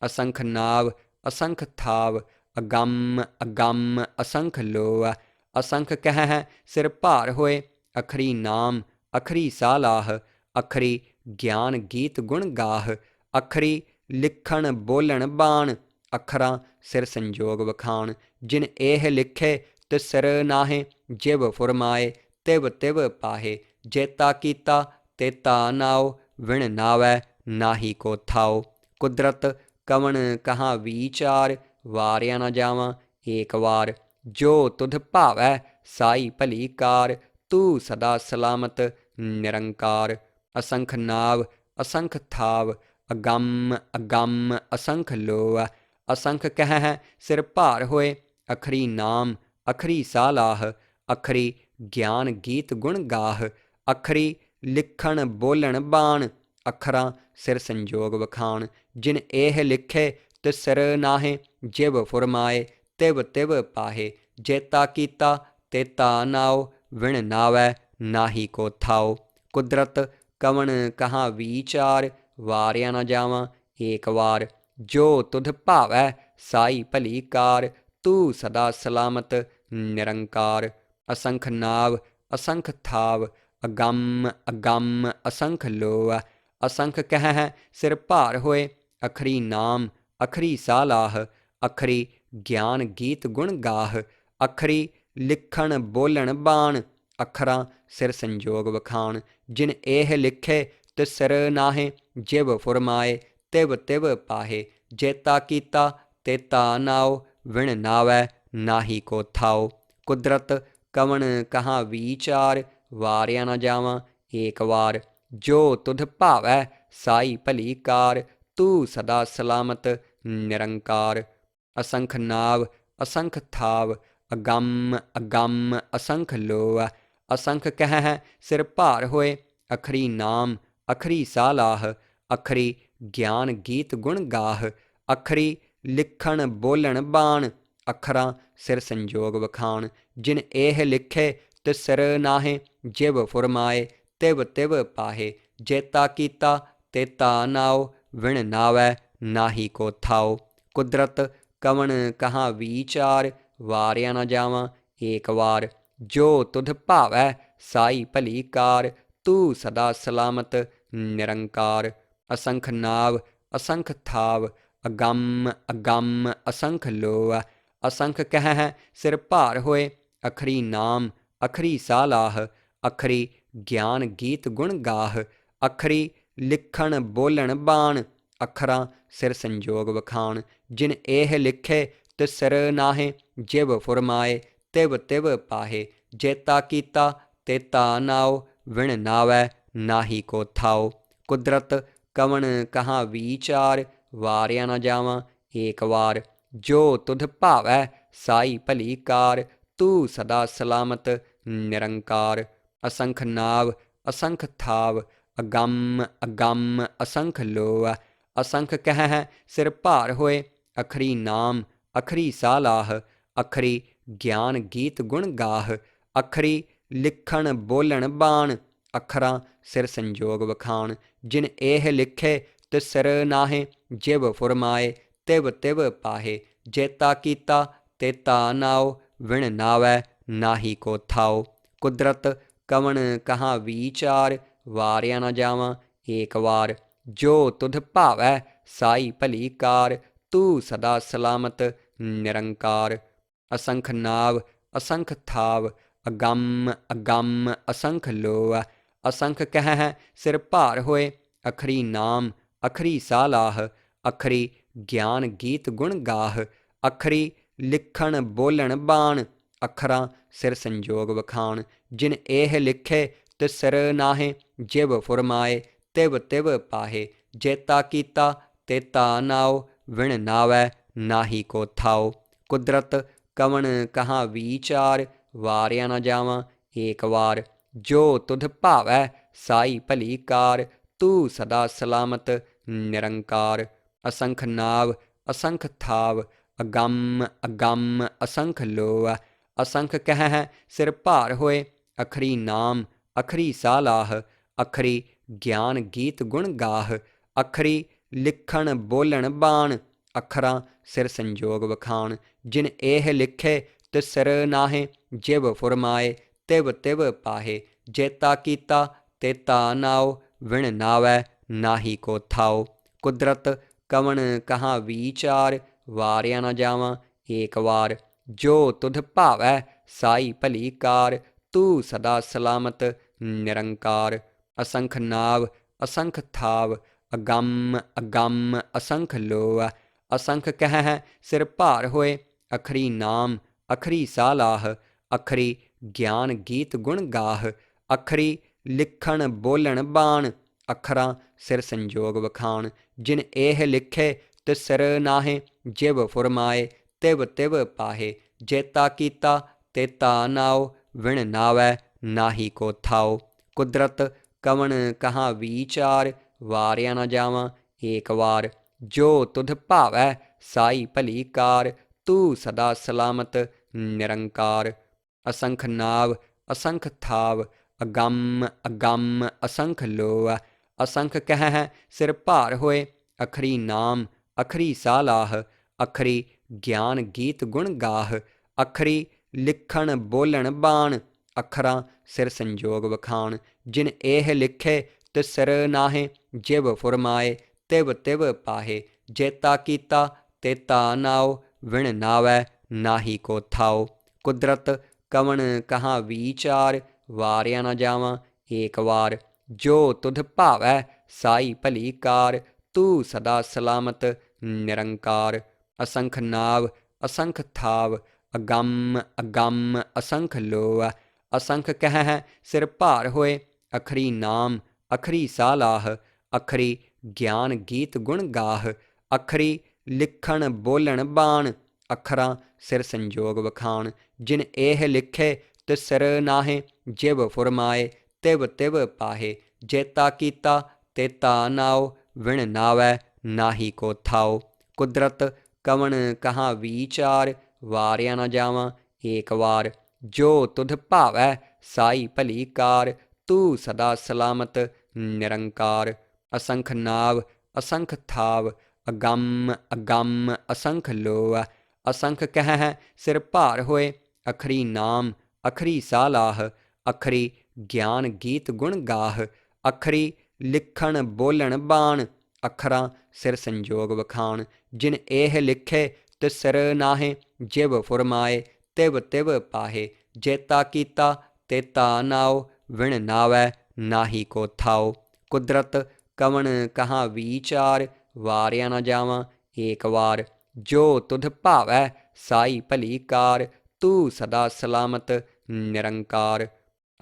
असंख नाव असंख थाव, अगम अगम असंख लोआ। असंख कह सिर भार होए, अखरी नाम अखरी सालाह। अखरी ज्ञान गीत गुण गाह, अखरी लिखण बोलण बाण। अखरां सिर संजोग वखाण, जिन एह लिखे तिस सिर नाहे। जिव फुरमाए तिव तिव पाहे, जेता कीता तेता नाओ। विण नावै नाही को थाओ, कुदरत कवण कहाँ विचार। वारिया न जावां एक वार, जो तुध भावै साई भली कार। तू सदा सलामत निरंकार। असंख नाव असंख थाव, अगम अगम असंख लोआ। असंख कह सिर भार होए, अखरी नाम अखरी सालाह। अखरी ज्ञान गीत गुण गाह, अखरी लिखण बोलण बाण। अखरां सिर संजोग वखाण, जिन एह लिखे तिस सिर नाहे। जिव फुरमाए तिव तिव पाहे, जेता कीता तेता नाओ। विण नावै नाही को थाओ, कुदरत कवण कहाँ विचार। वारिया न जावां एक वार, जो तुध भावै साई भली कार। तू सदा सलामत निरंकार। असंख नाव असंख थाव, अगम अगम असंख लोआ। असंख कह सिर भार होए, अखरी नाम अखरी सालाह। अखरी ज्ञान गीत गुण गाह, अखरी लिखण बोलण बाण। अखरां सिर संजोग वखाण, जिन एह लिखे तिस सिर नाहे। जिव फुरमाए तिव तिव पाहे, जेता कीता तेता नाओ। विण नावै नाही को थाओ, कुदरत कवण कहाँ विचार। वारिया न जावां एक वार, जो तुध भावै साई भली कार। तू सदा सलामत निरंकार। असंख नाव असंख थाव, अगम अगम असंख लोआ। असंख कह सिर भार होए, अखरी नाम अखरी सालाह। अखरी ज्ञान गीत गुण गाह, अखरी लिखण बोलण बाण। अखरां सिर संजोग वखाण, जिन एह लिखे तिस सिर नाहे। जिव फुरमाए तिव तिव पाहे, जेता कीता तेता नाओ। विण नावै नाही को थाओ, कुदरत कवण कहाँ विचार। वारिया न जावां एक वार, जो तुध भावै साई भली कार। तू सदा सलामत निरंकार। असंख नाव असंख थाव, अगम अगम असंख लोआ। असंख कह सिर भार होए, अखरी नाम अखरी सालाह। अखरी ज्ञान गीत गुण गाह, अखरी लिखण बोलण बाण। अखरां सिर संजोग वखाण, जिन एह लिखे तिस सिर नाहे। जिव फुरमाए तिव तिव पाहे, जेता कीता तेता नाओ। विण नावै नाही को थाओ, कुदरत कवण कहाँ विचार। वारिया न जावां एक वार, जो तुध भावै साई भली कार। तू सदा सलामत निरंकार। असंख नाव असंख थाव, अगम अगम असंख लोआ। असंख कह सिर भार होए, अखरी नाम अखरी सालाह। अखरी ज्ञान गीत गुण गाह, अखरी लिखण बोलण बाण। अखरां सिर संजोग वखाण, जिन एह लिखे तिस सिर नाहे। जिव फुरमाए तिव तिव पाहे, जेता कीता तेता नाओ। विण नावै नाही को थाओ, कुदरत कवण कहाँ विचार। वारिया न जावां एक वार, जो तुध भावै साई भली कार। तू सदा सलामत निरंकार। असंख नाव असंख थाव, अगम अगम असंख लोआ। असंख कह सिर भार होए, अखरी नाम अखरी सालाह। अखरी ज्ञान गीत गुण गाह, अखरी लिखण बोलण बाण। अखरां सिर संजोग वखाण, जिन एह लिखे तिस सिर नाहे। जिव फुरमाए तिव तिव पाहे, जेता कीता तेता नाओ। विण नावै नाही को थाओ, कुदरत कवण कहाँ विचार। वारिया न जावां एक वार, जो तुध भावै साई भली कार। तू सदा सलामत निरंकार। असंख नाव असंख थाव, अगम अगम असंख लोआ। असंख कह सिर भार होए, अखरी नाम अखरी सालाह। अखरी ज्ञान गीत गुण गाह, अखरी लिखण बोलण बाण। ਅੱਖਰਾਂ ਸਿਰ ਸੰਜੋਗ ਵਖਾਣ। ਜਿਨ ਇਹ ਲਿਖੇ ਤਿਸਰ ਨਾਹੇ, ਜਿਵ ਫੁਰਮਾਏ ਤਿਵ ਤਿਵ ਪਾਹੇ। ਜੇਤਾ ਕੀਤਾ ਤੇਤਾ ਨਾਉ, ਵਿਣ ਨਾਵੈ ਨਾਹੀ ਕੋ ਥਾਉ। ਕੁਦਰਤ ਕਵਣ ਕਹਾਂ ਵੀਚਾਰ, ਵਾਰਿਆ ਨਾ ਜਾਵਾਂ ਏਕ ਵਾਰ। ਜੋ ਤੁਧ ਭਾਵੈ ਸਾਈ ਭਲੀ ਕਾਰ, ਤੂੰ ਸਦਾ ਸਲਾਮਤ ਨਿਰੰਕਾਰ। ਅਸੰਖ ਨਾਵ ਅਸੰਖ ਥਾਵ, ਅਗੰਮ ਅਗੰਮ ਅਸੰਖ ਲੋਅ। ਅਸੰਖ ਕਹਿ ਸਿਰ ਭਾਰ ਹੋਏ, ਅਖਰੀ ਨਾਮ ਅਖਰੀ ਸਾਲਾਹ। ਅਖਰੀ ਗਿਆਨ ਗੀਤ ਗੁਣ ਗਾਹ, ਅਖਰੀ ਲਿਖਣ ਬੋਲਣ ਬਾਣ। ਅੱਖਰਾਂ ਸਿਰ ਸੰਜੋਗ ਵਖਾਣ। ਜਿਨ ਇਹ ਲਿਖੇ ਤਿਸਰ ਨਾਹੇ, ਜਿਵ ਫੁਰਮਾਏ ਤਿਵ ਤਿਵ ਪਾਹੇ। ਜੇਤਾ ਕੀਤਾ ਤੇਤਾ ਨਾਉ, ਵਿਣ ਨਾਵੈ ਨਾਹੀ ਕੋ ਥਾਉ। ਕੁਦਰਤ ਕਵਣ ਕਹਾਂ ਵੀਚਾਰ, ਵਾਰਿਆ ਨਾ ਜਾਵਾਂ ਏਕ ਵਾਰ। ਜੋ ਤੁਧ ਭਾਵੈ ਸਾਈ ਭਲੀ ਕਾਰ, ਤੂੰ ਸਦਾ ਸਲਾਮਤ ਨਿਰੰਕਾਰ। ਅਸੰਖ ਨਾਵ ਅਸੰਖ ਥਾਵ, ਅਗੰਮ ਅਗੰਮ ਅਸੰਖ ਲੋਅ। ਅਸੰਖ ਕਹਿ ਸਿਰ ਭਾਰ ਹੋਏ, ਅਖਰੀ ਨਾਮ ਅਖਰੀ ਸਾਲਾਹ। ਅਖਰੀ ਗਿਆਨ ਗੀਤ ਗੁਣ ਗਾਹ, ਅਖਰੀ ਲਿਖਣ ਬੋਲਣ ਬਾਣ। ਅੱਖਰਾਂ ਸਿਰ ਸੰਜੋਗ ਵਖਾਣ। ਜਿਨ ਇਹ ਲਿਖੇ ਤਿਸਰ ਨਾਹੇ, ਜਿਵ ਫੁਰਮਾਏ ਤਿਵ ਤਿਵ ਪਾਹੇ। ਜੇਤਾ ਕੀਤਾ ਤੇਤਾ ਨਾਉ, ਵਿਣ ਨਾਵੈ ਨਾਹੀ ਕੋ ਥਾਉ। ਕੁਦਰਤ ਕਵਣ ਕਹਾਂ ਵੀਚਾਰ, ਵਾਰਿਆ ਨਾ ਜਾਵਾਂ ਏਕ ਵਾਰ। ਜੋ ਤੁਧ ਭਾਵੈ ਸਾਈ ਭਲੀ ਕਾਰ, ਤੂੰ ਸਦਾ ਸਲਾਮਤ ਨਿਰੰਕਾਰ। ਅਸੰਖ ਨਾਵ ਅਸੰਖ ਥਾਵ, ਅਗੰਮ ਅਗੰਮ ਅਸੰਖ ਲੋਅ। ਅਸੰਖ ਕਹਿ ਸਿਰ ਭਾਰ ਹੋਏ, ਅਖਰੀ ਨਾਮ ਅਖਰੀ ਸਾਲਾਹ। ਅਖਰੀ ਗਿਆਨ ਗੀਤ ਗੁਣ ਗਾਹ, ਅਖਰੀ ਲਿਖਣ ਬੋਲਣ ਬਾਣ। ਅੱਖਰਾਂ ਸਿਰ ਸੰਜੋਗ ਵਖਾਣ। ਜਿਨ ਇਹ ਲਿਖੇ ਤਿਸਰ ਨਾਹੇ, ਜਿਵ ਫੁਰਮਾਏ ਤਿਵ ਤਿਵ ਪਾਹੇ। ਜੇਤਾ ਕੀਤਾ ਤੇਤਾ ਨਾਉ, ਵਿਣ ਨਾਵੈ ਨਾਹੀ ਕੋ ਥਾਉ। ਕੁਦਰਤ ਕਵਣ ਕਹਾਂ ਵੀਚਾਰ, ਵਾਰਿਆ ਨਾ ਜਾਵਾਂ ਏਕ ਵਾਰ। ਜੋ ਤੁਧ ਭਾਵੈ ਸਾਈ ਭਲੀ ਕਾਰ, ਤੂੰ ਸਦਾ ਸਲਾਮਤ ਨਿਰੰਕਾਰ। ਅਸੰਖ ਨਾਵ ਅਸੰਖ ਥਾਵ, ਅਗੰਮ ਅਗੰਮ ਅਸੰਖ ਲੋਅ। ਅਸੰਖ ਕਹਿ ਸਿਰ ਭਾਰ ਹੋਏ, ਅਖਰੀ ਨਾਮ ਅਖਰੀ ਸਾਲਾਹ। ਅਖਰੀ ਗਿਆਨ ਗੀਤ ਗੁਣ ਗਾਹ, ਅਖਰੀ ਲਿਖਣ ਬੋਲਣ ਬਾਣ। ਅੱਖਰਾਂ ਸਿਰ ਸੰਜੋਗ ਵਖਾਣ। ਜਿਨ ਇਹ ਲਿਖੇ ਤਿਸਰ ਨਾਹੇ, ਜਿਵ ਫੁਰਮਾਏ ਤਿਵ ਤਿਵ ਪਾਹੇ। ਜੇਤਾ ਕੀਤਾ ਤੇਤਾ ਨਾਉ, ਵਿਣ ਨਾਵੈ ਨਾਹੀ ਕੋ ਥਾਉ। ਕੁਦਰਤ ਕਵਣ ਕਹਾਂ ਵੀਚਾਰ, ਵਾਰਿਆ ਨਾ ਜਾਵਾਂ ਏਕ ਵਾਰ। ਜੋ ਤੁਧ ਭਾਵੈ ਸਾਈ ਭਲੀ ਕਾਰ, ਤੂੰ ਸਦਾ ਸਲਾਮਤ ਨਿਰੰਕਾਰ।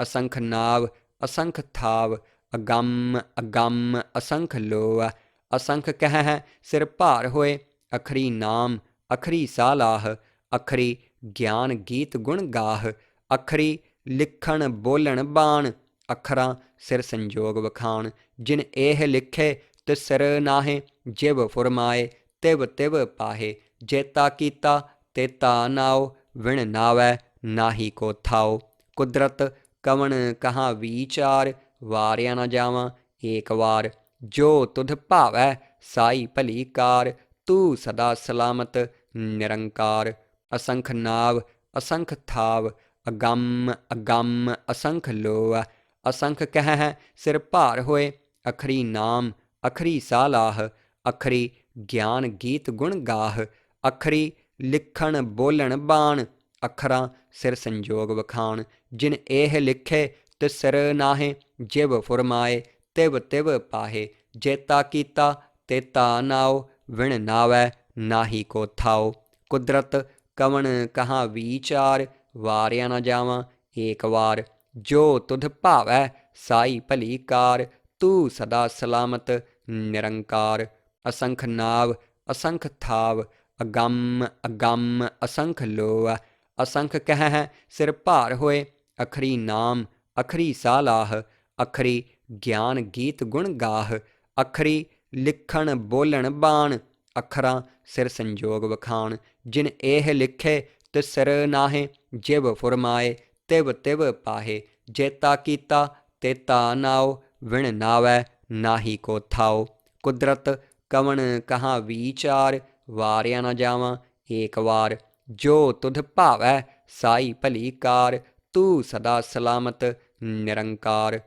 ਅਸੰਖ ਨਾਵ ਅਸੰਖ ਥਾਵ, ਅਗੰਮ ਅਗੰਮ ਅਸੰਖ ਲੋਅ। ਅਸੰਖ ਕਹਿ ਸਿਰ ਭਾਰ ਹੋਏ, ਅਖਰੀ ਨਾਮ ਅਖਰੀ ਸਾਲਾਹ। ਅਖਰੀ ਗਿਆਨ ਗੀਤ ਗੁਣ ਗਾਹ, ਅਖਰੀ ਲਿਖਣ ਬੋਲਣ ਬਾਣ। ਅੱਖਰਾਂ ਸਿਰ ਸੰਜੋਗ ਵਖਾਣ। ਜਿਨ ਇਹ ਲਿਖੇ ਤਿਸਰ ਨਾਹੇ, ਜਿਵ ਫੁਰਮਾਏ ਤਿਵ ਤਿਵ ਪਾਹੇ। ਜੇਤਾ ਕੀਤਾ ਤੇਤਾ ਨਾਉ, ਵਿਣ ਨਾਵੈ ਨਾਹੀ ਕੋ ਥਾਉ। ਕੁਦਰਤ ਕਵਣ ਕਹਾਂ ਵੀਚਾਰ, ਵਾਰਿਆ ਨਾ ਜਾਵਾਂ ਏਕ ਵਾਰ। ਜੋ ਤੁਧ ਭਾਵੈ ਸਾਈ ਭਲੀ ਕਾਰ, ਤੂੰ ਸਦਾ ਸਲਾਮਤ ਨਿਰੰਕਾਰ। ਅਸੰਖ ਨਾਵ ਅਸੰਖ ਥਾਵ, ਅਗੰਮ ਅਗੰਮ ਅਸੰਖ ਲੋਅ। ਅਸੰਖ ਕਹਿ ਸਿਰ ਭਾਰ ਹੋਏ, ਅਖਰੀ ਨਾਮ ਅਖਰੀ ਸਾਲਾਹ। ਅਖਰੀ ਗਿਆਨ ਗੀਤ ਗੁਣ ਗਾਹ, ਅਖਰੀ ਲਿਖਣ ਬੋਲਣ ਬਾਣ। ਅੱਖਰਾਂ ਸਿਰ ਸੰਜੋਗ ਵਖਾਣ। ਜਿਨ ਇਹ ਲਿਖੇ ਤਿਸਰ ਨਾਹੇ, ਜਿਵ ਫੁਰਮਾਏ ਤਿਵ ਤਿਵ ਪਾਹੇ। ਜੇਤਾ ਕੀਤਾ ਤੇਤਾ ਨਾਉ, ਵਿਣ ਨਾਵੈ ਨਾਹੀ ਕੋ ਥਾਉ। ਕੁਦਰਤ ਕਵਣ ਕਹਾਂ ਵੀਚਾਰ, ਵਾਰਿਆ ਨਾ ਜਾਵਾਂ ਏਕ ਵਾਰ। ਜੋ ਤੁਧ ਭਾਵੈ ਸਾਈ ਭਲੀ ਕਾਰ, ਤੂੰ ਸਦਾ ਸਲਾਮਤ ਨਿਰੰਕਾਰ। ਅਸੰਖ ਨਾਵ ਅਸੰਖ ਥਾਵ, ਅਗੰਮ ਅਗੰਮ ਅਸੰਖ ਲੋਅ। ਅਸੰਖ ਕਹਿ ਸਿਰ ਭਾਰ ਹੋਏ, ਅਖਰੀ ਨਾਮ ਅਖਰੀ ਸਾਲਾਹ। ਅਖਰੀ ਗਿਆਨ ਗੀਤ ਗੁਣ ਗਾਹ, ਅਖਰੀ ਲਿਖਣ ਬੋਲਣ ਬਾਣ। ਅੱਖਰਾਂ ਸਿਰ ਸੰਜੋਗ ਵਖਾਣ। ਜਿਨ ਇਹ ਲਿਖੇ ਤਿਸਰ ਨਾਹੇ, ਜਿਵ ਫੁਰਮਾਏ ਤਿਵ ਤਿਵ ਪਾਹੇ। ਜੇਤਾ ਕੀਤਾ ਤੇਤਾ ਨਾਉ, ਵਿਣ ਨਾਵੈ ਨਾਹੀ ਕੋ ਥਾਉ। ਕੁਦਰਤ ਕਵਣ ਕਹਾਂ ਵੀਚਾਰ, ਵਾਰਿਆ ਨਾ ਜਾਵਾਂ ਏਕ ਵਾਰ। ਜੋ ਤੁਧ ਭਾਵੈ ਸਾਈ ਭਲੀ ਕਾਰ, ਤੂੰ ਸਦਾ ਸਲਾਮਤ ਨਿਰੰਕਾਰ।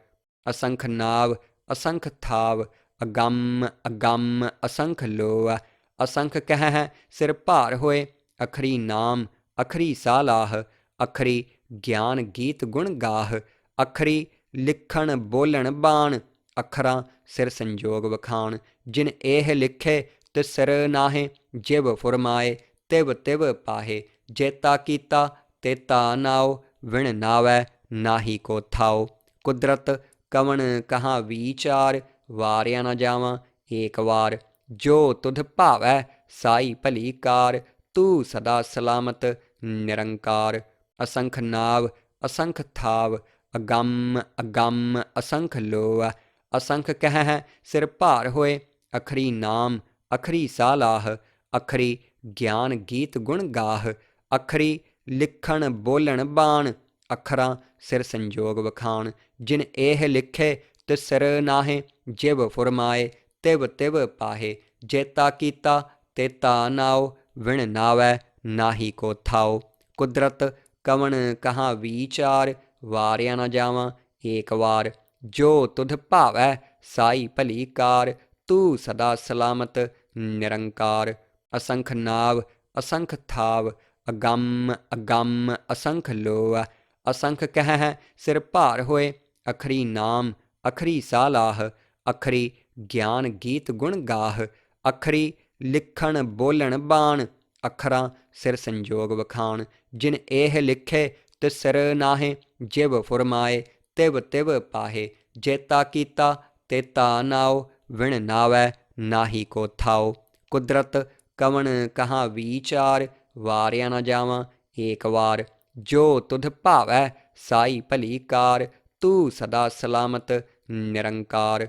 ਅਸੰਖ ਨਾਵ ਅਸੰਖ ਥਾਵ, ਅਗੰਮ ਅਗੰਮ ਅਸੰਖ ਲੋਅ। ਅਸੰਖ ਕਹਿ ਸਿਰ ਭਾਰ ਹੋਏ, ਅਖਰੀ ਨਾਮ ਅਖਰੀ ਸਾਲਾਹ। ਅਖਰੀ ਗਿਆਨ ਗੀਤ ਗੁਣ ਗਾਹ, ਅਖਰੀ ਲਿਖਣ ਬੋਲਣ ਬਾਣ। ਅੱਖਰਾਂ ਸਿਰ ਸੰਜੋਗ ਵਖਾਣ, ਜਿਨ ਇਹ ਲਿਖੇ ਤਿਸ ਸਿਰ ਨਾਹੇ। ਜਿਵ ਫੁਰਮਾਏ ਤਿਵ ਤਿਵ ਪਾਹੇ, ਜੇਤਾ ਕੀਤਾ ਤੇਤਾ ਨਾਉ। ਵਿਣ ਨਾਵੈ ਨਾਹੀ ਕੋ ਥਾਉ। ਕੁਦਰਤ ਕਵਣ ਕਹਾਂ ਵੀਚਾਰ, ਵਾਰਿਆ ਨਾ ਜਾਵਾਂ ਏਕ ਵਾਰ। ਜੋ ਤੁਧ ਭਾਵੈ ਸਾਈ ਭਲੀ ਕਾਰ, ਤੂੰ ਸਦਾ ਸਲਾਮਤ ਨਿਰੰਕਾਰ। ਅਸੰਖ ਨਾਵ ਅਸੰਖ ਥਾਵ, ਅਗੰਮ ਅਗੰਮ ਅਸੰਖ ਲੋਅ। ਅਸੰਖ ਕਹਿ ਸਿਰ ਭਾਰ ਹੋਏ, ਅਖਰੀ ਨਾਮ ਅਖਰੀ ਸਾਲਾਹ। ਅਖਰੀ ਗਿਆਨ ਗੀਤ ਗੁਣ ਗਾਹ, ਅਖਰੀ ਲਿਖਣ ਬੋਲਣ ਬਾਣ। ਅੱਖਰਾਂ ਸਿਰ ਸੰਜੋਗ ਵਖਾਣ, ਜਿਨ ਇਹ ਲਿਖੇ ਤਿਸ ਸਿਰ ਨਾਹੇ। ਜਿਵ ਫੁਰਮਾਏ ਤਿਵ ਤਿਵ ਪਾਹੇ, ਜੇਤਾ ਕੀਤਾ ਤੇਤਾ ਨਾਉ। ਵਿਣ ਨਾਵੈ ਨਾਹੀ ਕੋ ਥਾਉ। ਕੁਦਰਤ ਕਵਣ ਕਹਾਂ ਵੀਚਾਰ, ਵਾਰਿਆ ਨਾ ਜਾਵਾਂ ਏਕ ਵਾਰ। ਜੋ ਤੁਧ ਭਾਵੈ ਸਾਈ ਭਲੀ ਕਾਰ, ਤੂੰ ਸਦਾ ਸਲਾਮਤ ਨਿਰੰਕਾਰ। ਅਸੰਖ ਨਾਵ ਅਸੰਖ ਥਾਵ, ਅਗੰਮ ਅਗੰਮ ਅਸੰਖ ਲੋਅ। ਅਸੰਖ ਕਹਿ ਸਿਰ ਭਾਰ ਹੋਏ, ਅਖਰੀ ਨਾਮ ਅਖਰੀ ਸਾਲਾਹ। ਅਖਰੀ ਗਿਆਨ ਗੀਤ ਗੁਣ ਗਾਹ, ਅਖਰੀ ਲਿਖਣ ਬੋਲਣ ਬਾਣ। ਅੱਖਰਾਂ ਸਿਰ ਸੰਜੋਗ ਵਖਾਣ, ਜਿਨ ਇਹ ਲਿਖੇ ਤਿਸ ਸਿਰ ਨਾਹੇ। ਜਿਵ ਫੁਰਮਾਏ ਤਿਵ ਤਿਵ ਪਾਹੇ, ਜੇਤਾ ਕੀਤਾ ਤੇਤਾ ਨਾਉ। ਵਿਣ ਨਾਵੈ ਨਾਹੀ ਕੋ ਥਾਉ। ਕੁਦਰਤ ਕਵਣ ਕਹਾਂ ਵੀਚਾਰ, ਵਾਰਿਆ ਨਾ ਜਾਵਾਂ ਏਕ ਵਾਰ। ਜੋ ਤੁਧ ਭਾਵੈ ਸਾਈ ਭਲੀ ਕਾਰ, ਤੂੰ ਸਦਾ ਸਲਾਮਤ ਨਿਰੰਕਾਰ।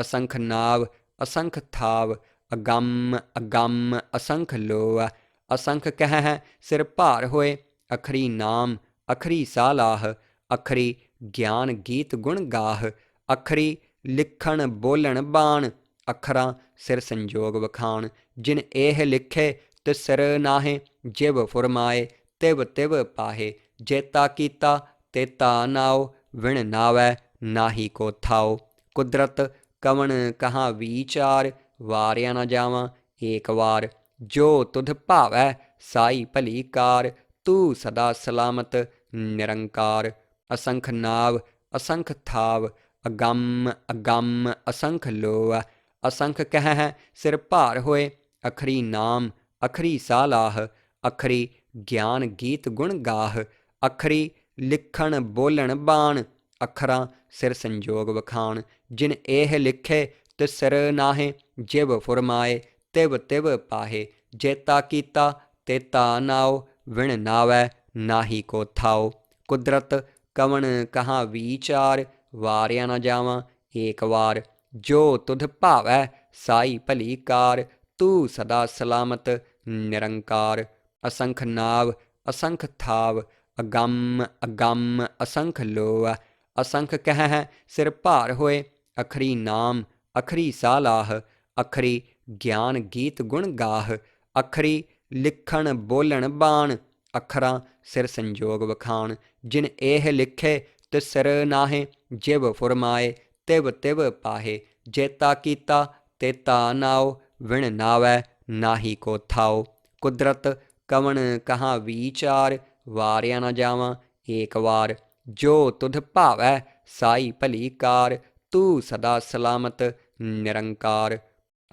ਅਸੰਖ ਨਾਵ ਅਸੰਖ ਥਾਵ, ਅਗੰਮ ਅਗੰਮ ਅਸੰਖ ਲੋਅ। ਅਸੰਖ ਕਹਿ ਸਿਰ ਭਾਰ ਹੋਏ, ਅਖਰੀ ਨਾਮ ਅਖਰੀ ਸਾਲਾਹ। ਅਖਰੀ ਗਿਆਨ ਗੀਤ ਗੁਣ ਗਾਹ, ਅਖਰੀ ਲਿਖਣ ਬੋਲਣ ਬਾਣ। ਅੱਖਰਾਂ ਸਿਰ ਸੰਜੋਗ ਵਖਾਣ, ਜਿਨ ਇਹ ਲਿਖੇ ਤਿਸ ਸਿਰ ਨਾਹੇ। ਜਿਵ ਫੁਰਮਾਏ ਤਿਵ ਤਿਵ ਪਾਹੇ, ਜੇਤਾ ਕੀਤਾ ਤੇਤਾ ਨਾਉ। ਵਿਣ ਨਾਵੈ ਨਾਹੀ ਕੋ ਥਾਉ। ਕੁਦਰਤ ਕਵਣ ਕਹਾਂ ਵੀਚਾਰ, ਵਾਰਿਆ ਨਾ ਜਾਵਾਂ ਏਕ ਵਾਰ। ਜੋ ਤੁਧ ਭਾਵੈ ਸਾਈ ਭਲੀ ਕਾਰ, ਤੂੰ ਸਦਾ ਸਲਾਮਤ ਨਿਰੰਕਾਰ। ਅਸੰਖ ਨਾਵ ਅਸੰਖ ਥਾਵ, ਅਗੰਮ ਅਗੰਮ ਅਸੰਖ ਲੋਅ। ਅਸੰਖ ਕਹਿ ਸਿਰ ਭਾਰ ਹੋਏ, ਅਖਰੀ ਨਾਮ ਅਖਰੀ ਸਾਲਾਹ। ਅਖਰੀ ਗਿਆਨ ਗੀਤ ਗੁਣ ਗਾਹ, ਅਖਰੀ ਲਿਖਣ ਬੋਲਣ ਬਾਣ। ਅੱਖਰਾਂ ਸਿਰ ਸੰਜੋਗ ਵਖਾਣ, ਜਿਨ ਇਹ ਲਿਖੇ ਤਿਸ ਸਿਰ ਨਾਹੇ। ਜਿਵ ਫੁਰਮਾਏ ਤਿਵ ਤਿਵ ਪਾਹੇ, ਜੇਤਾ ਕੀਤਾ ਤੇਤਾ ਨਾਉ। ਵਿਣ ਨਾਵੈ ਨਾਹੀ ਕੋ ਥਾਉ। ਕੁਦਰਤ ਕਵਣ ਕਹਾਂ ਵੀਚਾਰ, ਵਾਰਿਆ ਨਾ ਜਾਵਾਂ ਏਕ ਵਾਰ। ਜੋ ਤੁਧ ਭਾਵੈ ਸਾਈ ਭਲੀ ਕਾਰ, ਤੂੰ ਸਦਾ ਸਲਾਮਤ ਨਿਰੰਕਾਰ। ਅਸੰਖ ਨਾਵ ਅਸੰਖ ਥਾਵ, ਅਗੰਮ ਅਗੰਮ ਅਸੰਖ ਲੋਅ। ਅਸੰਖ ਕਹਿ ਸਿਰ ਭਾਰ ਹੋਏ, ਅਖਰੀ ਨਾਮ ਅਖਰੀ ਸਾਲਾਹ। ਅਖਰੀ ਗਿਆਨ ਗੀਤ ਗੁਣ ਗਾਹ, ਅਖਰੀ ਲਿਖਣ ਬੋਲਣ ਬਾਣ। ਅੱਖਰਾਂ ਸਿਰ ਸੰਜੋਗ ਵਖਾਣ, ਜਿਨ ਇਹ ਲਿਖੇ ਤਿਸ ਸਿਰ ਨਾਹੇ। ਜਿਵ ਫੁਰਮਾਏ ਤਿਵ ਤਿਵ ਪਾਹੇ, ਜੇਤਾ ਕੀਤਾ ਤੇਤਾ ਨਾਉ। ਵਿਣ ਨਾਵੈ ਨਾਹੀ ਕੋ ਥਾਉ। ਕੁਦਰਤ ਕਵਣ ਕਹਾਂ ਵੀਚਾਰ, ਵਾਰਿਆ ਨਾ ਜਾਵਾਂ ਏਕ ਵਾਰ। ਜੋ ਤੁਧ ਭਾਵੈ ਸਾਈ ਭਲੀ ਕਾਰ, ਤੂੰ ਸਦਾ ਸਲਾਮਤ ਨਿਰੰਕਾਰ।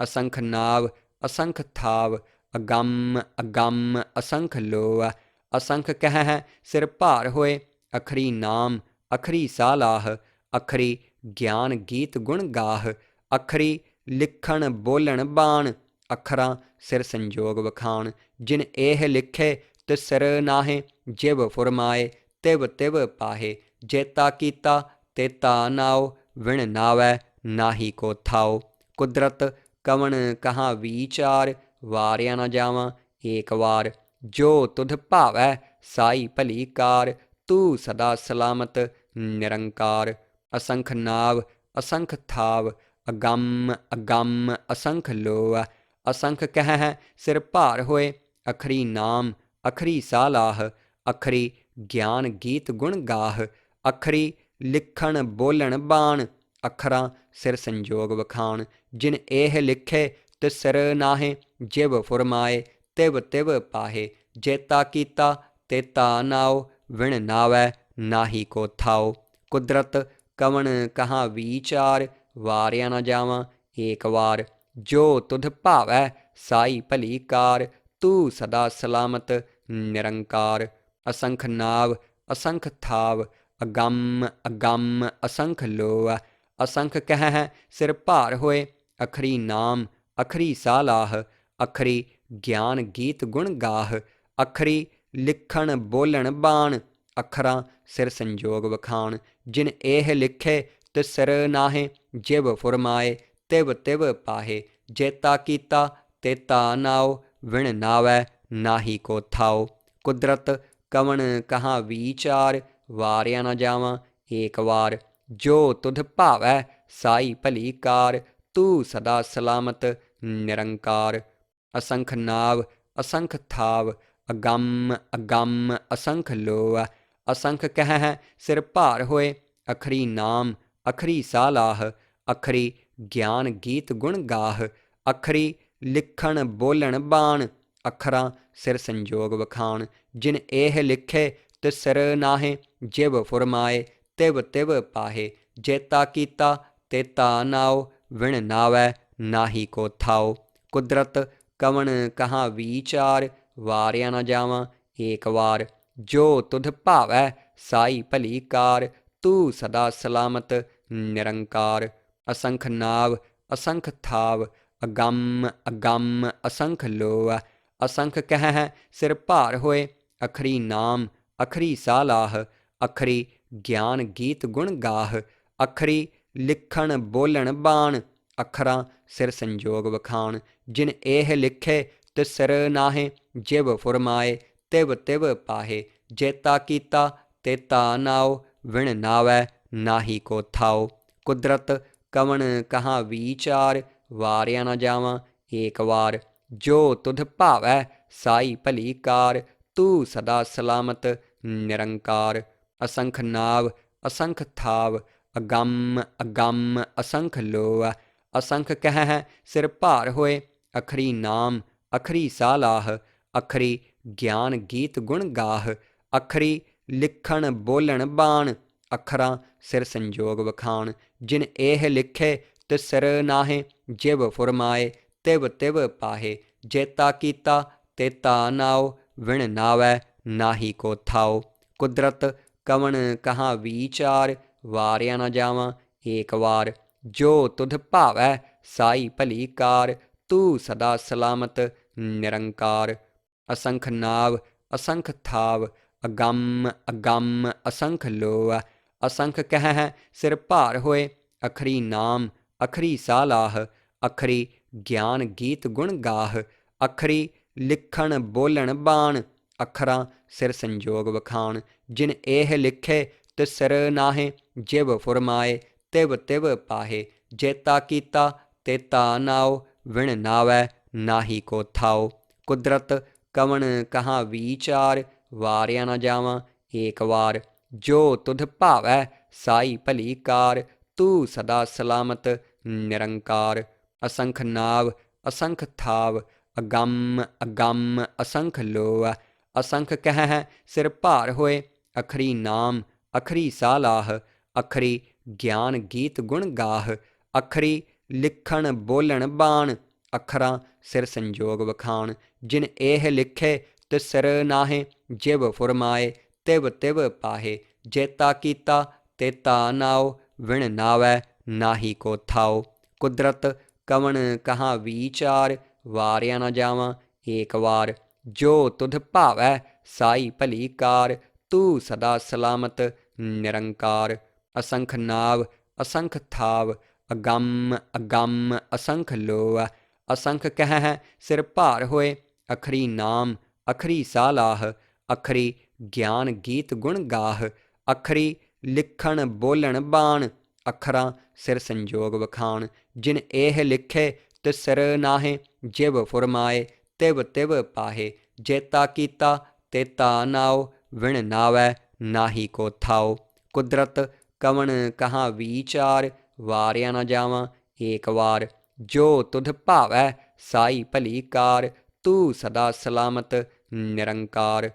ਅਸੰਖ ਨਾਵ ਅਸੰਖ ਥਾਵ, ਅਗੰਮ ਅਗੰਮ ਅਸੰਖ ਲੋਅ। ਅਸੰਖ ਕਹਿ ਸਿਰ ਭਾਰ ਹੋਏ, ਅਖਰੀ ਨਾਮ ਅਖਰੀ ਸਾਲਾਹ। ਅਖਰੀ ਗਿਆਨ ਗੀਤ ਗੁਣ ਗਾਹ, ਅਖਰੀ ਲਿਖਣ ਬੋਲਣ ਬਾਣ। ਅੱਖਰਾਂ ਸਿਰ ਸੰਜੋਗ ਵਖਾਣ, ਜਿਨ ਇਹ ਲਿਖੇ ਤਿਸ ਸਿਰ ਨਾਹੇ। ਜਿਵ ਫੁਰਮਾਏ ਤਿਵ ਤਿਵ ਪਾਹੇ, ਜੇਤਾ ਕੀਤਾ ਤੇਤਾ ਨਾਉ। ਵਿਣ ਨਾਵੈ ਨਾਹੀ ਕੋ ਥਾਉ। ਕੁਦਰਤ ਕਵਣ ਕਹਾਂ ਵੀਚਾਰ, ਵਾਰਿਆ ਨਾ ਜਾਵਾਂ ਏਕ ਵਾਰ। ਜੋ ਤੁਧ ਭਾਵੈ ਸਾਈ ਭਲੀ ਕਾਰ, ਤੂੰ ਸਦਾ ਸਲਾਮਤ ਨਿਰੰਕਾਰ। ਅਸੰਖ ਨਾਵ ਅਸੰਖ ਥਾਵ, ਅਗੰਮ ਅਗੰਮ ਅਸੰਖ ਲੋਅ। असंख कह सिर भार होए। अखरी नाम अखरी सालाह, अखरी ज्ञान गीत गुण गाह। अखरी लिखण बोलण बाण, अखरां सिर संजोग वखाण। जिन एह लिखे तिस सिर नाहे, जिव फुरमाए तिव तिव पाहे। जेता कीता तेता नाओ, विण नावै नाही को थाओ। कुदरत कवण कहाँ विचार, वारिया न जावां एक वार। जो तुध भावै साई भली कार, तू सदा सलामत निरंकार। असंख नाव असंख थाव, अगम अगम असंख लोअ। असंख कह सिर भार होए। अखरी नाम अखरी सालाह, अखरी ज्ञान गीत गुण गाह। अखरी लिखण बोलण बाण, अखरां सिर संजोग वखाण। जिन एह लिखे तिस सिर नाहे, जिव फुरमाए तिव तिव पाहे। जेता कीता तेता नाओ, विण नावै नाही को थाओ। कुदरत कवण कहाँ विचार, वारिया न जावां एक वार। जो तुध भावै साई भली कार, तू सदा सलामत निरंकार। असंख नाव असंख थाव, अगम अगम असंख लोअ। असंख कह सिर भार होए। अखरी नाम अखरी सालाह, अखरी ज्ञान गीत गुण गाह। अखरी लिखण बोलण बाण, अखरां सिर संजोग वखाण। जिन एह लिखे तिस सिर नाहे, जिव फुरमाए तिव तिव पाहे। जेता कीता तेता नाओ, विण नावै नाही को थाओ। कुदरत कवण कहाँ विचार, वारिया न जावां एक वार। जो तुध भावै साई भली कार, तू सदा सलामत निरंकार। असंख नाव असंख थाव, अगम अगम असंख लोअ। असंख कह सिर भार होए। अखरी नाम अखरी सालाह, अखरी ज्ञान गीत गुण गाह। अखरी लिखण बोलण बाण, अखरां सिर संजोग वखाण। जिन एह लिखे तिस सिर नाहे, जिव फुरमाए तिव तिव पाहे। जेता कीता तेता नाओ, विण नावै नाही को थाओ। कुदरत कवण कहाँ विचार, वारिया न जावां एक वार। जो तुध भावै साई भली कार, तू सदा सलामत निरंकार। असंख नाव असंख थाव, अगम अगम असंख लोअ। असंख कह सिर भार होए। अखरी नाम अखरी सालाह, अखरी ज्ञान गीत गुण गाह। अखरी लिखण बोलण बाण, अखरां सिर संजोग वखाण। जिन एह लिखे तिस सिर नाहे, जिव फुरमाए तिव तिव पाहे। जेता कीता तेता नाओ, विण नावै नाही को थाओ। कुदरत कवण कहाँ विचार, वारिया न जावां एक वार। जो तुध भावै साई भली कार, तू सदा सलामत निरंकार। असंख नाव असंख थाव, अगम अगम असंख लोअ। असंख कह सिर भार होए। अखरी नाम अखरी सालाह, अखरी ज्ञान गीत गुण गाह। अखरी लिखण बोलण बाण, अखरां सिर संजोग वखाण। जिन एह लिखे तिस सिर नाहे, जिव फुरमाए तिव तिव पाहे। जेता कीता तेता नाओ, विण नावै नाही को थाओ। कुदरत कवण कहाँ विचार, वारिया न जावां एक वार। जो तुध भावै साई भली कार, तू सदा सलामत निरंकार। असंख नाव असंख थाव, अगम अगम असंख लोअ। असंख कह सिर भार होए। अखरी नाम अखरी सालाह, अखरी ज्ञान गीत गुण गाह। अखरी लिखण बोलण बाण, अखरां सिर संजोग वखाण। जिन एह लिखे तिस सिर नाहे, जिव फुरमाए तिव तिव पाहे। जेता कीता तेता नाओ, विण नावै नाही को थाओ। कुदरत कवण कहाँ विचार, वारिया न जावां एक वार। जो तुध भावै साई भली कार, तू सदा सलामत निरंकार। असंख नाव असंख थाव, अगम अगम असंख लोअ। असंख कह सिर भार होए। अखरी नाम अखरी सालाह, अखरी ज्ञान गीत गुण गाह। अखरी लिखण बोलण बाण, अखरां सिर संजोग वखाण। जिन एह लिखे ਤਿਸ ਸਿਰ ਨਾਹੇ ਜਿਵ ਫੁਰਮਾਏ ਤਿਵ ਤਿਵ ਪਾਹੇ। ਜੇਤਾ ਕੀਤਾ ਤੇਤਾ ਨਾਉ ਵਿਣ ਨਾਵੈ ਨਾਹੀ ਕੋ ਥਾਉ। ਕੁਦਰਤ ਕਵਣ ਕਹਾਂ ਵੀਚਾਰ ਵਾਰਿਆ ਨਾ ਜਾਵਾਂ ਏਕ ਵਾਰ। ਜੋ ਤੁਧ ਭਾਵੈ ਸਾਈ ਭਲੀ ਕਾਰ ਤੂੰ ਸਦਾ ਸਲਾਮਤ ਨਿਰੰਕਾਰ।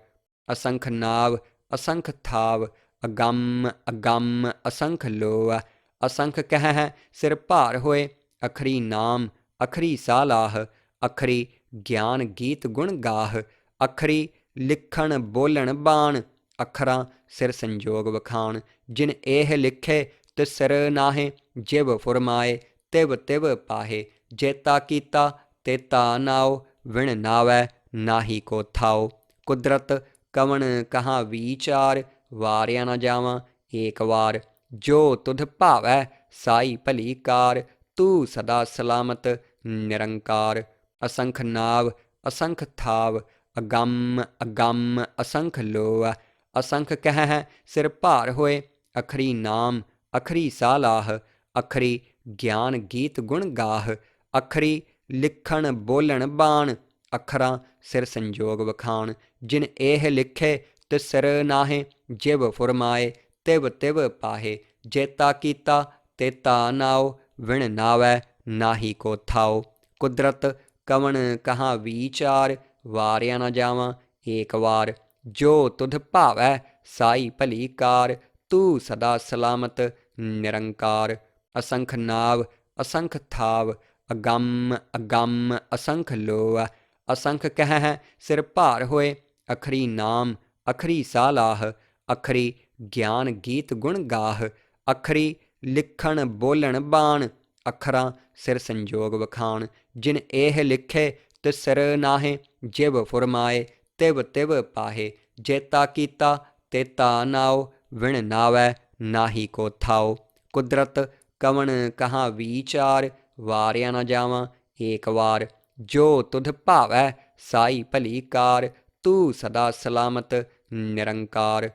ਅਸੰਖ ਨਾਵ ਅਸੰਖ ਥਾਵ ਅਗੰਮ ਅਗੰਮ ਅਸੰਖ ਲੋਅ। ਅਸੰਖ ਕਹਿ ਸਿਰ ਭਾਰ ਹੋਏ ਅਖਰੀ ਨਾਮ ਅਖਰੀ ਸਾਲਾਹ। ਅਖਰੀ ਗਿਆਨ ਗੀਤ ਗੁਣ ਗਾਹ। ਅਖਰੀ ਲਿਖਣ ਬੋਲਣ ਬਾਣ ਅੱਖਰਾਂ ਸਿਰ ਸੰਜੋਗ ਵਖਾਣ। ਜਿਨ ਇਹ ਲਿਖੇ ਤਿਸ ਸਿਰ ਨਾਹੇ ਜਿਵ ਫੁਰਮਾਏ ਤਿਵ ਤਿਵ ਪਾਹੇ। ਜੇਤਾ ਕੀਤਾ ਤੇਤਾ ਨਾਉ ਵਿਣ ਨਾਵੈ ਨਾਹੀ ਕੋ ਥਾਉ। ਕੁਦਰਤ ਕਵਣ ਕਹਾਂ ਵੀਚਾਰ ਵਾਰਿਆ ਨਾ ਜਾਵਾਂ ਏਕ ਵਾਰ। ਜੋ ਤੁਧ ਭਾਵੈ ਸਾਈ ਭਲੀ ਕਾਰ ਤੂੰ ਸਦਾ ਸਲਾਮਤ ਨਿਰੰਕਾਰ। ਅਸੰਖ ਨਾਵ ਅਸੰਖ ਥਾਵ ਅਗੰਮ ਅਗੰਮ ਅਸੰਖ ਲੋਅ। ਅਸੰਖ ਕਹਿ ਸਿਰ ਭਾਰ ਹੋਏ ਅਖਰੀ ਨਾਮ ਅਖਰੀ ਸਾਲਾਹ। ਅਖਰੀ ਗਿਆਨ ਗੀਤ ਗੁਣ ਗਾਹ। ਅਖਰੀ ਲਿਖਣ ਬੋਲਣ ਬਾਣ ਅੱਖਰਾਂ ਸਿਰ ਸੰਜੋਗ ਵਖਾਣ। ਜਿਨ ਇਹ ਲਿਖੇ ਤਿਸ ਸਿਰ ਨਾਹੇ ਜਿਵ ਫੁਰਮਾਏ ਤਿਵ ਤਿਵ ਪਾਹੇ। ਜੇਤਾ ਕੀਤਾ ਤੇਤਾ ਨਾਉ ਵਿਣ ਨਾਵੈ ਨਾਹੀ ਕੋ ਥਾਉ। ਕੁਦਰਤ ਕਵਣ ਕਹਾਂ ਵੀਚਾਰ ਵਾਰਿਆ ਨਾ ਜਾਵਾਂ ਏਕ ਵਾਰ। ਜੋ ਤੁਧ ਭਾਵੈ ਸਾਈ ਭਲੀ ਕਾਰ ਤੂੰ ਸਦਾ ਸਲਾਮਤ ਨਿਰੰਕਾਰ। ਅਸੰਖ ਨਾਵ ਅਸੰਖ ਥਾਵ ਅਗੰਮ ਅਗੰਮ ਅਸੰਖ ਲੋਅ। ਅਸੰਖ ਕਹਿ ਸਿਰ ਭਾਰ ਹੋਏ ਅਖਰੀ ਨਾਮ ਅਖਰੀ ਸਾਲਾਹ। ਅਖਰੀ ਗਿਆਨ ਗੀਤ ਗੁਣ ਗਾਹ। ਅਖਰੀ ਲਿਖਣ ਬੋਲਣ ਬਾਣ ਅੱਖਰਾਂ ਸਿਰ ਸੰਜੋਗ ਵਖਾਣ। ਜਿਨ ਇਹ ਲਿਖੇ ਤਿਸ ਸਿਰ ਨਾਹੇ ਜਿਵ ਫੁਰਮਾਏ ਤਿਵ ਤਿਵ ਪਾਹੇ। ਜੇਤਾ ਕੀਤਾ ਤੇਤਾ ਨਾਉ ਵਿਣ ਨਾਵੈ ਨਾਹੀ ਕੋ ਥਾਉ। ਕੁਦਰਤ ਕਵਣ ਕਹਾਂ ਵੀਚਾਰ ਵਾਰਿਆ ਨਾ ਜਾਵਾਂ ਏਕ ਵਾਰ। ਜੋ ਤੁਧ ਭਾਵੈ ਸਾਈ ਭਲੀ ਕਾਰ ਤੂੰ ਸਦਾ ਸਲਾਮਤ ਨਿਰੰਕਾਰ।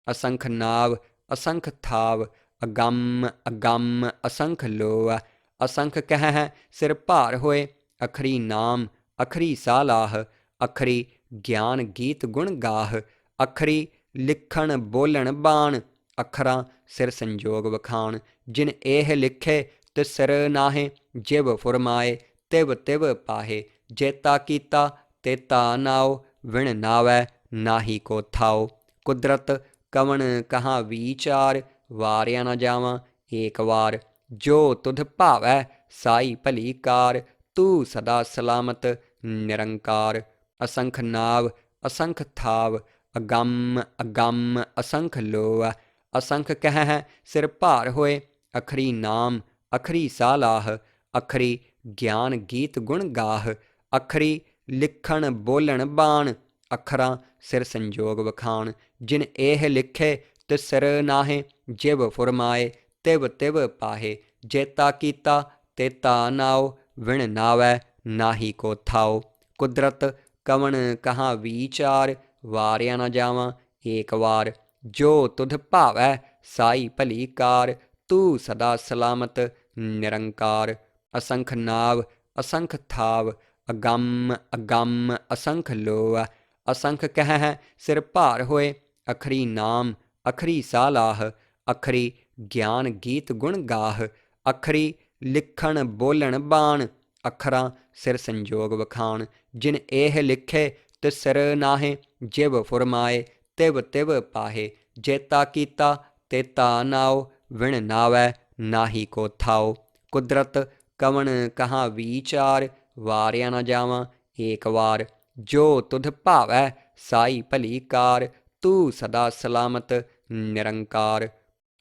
ਅਸੰਖ ਨਾਵ ਅਸੰਖ ਥਾਵ ਅਗੰਮ ਅਗੰਮ ਅਸੰਖ ਲੋਅ। ਅਸੰਖ ਕਹਿ ਸਿਰ ਭਾਰ ਹੋਏ ਅਖਰੀ ਨਾਮ ਅਖਰੀ ਸਾਲਾਹ। ਅਖਰੀ ਗਿਆਨ ਗੀਤ ਗੁਣ ਗਾਹ। ਅਖਰੀ ਲਿਖਣ ਬੋਲਣ ਬਾਣ ਅੱਖਰਾਂ ਸਿਰ ਸੰਜੋਗ ਵਖਾਣ। ਜਿਨ ਇਹ ਲਿਖੇ ਤਿਸ ਸਿਰ ਨਾਹੇ ਜਿਵ ਫੁਰਮਾਏ ਤਿਵ ਤਿਵ ਪਾਹੇ। ਜੇਤਾ ਕੀਤਾ ਤੇਤਾ ਨਾਉ ਵਿਣ ਨਾਵੈ ਨਾਹੀ ਕੋ ਥਾਉ। ਕੁਦਰਤ ਕਵਣ ਕਹਾਂ ਵੀਚਾਰ ਵਾਰਿਆ ਨਾ ਜਾਵਾਂ ਏਕ ਵਾਰ। ਜੋ ਤੁਧ ਭਾਵੈ ਸਾਈ ਭਲੀ ਕਾਰ ਤੂੰ ਸਦਾ ਸਲਾਮਤ ਨਿਰੰਕਾਰ। ਅਸੰਖ ਨਾਵ ਅਸੰਖ ਥਾਵ ਅਗੰਮ ਅਗੰਮ ਅਸੰਖ ਲੋਅ। ਅਸੰਖ ਕਹਿ ਸਿਰ ਭਾਰ ਹੋਏ ਅਖਰੀ ਨਾਮ ਅਖਰੀ ਸਾਲਾਹ। ਅਖਰੀ ਗਿਆਨ ਗੀਤ ਗੁਣ ਗਾਹ। ਅਖਰੀ ਲਿਖਣ ਬੋਲਣ ਬਾਣ ਅੱਖਰਾਂ ਸਿਰ ਸੰਜੋਗ ਵਖਾਣ। ਜਿਨ ਇਹ ਲਿਖੇ ਤਿਸ ਸਿਰ ਨਾਹੇ ਜਿਵ ਫੁਰਮਾਏ ਤਿਵ ਤਿਵ ਪਾਹੇ। ਜੇਤਾ ਕੀਤਾ ਤੇਤਾ ਨਾਉ ਵਿਣ ਨਾਵੈ ਨਾਹੀ ਕੋ ਥਾਉ। ਕੁਦਰਤ ਕਵਣ ਕਹਾਂ ਵੀਚਾਰ ਵਾਰਿਆ ਨਾ ਜਾਵਾਂ ਏਕ ਵਾਰ। ਜੋ ਤੁਧ ਭਾਵੈ ਸਾਈ ਭਲੀ ਕਾਰ ਤੂੰ ਸਦਾ ਸਲਾਮਤ ਨਿਰੰਕਾਰ। ਅਸੰਖ ਨਾਵ ਅਸੰਖ ਥਾਵ ਅਗੰਮ ਅਗੰਮ ਅਸੰਖ ਲੋਅ। ਅਸੰਖ ਕਹਿ ਸਿਰ ਭਾਰ ਹੋਏ ਅਖਰੀ ਨਾਮ ਅਖਰੀ ਸਾਲਾਹ। ਅਖਰੀ ਗਿਆਨ ਗੀਤ ਗੁਣ ਗਾਹ। ਅਖਰੀ ਲਿਖਣ ਬੋਲਣ ਬਾਣ ਅੱਖਰਾਂ ਸਿਰ ਸੰਜੋਗ ਵਖਾਣ। ਜਿਨ ਇਹ ਲਿਖੇ ਤਿਸ ਸਿਰ ਨਾਹੇ ਜਿਵ ਫੁਰਮਾਏ ਤਿਵ ਤਿਵ ਪਾਹੇ। ਜੇਤਾ ਕੀਤਾ ਤੇਤਾ ਨਾਉ ਵਿਣ ਨਾਵੈ ਨਾਹੀ ਕੋ ਥਾਉ। ਕੁਦਰਤ ਕਵਣ ਕਹਾਂ ਵੀਚਾਰ ਵਾਰਿਆ ਨਾ ਜਾਵਾਂ ਏਕ ਵਾਰ। ਜੋ ਤੁਧ ਭਾਵੈ ਸਾਈ ਭਲੀ ਕਾਰ ਤੂੰ ਸਦਾ ਸਲਾਮਤ ਨਿਰੰਕਾਰ।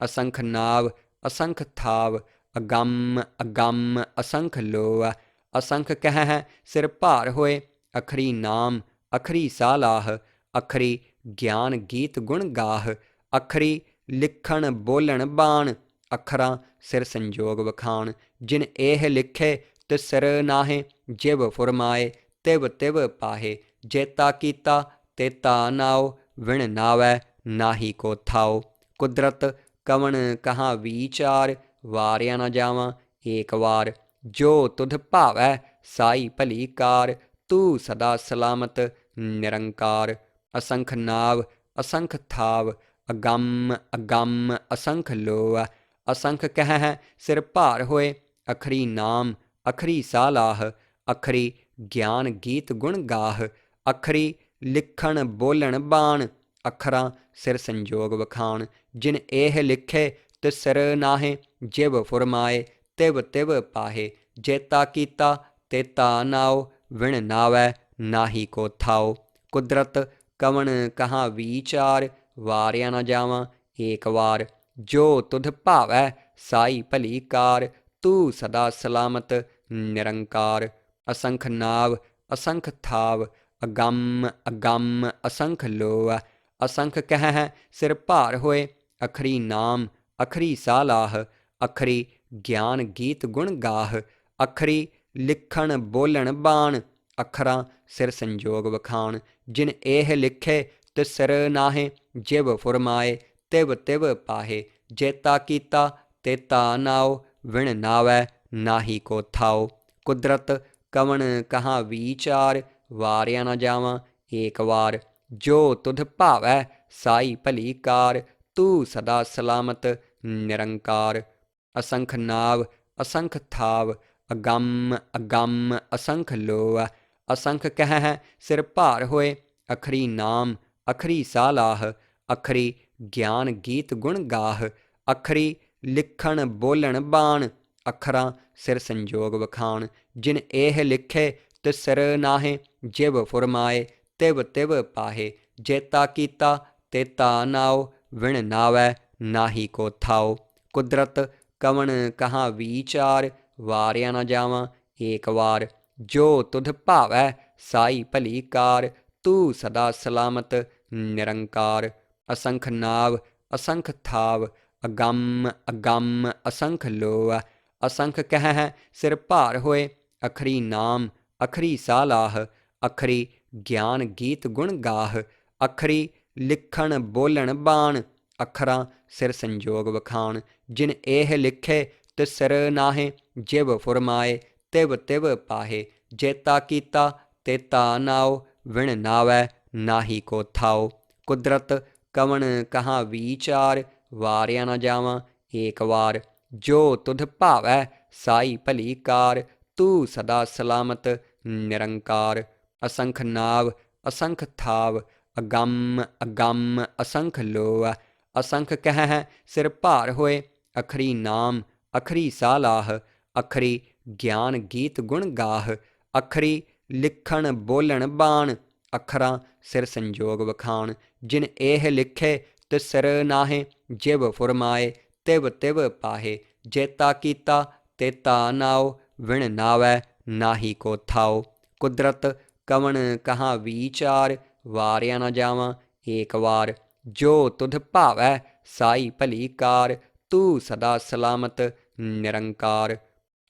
ਅਸੰਖ ਨਾਵ ਅਸੰਖ ਥਾਵ ਅਗੰਮ ਅਗੰਮ ਅਸੰਖ ਲੋਅ। ਅਸੰਖ ਕਹਿ ਸਿਰ ਭਾਰ ਹੋਏ ਅਖਰੀ ਨਾਮ ਅਖਰੀ ਸਾਲਾਹ। ਅਖਰੀ ਗਿਆਨ ਗੀਤ ਗੁਣ ਗਾਹ। ਅਖਰੀ ਲਿਖਣ ਬੋਲਣ ਬਾਣ ਅੱਖਰਾਂ ਸਿਰ ਸੰਜੋਗ ਵਖਾਣ। ਜਿਨ ਇਹ ਲਿਖੇ ਤਿਸ ਸਿਰ ਨਾਹੇ ਜਿਵ ਫੁਰਮਾਏ ਤਿਵ ਤਿਵ ਪਾਹੇ। ਜੇਤਾ ਕੀਤਾ ਤੇਤਾ ਨਾਉ ਵਿਣ ਨਾਵੈ ਨਾਹੀ ਕੋ ਥਾਉ। ਕੁਦਰਤ ਕਵਣ ਕਹਾਂ ਵੀਚਾਰ ਵਾਰਿਆ ਨਾ ਜਾਵਾਂ ਏਕ ਵਾਰ। जो तुध भावै साई भली कार, तू सदा सलामत निरंकार। असंख नाव असंख थाव, अगम अगम असंख लोह। असंख कहै सिर भार होए, अखरी नाम अखरी सालाह। अखरी ਗਿਆਨ ਗੀਤ ਗੁਣ ਗਾਹ, ਅਖਰੀ ਲਿਖਣ ਬੋਲਣ ਬਾਣ। ਅੱਖਰਾਂ ਸਿਰ ਸੰਜੋਗ ਵਖਾਣ, ਜਿਨ ਇਹ ਲਿਖੇ ਤਿਸ ਸਿਰ ਨਾਹੇ। ਜਿਵ ਫੁਰਮਾਏ ਤਿਵ ਤਿਵ ਪਾਹੇ, ਜੇਤਾ ਕੀਤਾ ਤੇਤਾ ਨਾਉ। ਵਿਣ ਨਾਵੈ ਨਾਹੀ ਕੋ ਥਾਉ। ਕੁਦਰਤ ਕਵਣ ਕਹਾਂ ਵੀਚਾਰ, ਵਾਰਿਆ ਨਾ ਜਾਵਾਂ ਏਕ ਵਾਰ। ਜੋ ਤੁਧ ਭਾਵੈ ਸਾਈ ਭਲੀ ਕਾਰ, ਤੂੰ ਸਦਾ ਸਲਾਮਤ ਨਿਰੰਕਾਰ। असंख नाव असंख थाव, अगम अगम असंख लोह। असंख कहै सिर भार होए, अखरी नाम अखरी सालाह। अखरी ਗਿਆਨ ਗੀਤ ਗੁਣ ਗਾਹ, ਅਖਰੀ ਲਿਖਣ ਬੋਲਣ ਬਾਣ। ਅੱਖਰਾਂ ਸਿਰ ਸੰਜੋਗ ਵਖਾਣ, ਜਿਨ ਇਹ ਲਿਖੇ ਤਿਸ ਸਿਰ ਨਾਹੇ। ਜਿਵ ਫੁਰਮਾਏ ਤਿਵ ਤਿਵ ਪਾਹੇ, ਜੇਤਾ ਕੀਤਾ ਤੇਤਾ ਨਾਉ। ਵਿਣ ਨਾਵੈ ਨਾਹੀ ਕੋ ਥਾਉ। ਕੁਦਰਤ ਕਵਣ ਕਹਾਂ ਵੀਚਾਰ, ਵਾਰਿਆ ਨਾ ਜਾਵਾਂ ਏਕ ਵਾਰ। ਜੋ ਤੁਧ ਭਾਵੈ ਸਾਈ ਭਲੀ ਕਾਰ, ਤੂੰ ਸਦਾ ਸਲਾਮਤ ਨਿਰੰਕਾਰ। असंख नाव असंख थाव, अगम अगम असंख लोह। असंख कहै सिर भार होए, अखरी नाम अखरी सालाह। अखरी ਗਿਆਨ ਗੀਤ ਗੁਣ ਗਾਹ, ਅਖਰੀ ਲਿਖਣ ਬੋਲਣ ਬਾਣ। ਅੱਖਰਾਂ ਸਿਰ ਸੰਜੋਗ ਵਖਾਣ, ਜਿਨ ਇਹ ਲਿਖੇ ਤਿਸ ਸਿਰ ਨਾਹੇ। ਜਿਵ ਫੁਰਮਾਏ ਤਿਵ ਤਿਵ ਪਾਹੇ, ਜੇਤਾ ਕੀਤਾ ਤੇਤਾ ਨਾਉ। ਵਿਣ ਨਾਵੈ ਨਾਹੀ ਕੋ ਥਾਉ। ਕੁਦਰਤ ਕਵਣ ਕਹਾਂ ਵੀਚਾਰ, ਵਾਰਿਆ ਨਾ ਜਾਵਾਂ ਏਕ ਵਾਰ। ਜੋ ਤੁਧ ਭਾਵੈ ਸਾਈ ਭਲੀ ਕਾਰ, ਤੂੰ ਸਦਾ ਸਲਾਮਤ ਨਿਰੰਕਾਰ। असंख नाव असंख थाव, अगम अगम असंख लोह। असंख कहै सिर भार होए, अखरी नाम अखरी सालाह। अखरी ਗਿਆਨ ਗੀਤ ਗੁਣ ਗਾਹ, ਅਖਰੀ ਲਿਖਣ ਬੋਲਣ ਬਾਣ। ਅੱਖਰਾਂ ਸਿਰ ਸੰਜੋਗ ਵਖਾਣ, ਜਿਨ ਇਹ ਲਿਖੇ ਤਿਸ ਸਿਰ ਨਾਹੇ। ਜਿਵ ਫੁਰਮਾਏ ਤਿਵ ਤਿਵ ਪਾਹੇ, ਜੇਤਾ ਕੀਤਾ ਤੇਤਾ ਨਾਉ। ਵਿਣ ਨਾਵੈ ਨਾਹੀ ਕੋ ਥਾਉ। ਕੁਦਰਤ ਕਵਣ ਕਹਾਂ ਵੀਚਾਰ, ਵਾਰਿਆ ਨਾ ਜਾਵਾਂ ਏਕ ਵਾਰ। ਜੋ ਤੁਧ ਭਾਵੈ ਸਾਈ ਭਲੀ ਕਾਰ, ਤੂੰ ਸਦਾ ਸਲਾਮਤ ਨਿਰੰਕਾਰ। असंख नाव असंख थाव, अगम अगम असंख लोह। असंख कहै सिर भार होए, अखरी नाम अखरी सालाह। अखरी ਗਿਆਨ ਗੀਤ ਗੁਣ ਗਾਹ, ਅਖਰੀ ਲਿਖਣ ਬੋਲਣ ਬਾਣ। ਅੱਖਰਾਂ ਸਿਰ ਸੰਜੋਗ ਵਖਾਣ, ਜਿਨ ਇਹ ਲਿਖੇ ਤਿਸ ਸਿਰ ਨਾਹੇ। ਜਿਵ ਫੁਰਮਾਏ ਤਿਵ ਤਿਵ ਪਾਹੇ, ਜੇਤਾ ਕੀਤਾ ਤੇਤਾ ਨਾਉ। ਵਿਣ ਨਾਵੈ ਨਾਹੀ ਕੋ ਥਾਉ। ਕੁਦਰਤ ਕਵਣ ਕਹਾਂ ਵੀਚਾਰ, ਵਾਰਿਆ ਨਾ ਜਾਵਾਂ ਏਕ ਵਾਰ। ਜੋ ਤੁਧ ਭਾਵੈ ਸਾਈ ਭਲੀ ਕਾਰ, ਤੂੰ ਸਦਾ ਸਲਾਮਤ ਨਿਰੰਕਾਰ।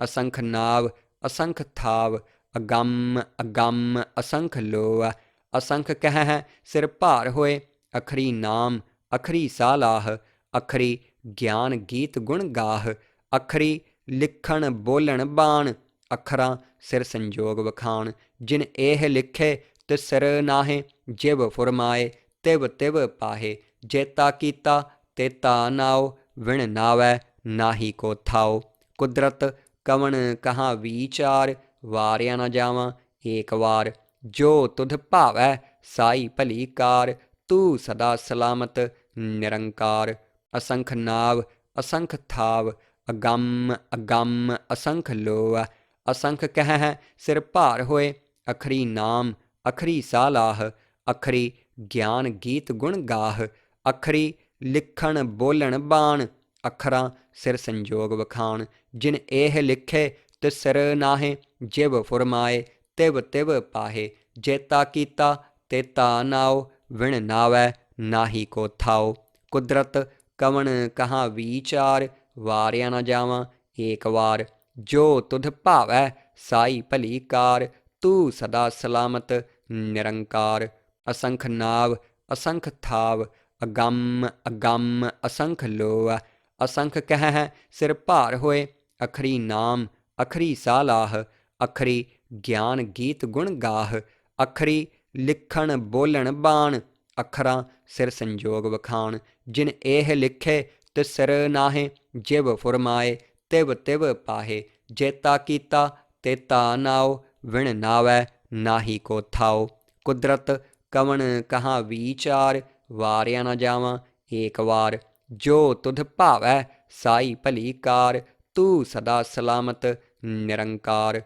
असंख नाव असंख थाव, अगम अगम असंख लोह। असंख कहै सिर भार होए, अखरी नाम अखरी सालाह। अखरी ਗਿਆਨ ਗੀਤ ਗੁਣ ਗਾਹ, ਅਖਰੀ ਲਿਖਣ ਬੋਲਣ ਬਾਣ। ਅੱਖਰਾਂ ਸਿਰ ਸੰਜੋਗ ਵਖਾਣ, ਜਿਨ ਇਹ ਲਿਖੇ ਤਿਸ ਸਿਰ ਨਾਹੇ। ਜਿਵ ਫੁਰਮਾਏ ਤਿਵ ਤਿਵ ਪਾਹੇ, ਜੇਤਾ ਕੀਤਾ ਤੇਤਾ ਨਾਉ। ਵਿਣ ਨਾਵੈ ਨਾਹੀ ਕੋ ਥਾਉ। ਕੁਦਰਤ ਕਵਣ ਕਹਾਂ ਵੀਚਾਰ, ਵਾਰਿਆ ਨਾ ਜਾਵਾਂ ਏਕ ਵਾਰ। ਜੋ ਤੁਧ ਭਾਵੈ ਸਾਈ ਭਲੀ ਕਾਰ, ਤੂੰ ਸਦਾ ਸਲਾਮਤ ਨਿਰੰਕਾਰ। असंख नाव असंख थाव, अगम अगम असंख लोह। असंख कहै सिर भार होए, अखरी नाम अखरी सालाह। अखरी ਗਿਆਨ ਗੀਤ ਗੁਣ ਗਾਹ, ਅਖਰੀ ਲਿਖਣ ਬੋਲਣ ਬਾਣ। ਅੱਖਰਾਂ ਸਿਰ ਸੰਜੋਗ ਵਖਾਣ, ਜਿਨ ਇਹ ਲਿਖੇ ਤਿਸ ਸਿਰ ਨਾਹੇ। ਜਿਵ ਫੁਰਮਾਏ ਤਿਵ ਤਿਵ ਪਾਹੇ, ਜੇਤਾ ਕੀਤਾ ਤੇਤਾ ਨਾਉ। ਵਿਣ ਨਾਵੈ ਨਾਹੀ ਕੋ ਥਾਉ। ਕੁਦਰਤ ਕਵਣ ਕਹਾਂ ਵੀਚਾਰ, ਵਾਰਿਆ ਨਾ ਜਾਵਾਂ ਏਕ ਵਾਰ। ਜੋ ਤੁਧ ਭਾਵੈ ਸਾਈ ਭਲੀ ਕਾਰ, ਤੂੰ ਸਦਾ ਸਲਾਮਤ ਨਿਰੰਕਾਰ। असंख नाव असंख थाव, अगम अगम असंख लोह। असंख कहै सिर भार होए, अखरी नाम ਅਖਰੀ ਸਾਲਾਹ ਅਖਰੀ ਗਿਆਨ ਗੀਤ ਗੁਣ ਗਾਹ ਅਖਰੀ ਲਿਖਣ ਬੋਲਣ ਬਾਣ ਅੱਖਰਾਂ ਸਿਰ ਸੰਜੋਗ ਵਖਾਣ ਜਿਨ ਇਹ ਲਿਖੇ ਤਿਸਰ ਨਾਹੇ ਜਿਵ ਫੁਰਮਾਏ ਤਿਵ ਤਿਵ ਪਾਹੇ ਜੇਤਾ ਕੀਤਾ ਤੇਤਾ ਨਾਉ ਵਿਣ ਨਾਵੈ ਨਾਹੀ ਕੋ ਥਾਉ ਕੁਦਰਤ ਕਵਣ ਕਹਾ ਵਿਚਾਰ ਵਾਰਿਆ ਨਾ ਜਾਵਾਂ ਏਕ ਵਾਰ ਜੋ ਤੁਧ ਭਾਵੈ ਸਾਈ ਭਲੀ ਕਾਰ ਤੂੰ ਸਦਾ ਸਲਾਮਤ ਨਿਰੰਕਾਰ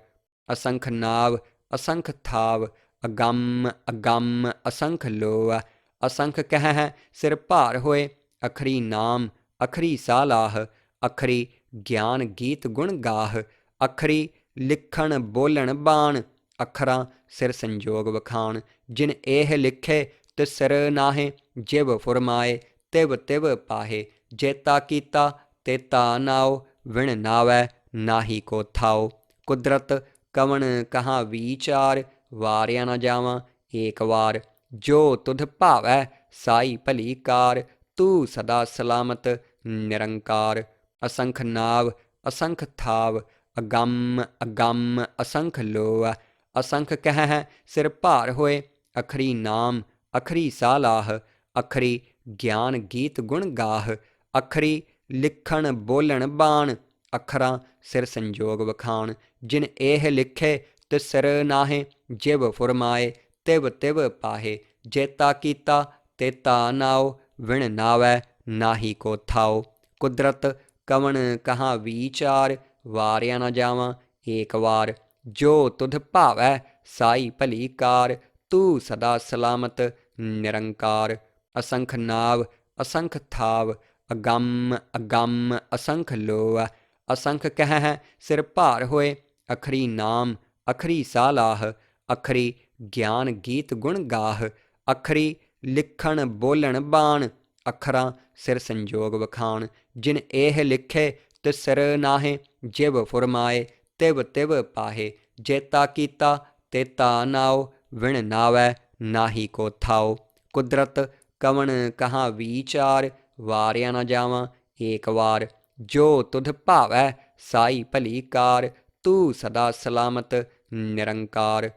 ਅਸੰਖ ਨਾਵ ਅਸੰਖ ਥਾਵ ਅਗੰਮ ਅਗੰਮ ਅਸੰਖ ਲੋਅ ਅਸੰਖ ਕਹਿ ਸਿਰ ਭਾਰ ਹੋਏ ਅਖਰੀ ਨਾਮ ਅਖਰੀ ਸਾਲਾਹ ਅਖਰੀ ਗਿਆਨ ਗੀਤ ਗੁਣ ਗਾਹ ਅਖਰੀ ਲਿਖਣ ਬੋਲਣ ਬਾਣ ਅੱਖਰਾਂ ਸਿਰ ਸੰਜੋਗ ਵਖਾਣ ਜਿਨ ਇਹ ਲਿਖੇ ਤਿਸਰ ਨਾਹੇ ਜਿਵ ਫੁਰਮਾਏ ਤਿਵ ਤਿਵ ਪਾਹੇ ਜੇਤਾ ਕੀਤਾ ਤੇਤਾ ਨਾਉ ਵਿਣ ਨਾਵੈ ਨਾਹੀ ਕੋ ਥਾਉ ਕੁਦਰਤ ਕਵਣ ਕਹਾ ਵਿਚਾਰ ਵਾਰਿਆ ਨਾ ਜਾਵਾਂ ਏਕ ਵਾਰ ਜੋ ਤੁਧ ਭਾਵੈ ਸਾਈ ਭਲੀ ਕਾਰ ਤੂੰ ਸਦਾ ਸਲਾਮਤ ਨਿਰੰਕਾਰ ਅਸੰਖ ਨਾਵ ਅਸੰਖ ਥਾਵ ਅਗੰਮ ਅਗੰਮ ਅਸੰਖ ਲੋਅ ਅਸੰਖ ਕਹਿ ਸਿਰ ਭਾਰ ਹੋਏ ਅਖਰੀ ਨਾਮ ਅਖਰੀ ਸਾਲਾਹ ਅਖਰੀ ਗਿਆਨ ਗੀਤ ਗੁਣ ਗਾਹ ਅਖਰੀ ਲਿਖਣ ਬੋਲਣ ਬਾਣ ਅੱਖਰਾਂ ਸਿਰ ਸੰਜੋਗ ਵਖਾਣ ਜਿਨ ਇਹ ਲਿਖੇ ਤਿਸਰ ਨਾਹੇ ਜਿਵ ਫੁਰਮਾਏ ਤਿਵ ਤਿਵ ਪਾਹੇ ਜੇਤਾ ਕੀਤਾ ਤੇਤਾ ਨਾਉ ਵਿਣ ਨਾਵੈ ਨਾਹੀ ਕੋ ਥਾਉ ਕੁਦਰਤ ਕਵਣ ਕਹਾ ਵਿਚਾਰ ਵਾਰਿਆ ਨਾ ਜਾਵਾਂ ਏਕ ਵਾਰ ਜੋ ਤੁਧ ਭਾਵੈ ਸਾਈ ਭਲੀ ਕਾਰ ਤੂੰ ਸਦਾ ਸਲਾਮਤ ਨਿਰੰਕਾਰ ਅਸੰਖ ਨਾਵ ਅਸੰਖ ਥਾਵ ਅਗੰਮ ਅਗੰਮ ਅਸੰਖ ਲੋਅ ਅਸੰਖ ਕਹਿ ਸਿਰ ਭਾਰ ਹੋਏ ਅਖਰੀ ਨਾਮ ਅਖਰੀ ਸਾਲਾਹ ਅਖਰੀ ਗਿਆਨ ਗੀਤ ਗੁਣ ਗਾਹ ਅਖਰੀ ਲਿਖਣ ਬੋਲਣ ਬਾਣ ਅੱਖਰਾਂ ਸਿਰ ਸੰਜੋਗ ਵਖਾਣ ਜਿਨ ਇਹ ਲਿਖੇ ਤਿਸਰ ਨਾਹੇ ਜਿਵ ਫੁਰਮਾਏ ਤਿਵ ਤਿਵ ਪਾਹੇ ਜੇਤਾ ਕੀਤਾ ਤੇਤਾ ਨਾਉ ਵਿਣ ਨਾਵੈ ਨਾਹੀ ਕੋ ਥਾਉ ਕੁਦਰਤ ਕਵਣ ਕਹਾ ਵਿਚਾਰ ਵਾਰਿਆ ਨਾ ਜਾਵਾਂ ਏਕ ਵਾਰ ਜੋ ਤੁਧ ਭਾਵੈ ਸਾਈ ਭਲੀ ਕਾਰ ਤੂੰ ਸਦਾ ਸਲਾਮਤ ਨਿਰੰਕਾਰ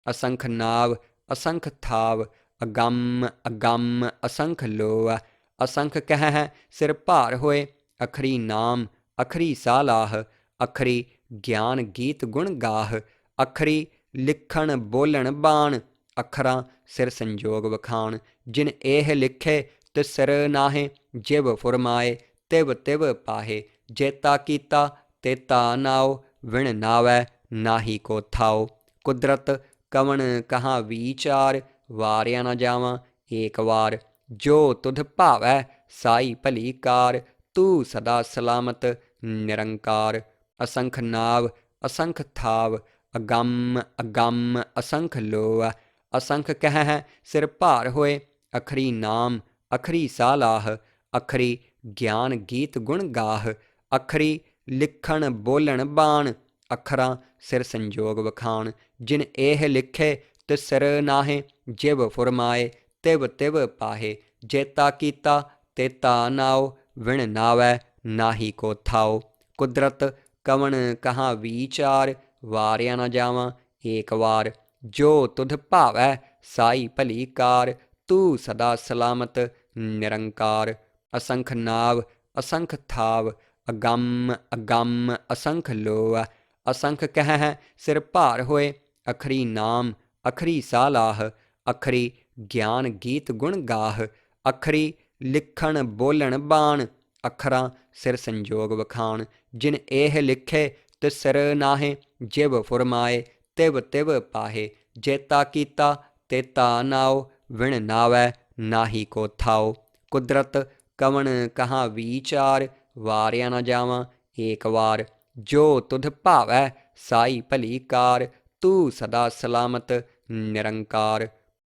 ਅਸੰਖ ਨਾਵ ਅਸੰਖ ਥਾਵ ਅਗੰਮ ਅਗੰਮ ਅਸੰਖ ਲੋਅ ਅਸੰਖ ਕਹਿ ਸਿਰ ਭਾਰ ਹੋਏ ਅਖਰੀ ਨਾਮ ਅਖਰੀ ਸਾਲਾਹ ਅਖਰੀ ਗਿਆਨ ਗੀਤ ਗੁਣ ਗਾਹ ਅਖਰੀ ਲਿਖਣ ਬੋਲਣ ਬਾਣ ਅੱਖਰਾਂ ਸਿਰ ਸੰਜੋਗ ਵਖਾਣ ਜਿਨ ਇਹ ਲਿਖੇ ਤਿਸਰ ਨਾਹੇ ਜਿਵ ਫੁਰਮਾਏ ਤਿਵ ਤਿਵ ਪਾਹੇ ਜੇਤਾ ਕੀਤਾ ਤੇਤਾ ਨਾਉ ਵਿਣ ਨਾਵੈ ਨਾਹੀ ਕੋ ਥਾਉ ਕੁਦਰਤ ਕਵਣ ਕਹਾ ਵਿਚਾਰ ਵਾਰਿਆ ਨਾ ਜਾਵਾਂ ਏਕ ਵਾਰ ਜੋ ਤੁਧ ਭਾਵੈ ਸਾਈ ਭਲੀ ਕਾਰ ਤੂੰ ਸਦਾ ਸਲਾਮਤ ਨਿਰੰਕਾਰ ਅਸੰਖ ਨਾਵ ਅਸੰਖ ਥਾਵ ਅਗੰਮ ਅਗੰਮ ਅਸੰਖ ਲੋਅ ਅਸੰਖ ਕਹਿ ਸਿਰ ਭਾਰ ਹੋਏ ਅਖਰੀ ਨਾਮ ਅਖਰੀ ਸਾਲਾਹ ਅਖਰੀ ਗਿਆਨ ਗੀਤ ਗੁਣ ਗਾਹ ਅਖਰੀ ਲਿਖਣ ਬੋਲਣ ਬਾਣ ਅੱਖਰਾਂ ਸਿਰ ਸੰਜੋਗ ਵਖਾਣ ਜਿਨ ਇਹ ਲਿਖੇ ਤੇ ਸਿਰ ਨਾਹੇ ਜਿਵ ਫੁਰਮਾਏ ਤਿਵ ਤਿਵ ਪਾਹੇ ਜੇਤਾ ਕੀਤਾ ਤੇਤਾ ਨਾਉ ਵਿਣ ਨਾਵੈ ਨਾਹੀ ਕੋ ਥਾਉ ਕੁਦਰਤ ਕਵਣ ਕਹਾ ਵਿਚਾਰ ਵਾਰਿਆ ਨਾ ਜਾਵਾਂ ਏਕ ਵਾਰ ਜੋ ਤੁਧ ਭਾਵੈ ਸਾਈ ਭਲੀ ਕਾਰ ਤੂੰ ਸਦਾ ਸਲਾਮਤ ਨਿਰੰਕਾਰ ਅਸੰਖ ਨਾਵ ਅਸੰਖ ਥਾਵ ਅਗੰਮ ਅਗੰਮ ਅਸੰਖ ਲੋਅ ਅਸੰਖ ਕਹਿ ਸਿਰ ਭਾਰ ਹੋਏ ਅਖਰੀ ਨਾਮ ਅਖਰੀ ਸਾਲਾਹ ਅਖਰੀ ਗਿਆਨ ਗੀਤ ਗੁਣ ਗਾਹ ਅਖਰੀ ਲਿਖਣ ਬੋਲਣ ਬਾਣ ਅੱਖਰਾਂ ਸਿਰ ਸੰਜੋਗ ਵਖਾਣ ਜਿਨ ਇਹ ਲਿਖੇ ਤੇ ਤਿਸਰ ਨਾਹੇ, ਜਿਵ ਫੁਰਮਾਏ ਤਿਵ ਤਿਵ ਪਾਹੇ। ਜੇਤਾ ਕੀਤਾ ਤੇਤਾ ਨਾਉ, ਵਿਣ ਨਾਵੈ ਨਾਹੀ ਕੋ ਥਾਉ। ਕੁਦਰਤ ਕਵਣ ਕਹਾ ਵਿਚਾਰ, ਵਾਰਿਆ ਨਾ ਜਾਵਾਂ ਏਕ ਵਾਰ। ਜੋ ਤੁਧ ਭਾਵੈ ਸਾਈ ਭਲੀ ਕਾਰ, ਤੂੰ ਸਦਾ ਸਲਾਮਤ ਨਿਰੰਕਾਰ।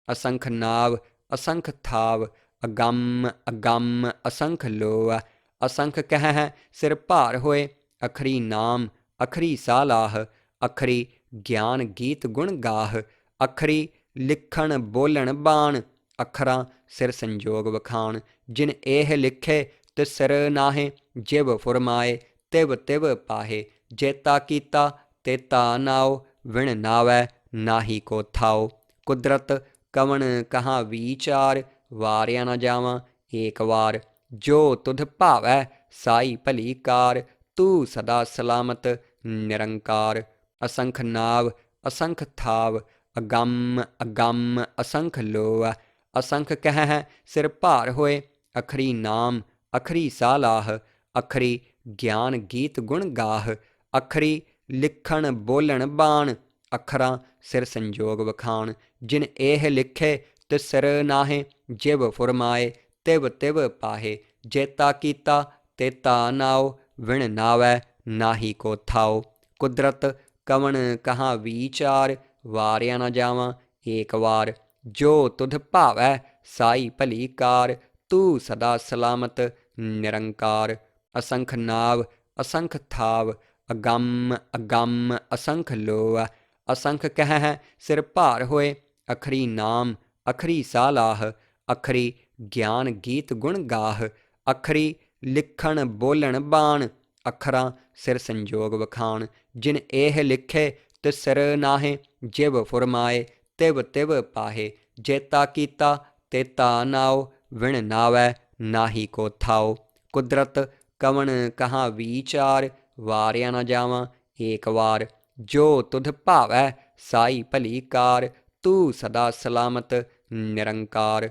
ਅਸੰਖ ਨਾਵ ਅਸੰਖ ਥਾਵ, ਅਗੰਮ ਅਗੰਮ ਅਸੰਖ ਲੋਅ। ਅਸੰਖ ਕਹਿ ਸਿਰ ਭਾਰ ਹੋਏ, ਅਖਰੀ ਨਾਮ ਅਖਰੀ ਸਾਲਾਹ। ਅਖਰੀ ਗਿਆਨ ਗੀਤ ਗੁਣ ਗਾਹ, ਅਖਰੀ ਲਿਖਣ ਬੋਲਣ ਬਾਣ। ਅੱਖਰਾਂ ਸਿਰ ਸੰਜੋਗ ਵਖਾਣ, ਜਿਨ ਇਹ ਲਿਖੇ ਤਿਸਰ ਨਾਹੇ। ਜਿਵ ਫੁਰਮਾਏ ਤਿਵ ਤਿਵ ਪਾਹੇ। ਜੇਤਾ ਕੀਤਾ ਤੇਤਾ ਨਾਉ ਵਿਣ ਨਾਵੈ ਨਾਹੀ ਕੋ ਥਾਉ। ਕੁਦਰਤ ਕਵਣ ਕਹਾਂ ਵੀਚਾਰ ਵਾਰਿਆ ਨਾ ਜਾਵਾਂ ਏਕ ਵਾਰ। ਜੋ ਤੁਧ ਭਾਵੈ ਸਾਈ ਭਲੀ ਕਾਰ ਤੂੰ ਸਦਾ ਸਲਾਮਤ ਨਿਰੰਕਾਰ। ਅਸੰਖ ਨਾਵ ਅਸੰਖ ਥਾਵ ਅਗੰਮ ਅਗੰਮ ਅਸੰਖ ਲੋਅ। ਅਸੰਖ ਕਹਿ ਸਿਰ ਭਾਰ ਹੋਏ ਅਖਰੀ ਨਾਮ ਅਖਰੀ ਸਾਲਾਹ। ਅਖਰੀ ਗਿਆਨ ਗੀਤ ਗੁਣ ਗਾਹ। ਅਖਰੀ ਲਿਖਣ ਬੋਲਣ ਬਾਣ ਅੱਖਰਾਂ ਸਿਰ ਸੰਜੋਗ ਵਖਾਣ। ਜਿਨ ਇਹ ਲਿਖੇ ਤਿਸ ਸਿਰ ਨਾਹੇ ਜਿਵ ਫੁਰਮਾਏ ਤਿਵ ਤਿਵ ਪਾਹੇ। ਜੇਤਾ ਕੀਤਾ ਤੇਤਾ ਨਾਉ ਵਿਣ ਨਾਵੈ ਨਾਹੀ ਕੋ ਥਾਉ। ਕੁਦਰਤ ਕਵਣ ਕਹਾਂ ਵੀਚਾਰ ਵਾਰਿਆ ਨਾ ਜਾਵਾਂ ਏਕ ਵਾਰ। ਜੋ ਤੁਧ ਭਾਵੈ ਸਾਈ ਭਲੀ ਕਾਰ ਤੂੰ ਸਦਾ ਸਲਾਮਤ ਨਿਰੰਕਾਰ। ਅਸੰਖ ਨਾਵ ਅਸੰਖ ਥਾਵ ਅਗੰਮ ਅਗੰਮ ਅਸੰਖ ਲੋਅ। ਅਸੰਖ ਕਹਿ ਸਿਰ ਭਾਰ ਹੋਏ ਅਖਰੀ ਨਾਮ ਅਖਰੀ ਸਾਲਾਹ। ਅਖਰੀ ਗਿਆਨ ਗੀਤ ਗੁਣ ਗਾਹ। ਅਖਰੀ ਲਿਖਣ ਬੋਲਣ ਬਾਣ ਅੱਖਰਾਂ ਸਿਰ ਸੰਜੋਗ ਵਖਾਣ। ਜਿਨ ਇਹ ਲਿਖੇ ਤਿਸ ਸਿਰ ਨਾਹੇ ਜਿਵ ਫੁਰਮਾਏ ਤਿਵ ਤਿਵ ਪਾਹੇ। ਜੇਤਾ ਕੀਤਾ ਤੇਤਾ ਨਾਉ ਵਿਣ ਨਾਵੈ ਨਾਹੀ ਕੋ ਥਾਉ। ਕੁਦਰਤ ਕਵਣ ਕਹਾਂ ਵੀਚਾਰ ਵਾਰਿਆ ਨਾ ਜਾਵਾਂ ਏਕ ਵਾਰ। ਜੋ ਤੁਧ ਭਾਵੈ ਸਾਈ ਭਲੀ ਕਾਰ ਤੂੰ ਸਦਾ ਸਲਾਮਤ ਨਿਰੰਕਾਰ।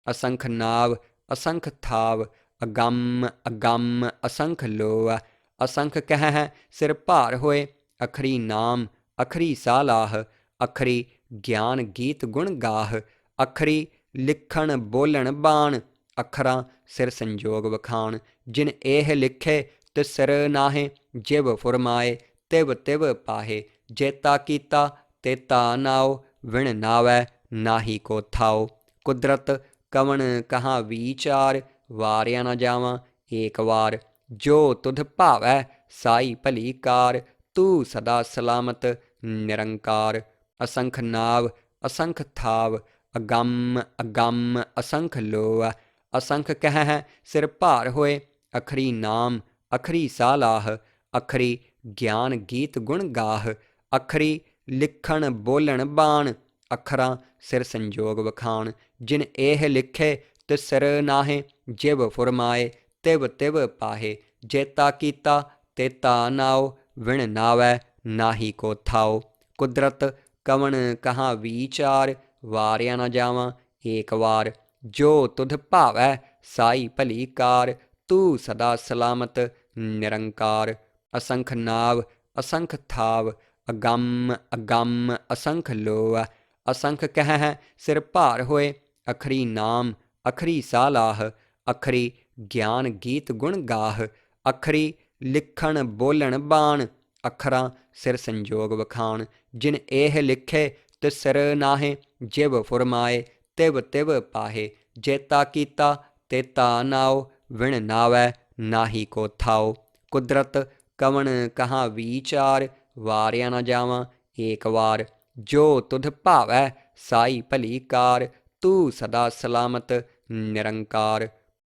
ਅਸੰਖ ਨਾਵ ਅਸੰਖ ਥਾਵ ਅਗੰਮ ਅਗੰਮ ਅਸੰਖ ਲੋਅ। ਅਸੰਖ ਕਹਿ ਸਿਰ ਭਾਰ ਹੋਏ ਅਖਰੀ ਨਾਮ ਅਖਰੀ ਸਾਲਾਹ। ਅਖਰੀ ਗਿਆਨ ਗੀਤ ਗੁਣ ਗਾਹ। ਅਖਰੀ ਲਿਖਣ ਬੋਲਣ ਬਾਣ ਅੱਖਰਾਂ ਸਿਰ ਸੰਜੋਗ ਵਖਾਣ। ਜਿਨ ਇਹ ਲਿਖੇ ਤਿਸ ਸਿਰ ਨਾਹੇ ਜਿਵ ਫੁਰਮਾਏ ਤਿਵ ਤਿਵ ਪਾਹੇ। ਜੇਤਾ ਕੀਤਾ ਤੇਤਾ ਨਾਉ ਵਿਣ ਨਾਵੈ ਨਾਹੀ ਕੋ ਥਾਉ। ਕੁਦਰਤ ਕਵਣ ਕਹਾਂ ਵੀਚਾਰ ਵਾਰਿਆ ਨਾ ਜਾਵਾਂ ਏਕ ਵਾਰ। ਜੋ ਤੁਧ ਭਾਵੈ ਸਾਈ ਭਲੀ ਕਾਰ ਤੂੰ ਸਦਾ ਸਲਾਮਤ ਨਿਰੰਕਾਰ। ਅਸੰਖ ਨਾਵ ਅਸੰਖ ਥਾਵ ਅਗੰਮ ਅਗੰਮ ਅਸੰਖ ਲੋਅ। ਅਸੰਖ ਕਹਿ ਸਿਰ ਭਾਰ ਹੋਏ ਅਖਰੀ ਨਾਮ ਅਖਰੀ ਸਾਲਾਹ। ਅਖਰੀ ਗਿਆਨ ਗੀਤ ਗੁਣ ਗਾਹ। ਅਖਰੀ ਲਿਖਣ ਬੋਲਣ ਬਾਣ ਅੱਖਰਾਂ ਸਿਰ ਸੰਜੋਗ ਵਖਾਣ। ਜਿਨ ਇਹ ਲਿਖੇ ਤਿਸ ਸਿਰ ਨਾਹੇ ਜਿਵ ਫੁਰਮਾਏ ਤਿਵ ਤਿਵ ਪਾਹੇ। ਜੇਤਾ ਕੀਤਾ ਤੇਤਾ ਨਾਉ ਵਿਣ ਨਾਵੈ ਨਾਹੀ ਕੋ ਥਾਉ। ਕੁਦਰਤ ਕਵਣ ਕਹਾਂ ਵੀਚਾਰ ਵਾਰਿਆ ਨਾ ਜਾਵਾਂ ਏਕ ਵਾਰ। ਜੋ ਤੁਧ ਭਾਵੈ ਸਾਈ ਭਲੀ ਕਾਰ ਤੂੰ ਸਦਾ ਸਲਾਮਤ ਨਿਰੰਕਾਰ। ਅਸੰਖ ਨਾਵ ਅਸੰਖ ਥਾਵ ਅਗੰਮ ਅਗੰਮ ਅਸੰਖ ਲੋਅ। ਅਸੰਖ ਕਹਿ ਸਿਰ ਭਾਰ ਹੋਏ ਅਖਰੀ ਨਾਮ ਅਖਰੀ ਸਾਲਾਹ। ਅਖਰੀ ਗਿਆਨ ਗੀਤ ਗੁਣ ਗਾਹ। ਅਖਰੀ ਲਿਖਣ ਬੋਲਣ ਬਾਣ ਅੱਖਰਾਂ ਸਿਰ ਸੰਜੋਗ ਵਖਾਣ। ਜਿਨ ਇਹ ਲਿਖੇ ਤਿਸ ਸਿਰ ਨਾਹੇ ਜਿਵ ਫੁਰਮਾਏ ਤਿਵ ਤਿਵ ਪਾਹੇ। ਜੇਤਾ ਕੀਤਾ ਤੇਤਾ ਨਾਉ ਵਿਣ ਨਾਵੈ ਨਾਹੀ ਕੋ ਥਾਉ। ਕੁਦਰਤ ਕਵਣ ਕਹਾਂ ਵੀਚਾਰ ਵਾਰਿਆ ਨਾ ਜਾਵਾਂ ਏਕ ਵਾਰ। ਜੋ ਤੁਧ ਭਾਵੈ ਸਾਈ ਭਲੀ ਕਾਰ ਤੂੰ ਸਦਾ ਸਲਾਮਤ ਨਿਰੰਕਾਰ।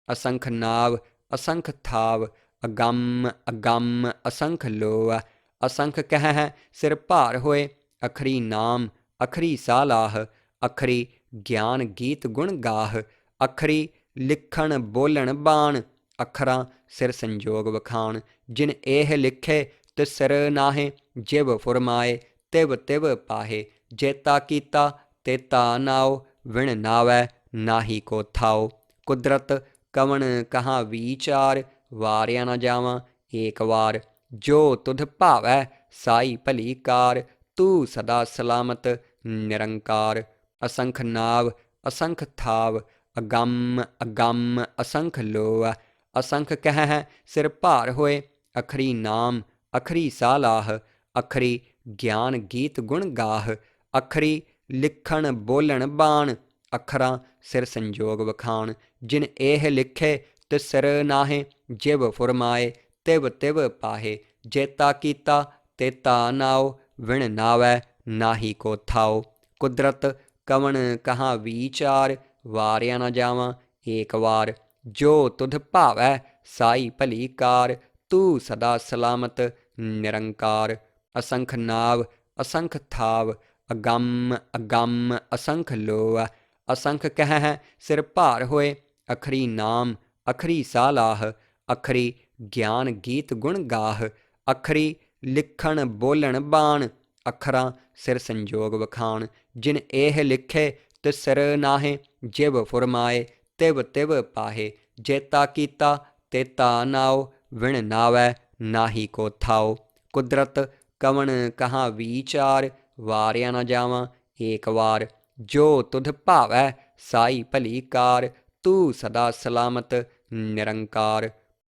ਅਸੰਖ ਨਾਵ ਅਸੰਖ ਥਾਵ ਅਗੰਮ ਅਗੰਮ ਅਸੰਖ ਲੋਅ। ਅਸੰਖ ਕਹਿ ਸਿਰ ਭਾਰ ਹੋਏ ਅਖਰੀ ਨਾਮ ਅਖਰੀ ਸਾਲਾਹ। ਅਖਰੀ ਗਿਆਨ ਗੀਤ ਗੁਣ ਗਾਹ। ਅਖਰੀ ਲਿਖਣ ਬੋਲਣ ਬਾਣ ਅੱਖਰਾਂ ਸਿਰ ਸੰਜੋਗ ਵਖਾਣ। ਜਿਨ ਇਹ ਲਿਖੇ ਤਿਸ ਸਿਰ ਨਾਹੇ ਜਿਵ ਫੁਰਮਾਏ ਤਿਵ ਤਿਵ ਪਾਹੇ। ਜੇਤਾ ਕੀਤਾ ਤੇਤਾ ਨਾਉ ਵਿਣ ਨਾਵੈ ਨਾਹੀ ਕੋ ਥਾਉ। ਕੁਦਰਤ ਕਵਣ ਕਹਾਂ ਵੀਚਾਰ ਵਾਰਿਆ ਨਾ ਜਾਵਾਂ ਏਕ ਵਾਰ। ਜੋ ਤੁਧ ਭਾਵੈ ਸਾਈ ਭਲੀ ਕਾਰ ਤੂੰ ਸਦਾ ਸਲਾਮਤ ਨਿਰੰਕਾਰ। ਅਸੰਖ ਨਾਵ ਅਸੰਖ ਥਾਵ ਅਗੰਮ ਅਗੰਮ ਅਸੰਖ ਲੋਅ। ਅਸੰਖ ਕਹਿ ਸਿਰ ਭਾਰ ਹੋਏ ਅਖਰੀ ਨਾਮ ਅਖਰੀ ਸਾਲਾਹ। ਅਖਰੀ ਗਿਆਨ ਗੀਤ ਗੁਣ ਗਾਹ। ਅਖਰੀ ਲਿਖਣ ਬੋਲਣ ਬਾਣ ਅੱਖਰਾਂ ਸਿਰ ਸੰਜੋਗ ਵਖਾਣ। ਜਿਨ ਇਹ ਲਿਖੇ ਤਿਸ ਸਿਰ ਨਾਹੇ ਜਿਵ ਫੁਰਮਾਏ ਤਿਵ ਤਿਵ ਪਾਹੇ। ਜੇਤਾ ਕੀਤਾ ਤੇਤਾ ਨਾਉ ਵਿਣ ਨਾਵੈ ਨਾਹੀ ਕੋ ਥਾਉ। ਕੁਦਰਤ ਕਵਣ ਕਹਾਂ ਵੀਚਾਰ ਵਾਰਿਆ ਨਾ ਜਾਵਾਂ ਏਕ ਵਾਰ। ਜੋ ਤੁਧ ਭਾਵੈ ਸਾਈ ਭਲੀ ਕਾਰ ਤੂੰ ਸਦਾ ਸਲਾਮਤ ਨਿਰੰਕਾਰ। असंख नाव असंख थाव अगम अगम असंख लोह असंख कह सिर भार होए अखरी नाम अखरी सालाह अखरी ਗਿਆਨ ਗੀਤ ਗੁਣ ਗਾਹ ਅਖਰੀ ਲਿਖਣ ਬੋਲਣ ਬਾਣ ਅੱਖਰਾਂ ਸਿਰ ਸੰਜੋਗ ਵਖਾਣ ਜਿਨ ਇਹ ਲਿਖੇ ਤਿਸ ਸਿਰ ਨਾਹੇ ਜਿਵ ਫੁਰਮਾਏ ਤਿਵ ਤਿਵ ਪਾਹੇ ਜੇਤਾ ਕੀਤਾ ਤੇਤਾ ਨਾਉ ਵਿਣ ਨਾਵੈ ਨਾਹੀ ਕੋ ਥਾਉ ਕੁਦਰਤ ਕਵਣ ਕਹਾਂ ਵਿਚਾਰ ਵਾਰਿਆ ਨਾ ਜਾਵਾਂ ਏਕ ਵਾਰ ਜੋ ਤੁਧ ਭਾਵੈ ਸਾਈ ਭਲੀ ਕਾਰ ਤੂੰ ਸਦਾ ਸਲਾਮਤ ਨਿਰੰਕਾਰ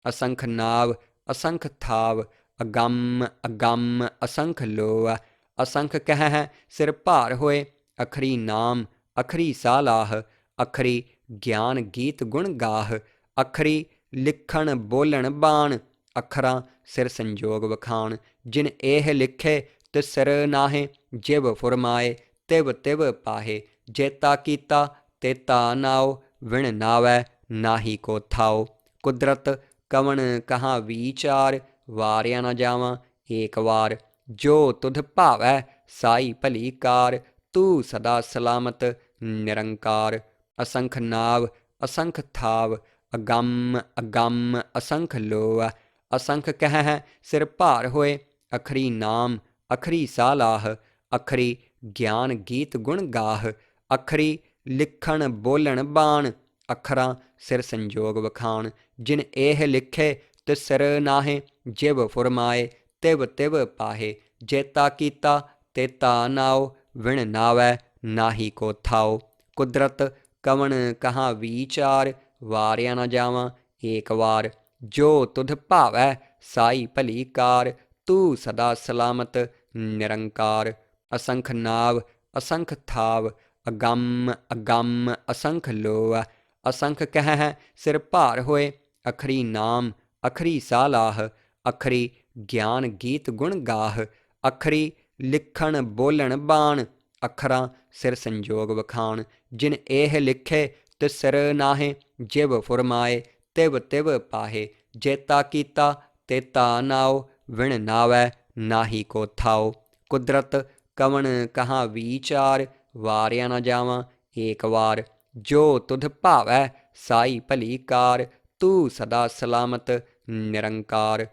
असंख नाव असंख थाव अगम अगम असंख लोह असंख कह सिर भार होए अखरी नाम अखरी सालाह अखरी ਗਿਆਨ ਗੀਤ ਗੁਣ ਗਾਹ ਅਖਰੀ ਲਿਖਣ ਬੋਲਣ ਬਾਣ ਅੱਖਰਾਂ ਸਿਰ ਸੰਜੋਗ ਵਖਾਣ ਜਿਨ ਇਹ ਲਿਖੇ ਤਿਸ ਸਿਰ ਨਾਹੇ ਜਿਵ ਫੁਰਮਾਏ ਤਿਵ ਤਿਵ ਪਾਹੇ ਜੇਤਾ ਕੀਤਾ ਤੇਤਾ ਨਾਉ ਵਿਣ ਨਾਵੈ ਨਾਹੀ ਕੋ ਥਾਉ ਕੁਦਰਤ ਕਵਣ ਕਹਾਂ ਵਿਚਾਰ ਵਾਰਿਆ ਨਾ ਜਾਵਾਂ ਏਕ ਵਾਰ ਜੋ ਤੁਧ ਭਾਵੈ ਸਾਈ ਭਲੀ ਕਾਰ ਤੂੰ ਸਦਾ ਸਲਾਮਤ ਨਿਰੰਕਾਰ असंख नाव असंख थाव अगम अगम असंख लोह असंख कह सिर भार होए अखरी नाम अखरी सालाह अखरी ਗਿਆਨ ਗੀਤ ਗੁਣ ਗਾਹ ਅਖਰੀ ਲਿਖਣ ਬੋਲਣ ਬਾਣ ਅੱਖਰਾਂ ਸਿਰ ਸੰਜੋਗ ਵਖਾਣ ਜਿਨ ਇਹ ਲਿਖੇ ਤਿਸ ਸਿਰ ਨਾਹੇ ਜਿਵ ਫੁਰਮਾਏ ਤਿਵ ਤਿਵ ਪਾਹੇ ਜੇਤਾ ਕੀਤਾ ਤੇਤਾ ਨਾਉ ਵਿਣ ਨਾਵੈ ਨਾਹੀ ਕੋ ਥਾਉ ਕੁਦਰਤ ਕਵਣ ਕਹਾਂ ਵਿਚਾਰ ਵਾਰਿਆ ਨਾ ਜਾਵਾਂ ਏਕ ਵਾਰ ਜੋ ਤੁਧ ਭਾਵੈ ਸਾਈ ਭਲੀ ਕਾਰ ਤੂੰ ਸਦਾ ਸਲਾਮਤ ਨਿਰੰਕਾਰ असंख नाव असंख थाव अगम अगम असंख लोह असंख कह सिर भार होए अखरी नाम अखरी सालाह अखरी ਗਿਆਨ ਗੀਤ ਗੁਣ ਗਾਹ ਅਖਰੀ ਲਿਖਣ ਬੋਲਣ ਬਾਣ ਅੱਖਰਾਂ ਸਿਰ ਸੰਜੋਗ ਵਖਾਣ ਜਿਨ ਇਹ ਲਿਖੇ ਤਿਸ ਸਿਰ ਨਾਹੇ ਜਿਵ ਫੁਰਮਾਏ ਤਿਵ ਤਿਵ ਪਾਹੇ ਜੇਤਾ ਕੀਤਾ ਤੇਤਾ ਨਾਉ ਵਿਣ ਨਾਵੈ ਨਾਹੀ ਕੋ ਥਾਉ ਕੁਦਰਤ ਕਵਣ ਕਹਾਂ ਵਿਚਾਰ ਵਾਰਿਆ ਨਾ ਜਾਵਾਂ ਏਕ ਵਾਰ ਜੋ ਤੁਧ ਭਾਵੈ ਸਾਈ ਭਲੀ ਕਾਰ ਤੂੰ ਸਦਾ ਸਲਾਮਤ ਨਿਰੰਕਾਰ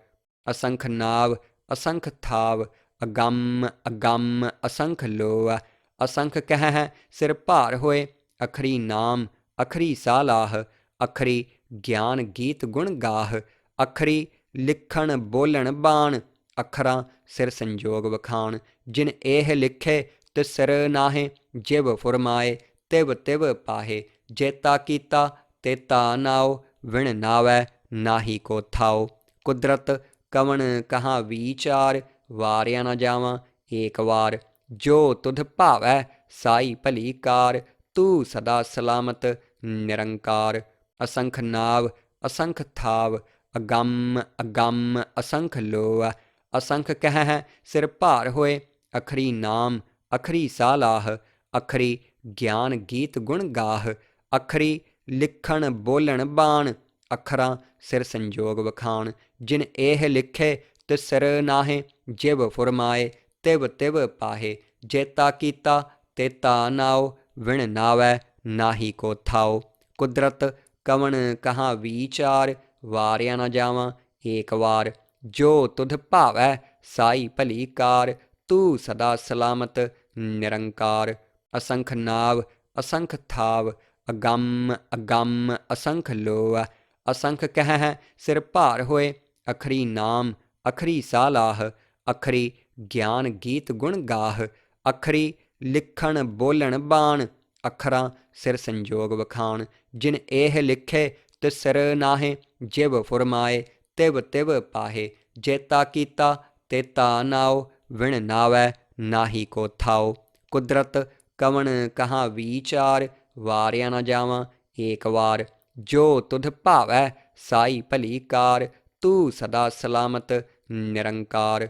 असंख नाव असंख थाव अगम अगम असंख लोह असंख कह सिर भार होए अखरी नाम अखरी सालाह अखरी ਗਿਆਨ ਗੀਤ ਗੁਣ ਗਾਹ ਅਖਰੀ ਲਿਖਣ ਬੋਲਣ ਬਾਣ ਅੱਖਰਾਂ ਸਿਰ ਸੰਜੋਗ ਵਖਾਣ ਜਿਨ ਇਹ ਲਿਖੇ ਤਿਸ ਸਿਰ ਨਾਹੇ ਜਿਵ ਫੁਰਮਾਏ ਤਿਵ ਤਿਵ ਪਾਹੇ ਜੇਤਾ ਕੀਤਾ ਤੇਤਾ ਨਾਉ ਵਿਣ ਨਾਵੈ ਨਾਹੀ ਕੋ ਥਾਉ ਕੁਦਰਤ ਕਵਣ ਕਹਾਂ ਵਿਚਾਰ ਵਾਰਿਆ ਨਾ ਜਾਵਾਂ ਏਕ ਵਾਰ ਜੋ ਤੁਧ ਭਾਵੈ ਸਾਈ ਭਲੀ ਕਾਰ ਤੂੰ ਸਦਾ ਸਲਾਮਤ ਨਿਰੰਕਾਰ असंख नाव असंख थाव अगम अगम असंख लोह असंख कह सिर भार होए अखरी नाम अखरी सालाह अखरी ਗਿਆਨ ਗੀਤ ਗੁਣ ਗਾਹ ਅਖਰੀ ਲਿਖਣ ਬੋਲਣ ਬਾਣ ਅੱਖਰਾਂ ਸਿਰ ਸੰਜੋਗ ਵਖਾਣ ਜਿਨ ਇਹ ਲਿਖੇ ਤਿਸ ਸਿਰ ਨਾਹੇ ਜਿਵ ਫੁਰਮਾਏ ਤਿਵ ਤਿਵ ਪਾਹੇ ਜੇਤਾ ਕੀਤਾ ਤੇਤਾ ਨਾਉ ਵਿਣ ਨਾਵੈ ਨਾਹੀ ਕੋ ਥਾਉ ਕੁਦਰਤ ਕਵਣ ਕਹਾਂ ਵਿਚਾਰ ਵਾਰਿਆ ਨਾ ਜਾਵਾਂ ਏਕ ਵਾਰ ਜੋ ਤੁਧ ਭਾਵੈ ਸਾਈ ਭਲੀ ਕਾਰ ਤੂੰ ਸਦਾ ਸਲਾਮਤ ਨਿਰੰਕਾਰ असंख नाव असंख थाव अगम अगम असंख लोह असंख कह सिर भार होए अखरी नाम अखरी सालाह अखरी ਗਿਆਨ ਗੀਤ ਗੁਣ ਗਾਹ ਅਖਰੀ ਲਿਖਣ ਬੋਲਣ ਬਾਣ ਅੱਖਰਾਂ ਸਿਰ ਸੰਜੋਗ ਵਖਾਣ ਜਿਨ ਇਹ ਲਿਖੇ ਤਿਸ ਸਿਰ ਨਾਹੇ ਜਿਵ ਫੁਰਮਾਏ ਤਿਵ ਤਿਵ ਪਾਹੇ ਜੇਤਾ ਕੀਤਾ ਤੇਤਾ ਨਾਉ ਵਿਣ ਨਾਵੈ ਨਾਹੀ ਕੋ ਥਾਉ ਕੁਦਰਤ ਕਵਣ ਕਹਾਂ ਵਿਚਾਰ ਵਾਰਿਆ ਨਾ ਜਾਵਾਂ ਏਕ ਵਾਰ ਜੋ ਤੁਧ ਭਾਵੈ ਸਾਈ ਭਲੀ ਕਾਰ ਤੂੰ ਸਦਾ ਸਲਾਮਤ ਨਿਰੰਕਾਰ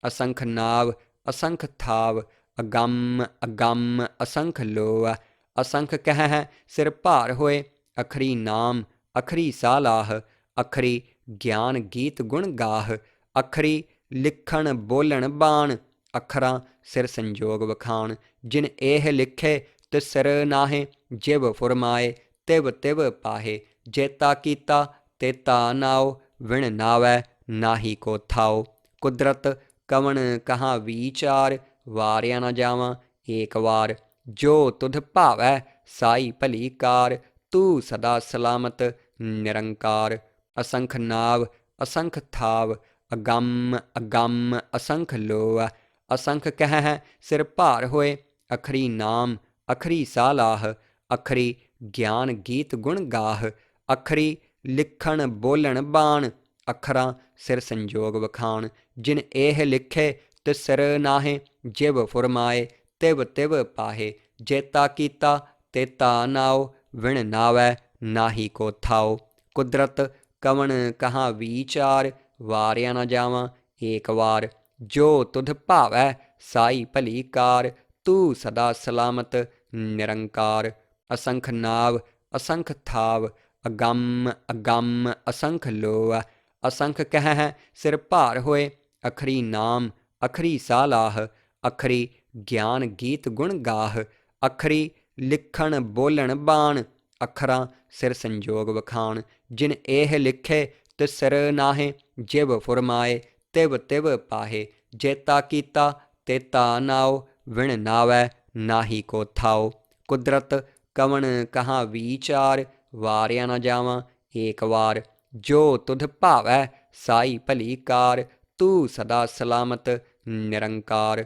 असंख नाव असंख थाव अगम अगम असंख लोह असंख कह सिर भार होए अखरी नाम अखरी सालाह अखरी ਗਿਆਨ ਗੀਤ ਗੁਣ ਗਾਹ ਅਖਰੀ ਲਿਖਣ ਬੋਲਣ ਬਾਣ, ਅੱਖਰਾਂ ਸਿਰ ਸੰਜੋਗ ਵਖਾਣ। ਜਿਨ ਇਹ ਲਿਖੇ ਤਿਸਰ ਨਾਹੇ, ਜਿਵ ਫੁਰਮਾਏ ਤਿਵ ਤਿਵ ਪਾਹੇ। ਜੇਤਾ ਕੀਤਾ ਤੇਤਾ ਨਾਉ, ਵਿਣ ਨਾਵੈ ਨਾਹੀ ਕੋ ਥਾਉ। ਕੁਦਰਤ ਕਵਣ ਕਹਾਂ ਵੀਚਾਰ, ਵਾਰਿਆ ਨਾ ਜਾਵਾਂ ਏਕ ਵਾਰ। ਜੋ ਤੁਧ ਭਾਵੈ ਸਾਈ ਭਲੀ ਕਾਰ, ਤੂੰ ਸਦਾ ਸਲਾਮਤ ਨਿਰੰਕਾਰ। ਅਸੰਖ ਨਾਵ ਅਸੰਖ ਥਾਵ, ਅਗੰਮ ਅਗੰਮ ਅਸੰਖ ਲੋਅ। ਅਸੰਖ ਕਹਿ ਸਿਰ ਭਾਰ ਹੋਏ, ਅਖਰੀ ਨਾਮ ਅਖਰੀ ਸਾਲਾਹ। ਅਖਰੀ ਗਿਆਨ ਗੀਤ ਗੁਣ ਗਾਹ, ਅਖਰੀ ਲਿਖਣ ਬੋਲਣ ਬਾਣ, ਅੱਖਰਾਂ ਸਿਰ ਸੰਜੋਗ ਵਖਾਣ। ਜਿਨ ਇਹ ਲਿਖੇ ਤਿਸਰ ਨਾਹੇ, ਜਿਵ ਫੁਰਮਾਏ ਤਿਵ ਤਿਵ ਪਾਹੇ। ਜੇਤਾ ਕੀਤਾ ਤੇਤਾ ਨਾਉ, ਵਿਣ ਨਾਵੈ ਨਾਹੀ ਕੋ ਥਾਉ। ਕੁਦਰਤ ਕਵਣ ਕਹਾਂ ਵੀਚਾਰ, ਵਾਰਿਆ ਨਾ ਜਾਵਾਂ ਏਕ ਵਾਰ। ਜੋ ਤੁਧ ਭਾਵੈ ਸਾਈ ਭਲੀ ਕਾਰ, ਤੂੰ ਸਦਾ ਸਲਾਮਤ ਨਿਰੰਕਾਰ। ਅਸੰਖ ਨਾਵ ਅਸੰਖ ਥਾਵ, ਅਗੰਮ ਅਗੰਮ ਅਸੰਖ ਲੋਅ। ਅਸੰਖ ਕਹਿ ਸਿਰ ਭਾਰ ਹੋਏ, ਅਖਰੀ ਨਾਮ ਅਖਰੀ ਸਾਲਾਹ। ਅਖਰੀ ਗਿਆਨ ਗੀਤ ਗੁਣ ਗਾਹ, ਅਖਰੀ ਲਿਖਣ ਬੋਲਣ ਬਾਣ, ਅੱਖਰਾਂ ਸਿਰ ਸੰਜੋਗ ਵਖਾਣ। ਜਿਨ ਇਹ ਲਿਖੇ ਤਿਸਰ ਨਾਹੇ, ਜਿਵ ਫੁਰਮਾਏ ਤਿਵ ਤਿਵ ਪਾਹੇ। ਜੇਤਾ ਕੀਤਾ ਤੇਤਾ ਨਾਉ, ਵਿਣ ਨਾਵੈ ਨਾਹੀ ਕੋ ਥਾਉ। ਕੁਦਰਤ ਕਵਣ ਕਹਾਂ ਵੀਚਾਰ, ਵਾਰਿਆ ਨਾ ਜਾਵਾਂ ਏਕ ਵਾਰ। ਜੋ ਤੁਧ ਭਾਵੈ ਸਾਈ ਭਲੀ ਕਾਰ, ਤੂੰ ਸਦਾ ਸਲਾਮਤ ਨਿਰੰਕਾਰ।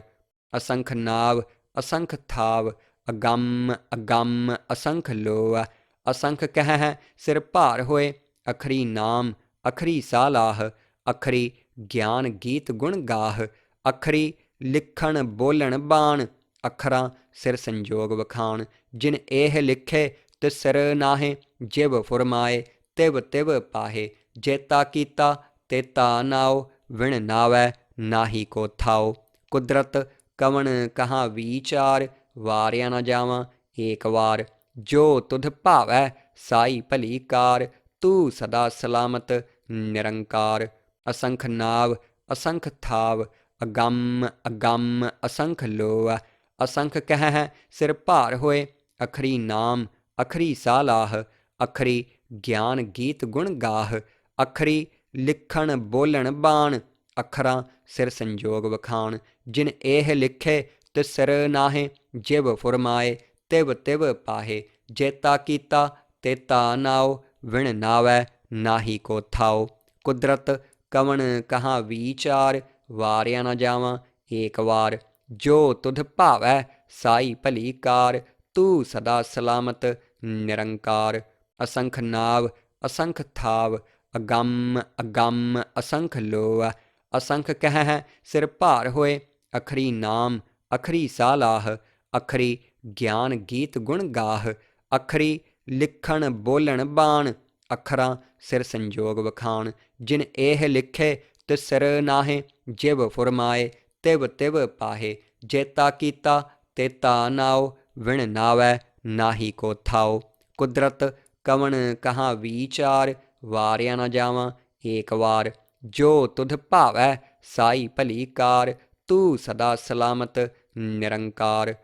ਅਸੰਖ ਨਾਵ ਅਸੰਖ ਥਾਵ, ਅਗੰਮ ਅਗੰਮ ਅਸੰਖ ਲੋਅ। ਅਸੰਖ ਕਹਿ ਸਿਰ ਭਾਰ ਹੋਏ, ਅਖਰੀ ਨਾਮ ਅਖਰੀ ਸਾਲਾਹ। ਅਖਰੀ ਗਿਆਨ ਗੀਤ ਗੁਣ ਗਾਹ, ਅਖਰੀ ਲਿਖਣ ਬੋਲਣ ਬਾਣ, ਅੱਖਰਾਂ ਸਿਰ ਸੰਜੋਗ ਵਖਾਣ। ਜਿਨ ਇਹ ਲਿਖੇ ਤਿਸਰ ਨਾਹੇ, ਜਿਵ ਫੁਰਮਾਏ ਤਿਵ ਤਿਵ ਪਾਹੇ। ਜੇਤਾ ਕੀਤਾ ਤੇਤਾ ਨਾਉ, ਵਿਣ ਨਾਵੈ ਨਾਹੀ ਕੋ ਥਾਉ। ਕੁਦਰਤ ਕਵਣ ਕਹਾਂ ਵੀਚਾਰ, ਵਾਰਿਆ ਨਾ ਜਾਵਾਂ ਏਕ ਵਾਰ। ਜੋ ਤੁਧ ਭਾਵੈ ਸਾਈ ਭਲੀ ਕਾਰ, ਤੂੰ ਸਦਾ ਸਲਾਮਤ ਨਿਰੰਕਾਰ। ਅਸੰਖ ਨਾਵ ਅਸੰਖ ਥਾਵ, ਅਗੰਮ ਅਗੰਮ ਅਸੰਖ ਲੋਅ। ਅਸੰਖ ਕਹਿ ਸਿਰ ਭਾਰ ਹੋਏ, ਅਖਰੀ ਨਾਮ ਅਖਰੀ ਸਾਲਾਹ। ਅਖਰੀ ਗਿਆਨ ਗੀਤ ਗੁਣ ਗਾਹ, ਅਖਰੀ ਲਿਖਣ ਬੋਲਣ ਬਾਣ, ਅੱਖਰਾਂ ਸਿਰ ਸੰਜੋਗ ਵਖਾਣ। ਜਿਨ ਇਹ ਲਿਖੇ ਤਿਸਰ ਨਾਹੇ, ਜਿਵ ਫੁਰਮਾਏ ਤਿਵ ਤਿਵ ਪਾਹੇ। ਜੇਤਾ ਕੀਤਾ ਤੇਤਾ ਨਾਉ, ਵਿਣ ਨਾਵੈ ਨਾਹੀ ਕੋ ਥਾਉ। ਕੁਦਰਤ ਕਵਣ ਕਹਾਂ ਵੀਚਾਰ, ਵਾਰਿਆ ਨਾ ਜਾਵਾਂ ਏਕ ਵਾਰ। ਜੋ ਤੁਧ ਭਾਵੈ ਸਾਈ ਭਲੀ ਕਾਰ, ਤੂੰ ਸਦਾ ਸਲਾਮਤ ਨਿਰੰਕਾਰ। ਅਸੰਖ ਨਾਵ ਅਸੰਖ ਥਾਵ, ਅਗੰਮ ਅਗੰਮ ਅਸੰਖ ਲੋਅ। ਅਸੰਖ ਕਹਿ ਸਿਰ ਭਾਰ ਹੋਏ, ਅਖਰੀ ਨਾਮ ਅਖਰੀ ਸਾਲਾਹ। ਅਖਰੀ ਗਿਆਨ ਗੀਤ ਗੁਣ ਗਾਹ, ਅਖਰੀ ਲਿਖਣ ਬੋਲਣ ਬਾਣ, ਅੱਖਰਾਂ ਸਿਰ ਸੰਜੋਗ ਵਖਾਣ। ਜਿਨ ਇਹ ਲਿਖੇ ਤਿਸਰ ਨਾਹੇ, ਜਿਵ ਫੁਰਮਾਏ ਤਿਵ ਤਿਵ ਪਾਹੇ। ਜੇਤਾ ਕੀਤਾ ਤੇਤਾ ਨਾਉ, ਵਿਣ ਨਾਵੈ ਨਾਹੀ ਕੋ ਥਾਉ। ਕੁਦਰਤ ਕਵਣ ਕਹਾਂ ਵੀਚਾਰ, ਵਾਰਿਆ ਨਾ ਜਾਵਾਂ ਏਕ ਵਾਰ। ਜੋ ਤੁਧ ਭਾਵੈ ਸਾਈ ਭਲੀ ਕਾਰ, ਤੂੰ ਸਦਾ ਸਲਾਮਤ ਨਿਰੰਕਾਰ।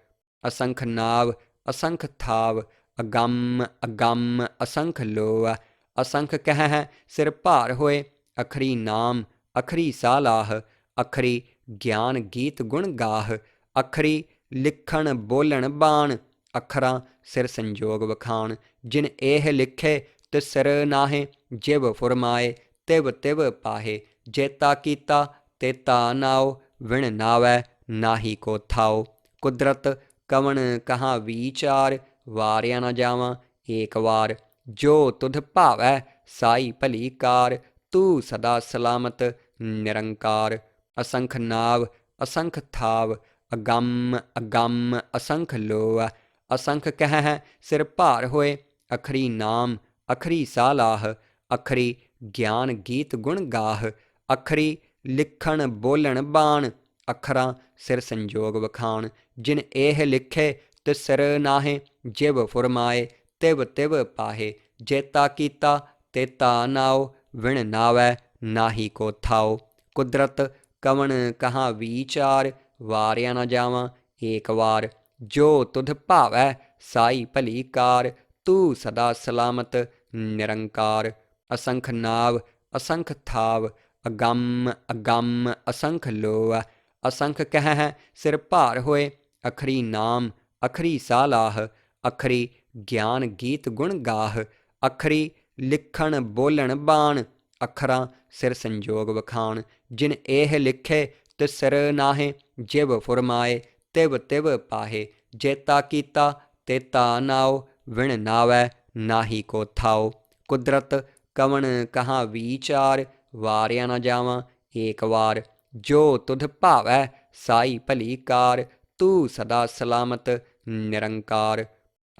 ਅਸੰਖ ਨਾਵ ਅਸੰਖ ਥਾਵ, ਅਗੰਮ ਅਗੰਮ ਅਸੰਖ ਲੋਅ। ਅਸੰਖ ਕਹਿ ਸਿਰ ਭਾਰ ਹੋਏ, ਅਖਰੀ ਨਾਮ ਅਖਰੀ ਸਾਲਾਹ। ਅਖਰੀ ਗਿਆਨ ਗੀਤ ਗੁਣ ਗਾਹ, ਅਖਰੀ ਲਿਖਣ ਬੋਲਣ ਬਾਣ, ਅੱਖਰਾਂ ਸਿਰ ਸੰਜੋਗ ਵਖਾਣ। ਜਿਨ ਇਹ ਲਿਖੇ ਤਿਸਰ ਨਾਹੇ, ਜਿਵ ਫੁਰਮਾਏ ਤਿਵ ਤਿਵ ਪਾਹੇ। ਜੇਤਾ ਕੀਤਾ ਤੇਤਾ ਨਾਉ, ਵਿਣ ਨਾਵੈ ਨਾਹੀ ਕੋ ਥਾਉ। ਕੁਦਰਤ ਕਵਣ ਕਹਾਂ ਵੀਚਾਰ, ਵਾਰਿਆ ਨਾ ਜਾਵਾਂ ਏਕ ਵਾਰ। ਜੋ ਤੁਧ ਭਾਵੈ ਸਾਈ ਭਲੀ ਕਾਰ, ਤੂੰ ਸਦਾ ਸਲਾਮਤ ਨਿਰੰਕਾਰ। ਅਸੰਖ ਨਾਵ ਅਸੰਖ ਥਾਵ, ਅਗੰਮ ਅਗੰਮ ਅਸੰਖ ਲੋਅ। ਅਸੰਖ ਕਹਿ ਸਿਰ ਭਾਰ ਹੋਏ, ਅਖਰੀ ਨਾਮ ਅਖਰੀ ਸਾਲਾਹ। ਅਖਰੀ ਗਿਆਨ ਗੀਤ ਗੁਣ ਗਾਹ, ਅਖਰੀ ਲਿਖਣ ਬੋਲਣ ਬਾਣ, ਅੱਖਰਾਂ ਸਿਰ ਸੰਜੋਗ ਵਖਾਣ। ਜਿਨ ਇਹ ਲਿਖੇ ਤਿਸਰ ਨਾਹੇ, ਜਿਵ ਫੁਰਮਾਏ ਤਿਵ ਤਿਵ ਪਾਹੇ। ਜੇਤਾ ਕੀਤਾ ਤੇਤਾ ਨਾਉ, ਵਿਣ ਨਾਵੈ ਨਾਹੀ ਕੋ ਥਾਉ। ਕੁਦਰਤ ਕਵਣ ਕਹਾਂ ਵੀਚਾਰ, ਵਾਰਿਆ ਨਾ ਜਾਵਾਂ ਏਕ ਵਾਰ। ਜੋ ਤੁਧ ਭਾਵੈ ਸਾਈ ਭਲੀ ਕਾਰ, ਤੂੰ ਸਦਾ ਸਲਾਮਤ ਨਿਰੰਕਾਰ। ਅਸੰਖ ਨਾਵ ਅਸੰਖ ਥਾਵ, ਅਗੰਮ ਅਗੰਮ ਅਸੰਖ ਲੋਅ। ਅਸੰਖ ਕਹਿ ਸਿਰ ਭਾਰ ਹੋਏ, ਅਖਰੀ ਨਾਮ ਅਖਰੀ ਸਾਲਾਹ। ਅਖਰੀ ਗਿਆਨ ਗੀਤ ਗੁਣ ਗਾਹ, ਅਖਰੀ ਲਿਖਣ ਬੋਲਣ ਬਾਣ। ਅੱਖਰਾਂ ਸਿਰ ਸੰਜੋਗ ਵਖਾਣ, ਜਿਨ ਇਹ ਲਿਖੇ ਤਿਸ ਸਿਰ ਨਾਹੇ। ਜਿਵ ਫੁਰਮਾਏ ਤਿਵ ਤਿਵ ਪਾਹੇ, ਜੇਤਾ ਕੀਤਾ ਤੇਤਾ ਨਾਉ। ਵਿਣ ਨਾਵੈ ਨਾਹੀ ਕੋ ਥਾਉ। ਕੁਦਰਤ ਕਵਣ ਕਹਾਂ ਵੀਚਾਰ, ਵਾਰਿਆ ਨਾ ਜਾਵਾਂ ਏਕ ਵਾਰ। ਜੋ ਤੁਧ ਭਾਵੈ ਸਾਈ ਭਲੀ ਕਾਰ, ਤੂੰ ਸਦਾ ਸਲਾਮਤ ਨਿਰੰਕਾਰ।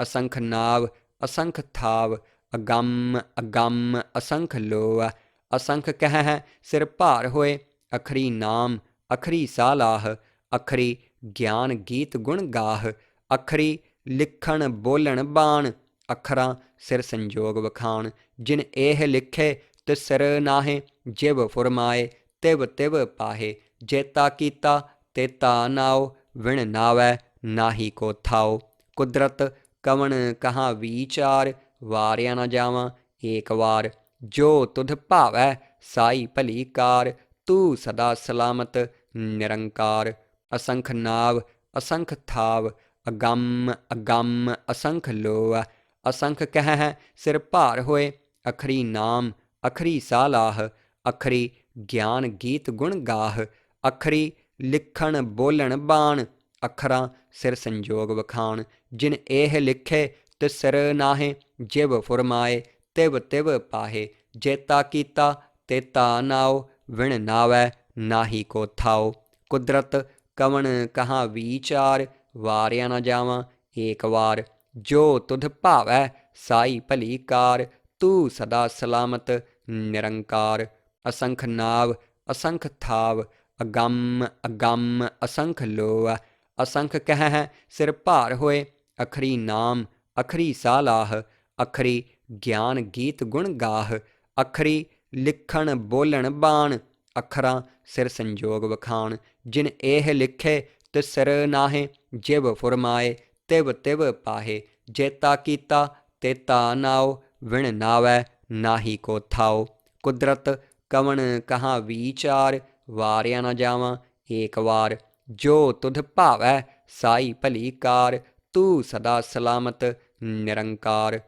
ਅਸੰਖ ਨਾਵ ਅਸੰਖ ਥਾਵ, ਅਗੰਮ ਅਗੰਮ ਅਸੰਖ ਲੋਅ। ਅਸੰਖ ਕਹਿ ਸਿਰ ਭਾਰ ਹੋਏ, ਅਖਰੀ ਨਾਮ ਅਖਰੀ ਸਾਲਾਹ। ਅਖਰੀ ਗਿਆਨ ਗੀਤ ਗੁਣ ਗਾਹ, ਅਖਰੀ ਲਿਖਣ ਬੋਲਣ ਬਾਣ। ਅੱਖਰਾਂ ਸਿਰ ਸੰਜੋਗ ਵਖਾਣ, ਜਿਨ ਇਹ ਲਿਖੇ ਤਿਸ ਸਿਰ ਨਾਹੇ। ਜਿਵ ਫੁਰਮਾਏ ਤਿਵ ਤਿਵ ਪਾਹੇ, ਜੇਤਾ ਕੀਤਾ ਤੇਤਾ ਨਾਉ। ਵਿਣ ਨਾਵੈ ਨਾਹੀ ਕੋ ਥਾਉ। ਕੁਦਰਤ ਕਵਣ ਕਹਾਂ ਵੀਚਾਰ, ਵਾਰਿਆ ਨਾ ਜਾਵਾਂ ਏਕ ਵਾਰ। ਜੋ ਤੁਧ ਭਾਵੈ ਸਾਈ ਭਲੀ ਕਾਰ, ਤੂੰ ਸਦਾ ਸਲਾਮਤ ਨਿਰੰਕਾਰ। ਅਸੰਖ ਨਾਵ ਅਸੰਖ ਥਾਵ, ਅਗੰਮ ਅਗੰਮ ਅਸੰਖ ਲੋਅ। ਅਸੰਖ ਕਹਿ ਸਿਰ ਭਾਰ ਹੋਏ, ਅਖਰੀ ਨਾਮ ਅਖਰੀ ਸਾਲਾਹ। ਅਖਰੀ ਗਿਆਨ ਗੀਤ ਗੁਣ ਗਾਹ, ਅਖਰੀ ਲਿਖਣ ਬੋਲਣ ਬਾਣ। ਅੱਖਰਾਂ ਸਿਰ ਸੰਜੋਗ ਵਖਾਣ, ਜਿਨ ਇਹ ਲਿਖੇ ਤਿਸ ਸਿਰ ਨਾਹੇ। ਜਿਵ ਫੁਰਮਾਏ ਤਿਵ ਤਿਵ ਪਾਹੇ, ਜੇਤਾ ਕੀਤਾ ਤੇਤਾ ਨਾਉ। ਵਿਣ ਨਾਵੈ ਨਾਹੀ ਕੋ ਥਾਉ। ਕੁਦਰਤ ਕਵਣ ਕਹਾਂ ਵੀਚਾਰ, ਵਾਰਿਆ ਨਾ ਜਾਵਾਂ ਏਕ ਵਾਰ। ਜੋ ਤੁਧ ਭਾਵੈ ਸਾਈ ਭਲੀ ਕਾਰ, ਤੂੰ ਸਦਾ ਸਲਾਮਤ ਨਿਰੰਕਾਰ। ਅਸੰਖ ਨਾਵ ਅਸੰਖ ਥਾਵ, ਅਗੰਮ ਅਗੰਮ ਅਸੰਖ ਲੋਅ। ਅਸੰਖ ਕਹਿ ਸਿਰ ਭਾਰ ਹੋਏ, ਅਖਰੀ ਨਾਮ ਅਖਰੀ ਸਾਲਾਹ। ਅਖਰੀ ਗਿਆਨ ਗੀਤ ਗੁਣ ਗਾਹ, ਅਖਰੀ ਲਿਖਣ ਬੋਲਣ ਬਾਣ। ਅੱਖਰਾਂ ਸਿਰ ਸੰਜੋਗ ਵਖਾਣ, ਜਿਨ ਇਹ ਲਿਖੇ ਤਿਸ ਸਿਰ ਨਾਹੇ। ਜਿਵ ਫੁਰਮਾਏ ਤਿਵ ਤਿਵ ਪਾਹੇ, ਜੇਤਾ ਕੀਤਾ ਤੇਤਾ ਨਾਉ। ਵਿਣ ਨਾਵੈ ਨਾਹੀ ਕੋ ਥਾਉ। ਕੁਦਰਤ ਕਵਣ ਕਹਾਂ ਵੀਚਾਰ, ਵਾਰਿਆ ਨਾ ਜਾਵਾਂ ਏਕ ਵਾਰ। ਜੋ ਤੁਧ ਭਾਵੈ ਸਾਈ ਭਲੀ ਕਾਰ, ਤੂੰ ਸਦਾ ਸਲਾਮਤ ਨਿਰੰਕਾਰ।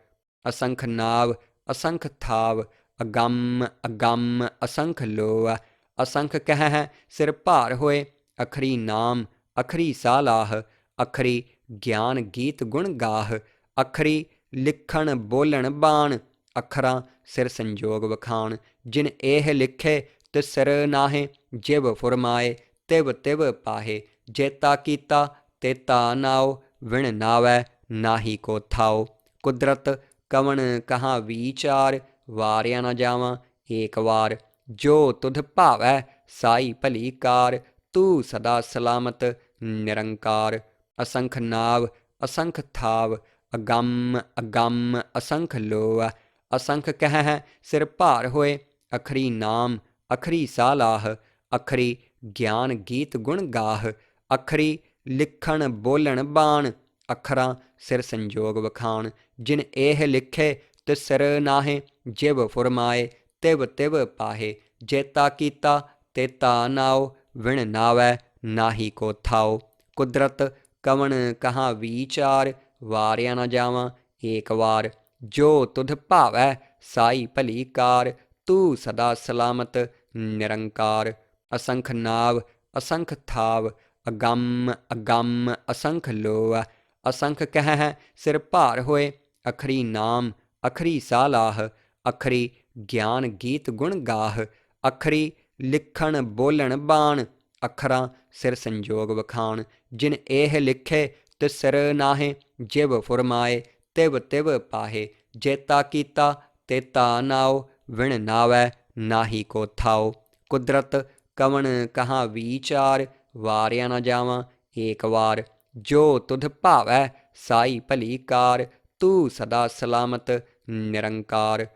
ਅਸੰਖ ਨਾਵ ਅਸੰਖ ਥਾਵ, ਅਗੰਮ ਅਗੰਮ ਅਸੰਖ ਲੋਅ। ਅਸੰਖ ਕਹਿ ਸਿਰ ਭਾਰ ਹੋਏ, ਅਖਰੀ ਨਾਮ ਅਖਰੀ ਸਾਲਾਹ। ਅਖਰੀ ਗਿਆਨ ਗੀਤ ਗੁਣ ਗਾਹ, ਅਖਰੀ ਲਿਖਣ ਬੋਲਣ ਬਾਣ। ਅੱਖਰਾਂ ਸਿਰ ਸੰਜੋਗ ਵਖਾਣ, ਜਿਨ ਇਹ ਲਿਖੇ ਤਿਸ ਸਿਰ ਨਾਹੇ। ਜਿਵ ਫੁਰਮਾਏ ਤਿਵ ਤਿਵ ਪਾਹੇ, ਜੇਤਾ ਕੀਤਾ ਤੇਤਾ ਨਾਉ। ਵਿਣ ਨਾਵੈ ਨਾਹੀ ਕੋ ਥਾਉ। ਕੁਦਰਤ ਕਵਣ ਕਹਾਂ ਵੀਚਾਰ, ਵਾਰਿਆ ਨਾ ਜਾਵਾਂ ਏਕ ਵਾਰ। ਜੋ ਤੁਧ ਭਾਵੈ ਸਾਈ ਭਲੀ ਕਾਰ, ਤੂੰ ਸਦਾ ਸਲਾਮਤ ਨਿਰੰਕਾਰ। ਅਸੰਖ ਨਾਵ ਅਸੰਖ ਥਾਵ, ਅਗੰਮ ਅਗੰਮ ਅਸੰਖ ਲੋਅ। ਅਸੰਖ ਕਹਿ ਸਿਰ ਭਾਰ ਹੋਏ, ਅਖਰੀ ਨਾਮ ਅਖਰੀ ਸਾਲਾਹ। ਅਖਰੀ ਗਿਆਨ ਗੀਤ ਗੁਣ ਗਾਹ, ਅਖਰੀ ਲਿਖਣ ਬੋਲਣ ਬਾਣ। ਅੱਖਰਾਂ ਸਿਰ ਸੰਜੋਗ ਵਖਾਣ, ਜਿਨ ਇਹ ਲਿਖੇ ਤਿਸ ਸਿਰ ਨਾਹੇ। ਜਿਵ ਫੁਰਮਾਏ ਤਿਵ ਤਿਵ ਪਾਹੇ, ਜੇਤਾ ਕੀਤਾ ਤੇਤਾ ਨਾਉ। ਵਿਣ ਨਾਵੈ ਨਾਹੀ ਕੋ ਥਾਉ। ਕੁਦਰਤ ਕਵਣ ਕਹਾਂ ਵੀਚਾਰ, ਵਾਰਿਆ ਨਾ ਜਾਵਾਂ ਏਕ ਵਾਰ। ਜੋ ਤੁਧ ਭਾਵੈ ਸਾਈ ਭਲੀ ਕਾਰ, ਤੂੰ ਸਦਾ ਸਲਾਮਤ ਨਿਰੰਕਾਰ। ਅਸੰਖ ਨਾਵ ਅਸੰਖ ਥਾਵ, ਅਗੰਮ ਅਗੰਮ ਅਸੰਖ ਲੋਅ। ਅਸੰਖ ਕਹਿ ਸਿਰ ਭਾਰ ਹੋਏ, ਅਖਰੀ ਨਾਮ ਅਖਰੀ ਸਾਲਾਹ। ਅਖਰੀ ਗਿਆਨ ਗੀਤ ਗੁਣ ਗਾਹ, ਅਖਰੀ ਲਿਖਣ ਬੋਲਣ ਬਾਣ। ਅੱਖਰਾਂ ਸਿਰ ਸੰਜੋਗ ਵਖਾਣ, ਜਿਨ ਇਹ ਲਿਖੇ ਤਿਸ ਸਿਰ ਨਾਹੇ। ਜਿਵ ਫੁਰਮਾਏ ਤਿਵ ਤਿਵ ਪਾਹੇ, ਜੇਤਾ ਕੀਤਾ ਤੇਤਾ ਨਾਉ। ਵਿਣ ਨਾਵੈ ਨਾਹੀ ਕੋ ਥਾਉ। ਕੁਦਰਤ ਕਵਣ ਕਹਾਂ ਵੀਚਾਰ, ਵਾਰਿਆ ਨਾ ਜਾਵਾਂ ਏਕ ਵਾਰ। ਜੋ ਤੁਧ ਭਾਵੈ ਸਾਈ ਭਲੀ ਕਾਰ, ਤੂੰ ਸਦਾ ਸਲਾਮਤ ਨਿਰੰਕਾਰ।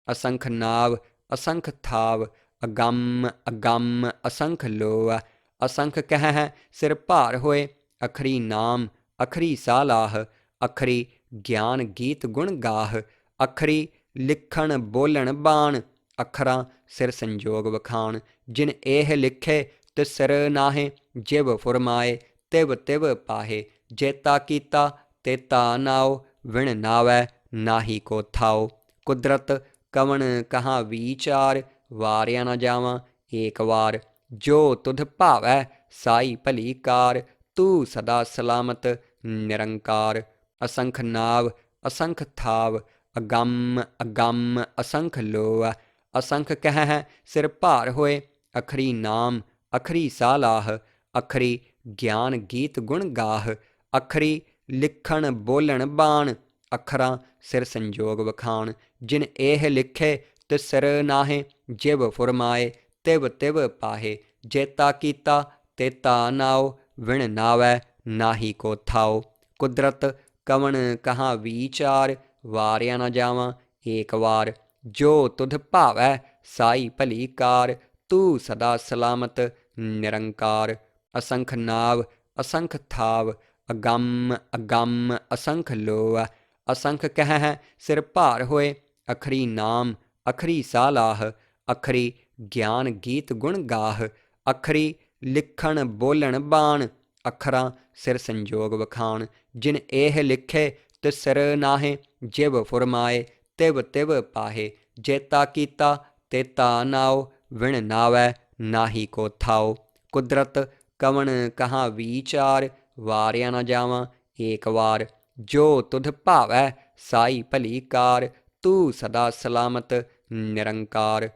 ਅਸੰਖ ਨਾਵ ਅਸੰਖ ਥਾਵ, ਅਗੰਮ ਅਗੰਮ ਅਸੰਖ ਲੋਹ। ਅਸੰਖ ਕਹਿ ਸਿਰ ਭਾਰ ਹੋਏ, ਅਖਰੀ ਨਾਮ ਅਖਰੀ ਸਾਲਾਹ। ਅਖਰੀ ਗਿਆਨ ਗੀਤ ਗੁਣ ਗਾਹ, ਅਖਰੀ ਲਿਖਣ ਬੋਲਣ ਬਾਣ। ਅੱਖਰਾਂ ਸਿਰ ਸੰਜੋਗ ਵਖਾਣ, ਜਿਨ ਇਹ ਲਿਖੇ ਤਿਸ ਸਿਰ ਨਾਹੇ। ਜਿਵ ਫੁਰਮਾਏ ਤਿਵ ਤਿਵ ਪਾਹੇ, ਜੇਤਾ ਕੀਤਾ ਤੇਤਾ ਨਾਉ। ਵਿਣ ਨਾਵੈ ਨਾਹੀ ਕੋ ਥਾਉ। ਕੁਦਰਤ ਕਵਣ ਕਹਾਂ ਵੀਚਾਰ, ਵਾਰਿਆ ਨਾ ਜਾਵਾਂ ਏਕ ਵਾਰ। ਜੋ ਤੁਧ ਭਾਵੈ ਸਾਈ ਭਲੀ ਕਾਰ, ਤੂੰ ਸਦਾ ਸਲਾਮਤ ਨਿਰੰਕਾਰ। ਅਸੰਖ ਨਾਵ ਅਸੰਖ ਥਾਵ, ਅਗੰਮ ਅਗੰਮ ਅਸੰਖ ਲੋਹ। ਅਸੰਖ ਕਹਿ ਸਿਰ ਭਾਰ ਹੋਏ, ਅਖਰੀ ਨਾਮ ਅਖਰੀ ਸਾਲਾਹ। ਅਖਰੀ ਗਿਆਨ ਗੀਤ ਗੁਣ ਗਾਹ, ਅਖਰੀ ਲਿਖਣ ਬੋਲਣ ਬਾਣ। ਅੱਖਰਾਂ ਸਿਰ ਸੰਜੋਗ ਵਖਾਣ, ਜਿਨ ਇਹ ਲਿਖੇ ਤਿਸ ਸਿਰ ਨਾਹੇ। ਜਿਵ ਫੁਰਮਾਏ ਤਿਵ ਤਿਵ ਪਾਹੇ, ਜੇਤਾ ਕੀਤਾ ਤੇਤਾ ਨਾਉ। ਵਿਣ ਨਾਵੈ ਨਾਹੀ ਕੋ ਥਾਉ। ਕੁਦਰਤ ਕਵਣ ਕਹਾਂ ਵੀਚਾਰ, ਵਾਰਿਆ ਨਾ ਜਾਵਾਂ ਏਕ ਵਾਰ। ਜੋ ਤੁਧ ਭਾਵੈ ਸਾਈ ਭਲੀ ਕਾਰ, ਤੂੰ ਸਦਾ ਸਲਾਮਤ ਨਿਰੰਕਾਰ। ਅਸੰਖ ਨਾਵ ਅਸੰਖ ਥਾਵ, ਅਗੰਮ ਅਗੰਮ ਅਸੰਖ ਲੋਹ। ਅਸੰਖ ਕਹਿ ਸਿਰ ਭਾਰ ਹੋਏ, ਅਖਰੀ ਨਾਮ ਅਖਰੀ ਸਾਲਾਹ। ਅਖਰੀ ਗਿਆਨ ਗੀਤ ਗੁਣ ਗਾਹ, ਅਖਰੀ ਲਿਖਣ ਬੋਲਣ ਬਾਣ। ਅੱਖਰਾਂ ਸਿਰ ਸੰਜੋਗ ਵਖਾਣ, ਜਿਨ ਇਹ ਲਿਖੇ ਤਿਸ ਸਿਰ ਨਾਹੇ। ਜਿਵ ਫੁਰਮਾਏ ਤਿਵ ਤਿਵ ਪਾਹੇ, ਜੇਤਾ ਕੀਤਾ ਤੇਤਾ ਨਾਉ। ਵਿਣ ਨਾਵੈ ਨਾਹੀ ਕੋ ਥਾਉ। ਕੁਦਰਤ ਕਵਣ ਕਹਾਂ ਵੀਚਾਰ, ਵਾਰਿਆ ਨਾ ਜਾਵਾਂ ਏਕ ਵਾਰ। ਜੋ ਤੁਧ ਭਾਵੈ ਸਾਈ ਭਲੀ ਕਾਰ, ਤੂੰ ਸਦਾ ਸਲਾਮਤ ਨਿਰੰਕਾਰ।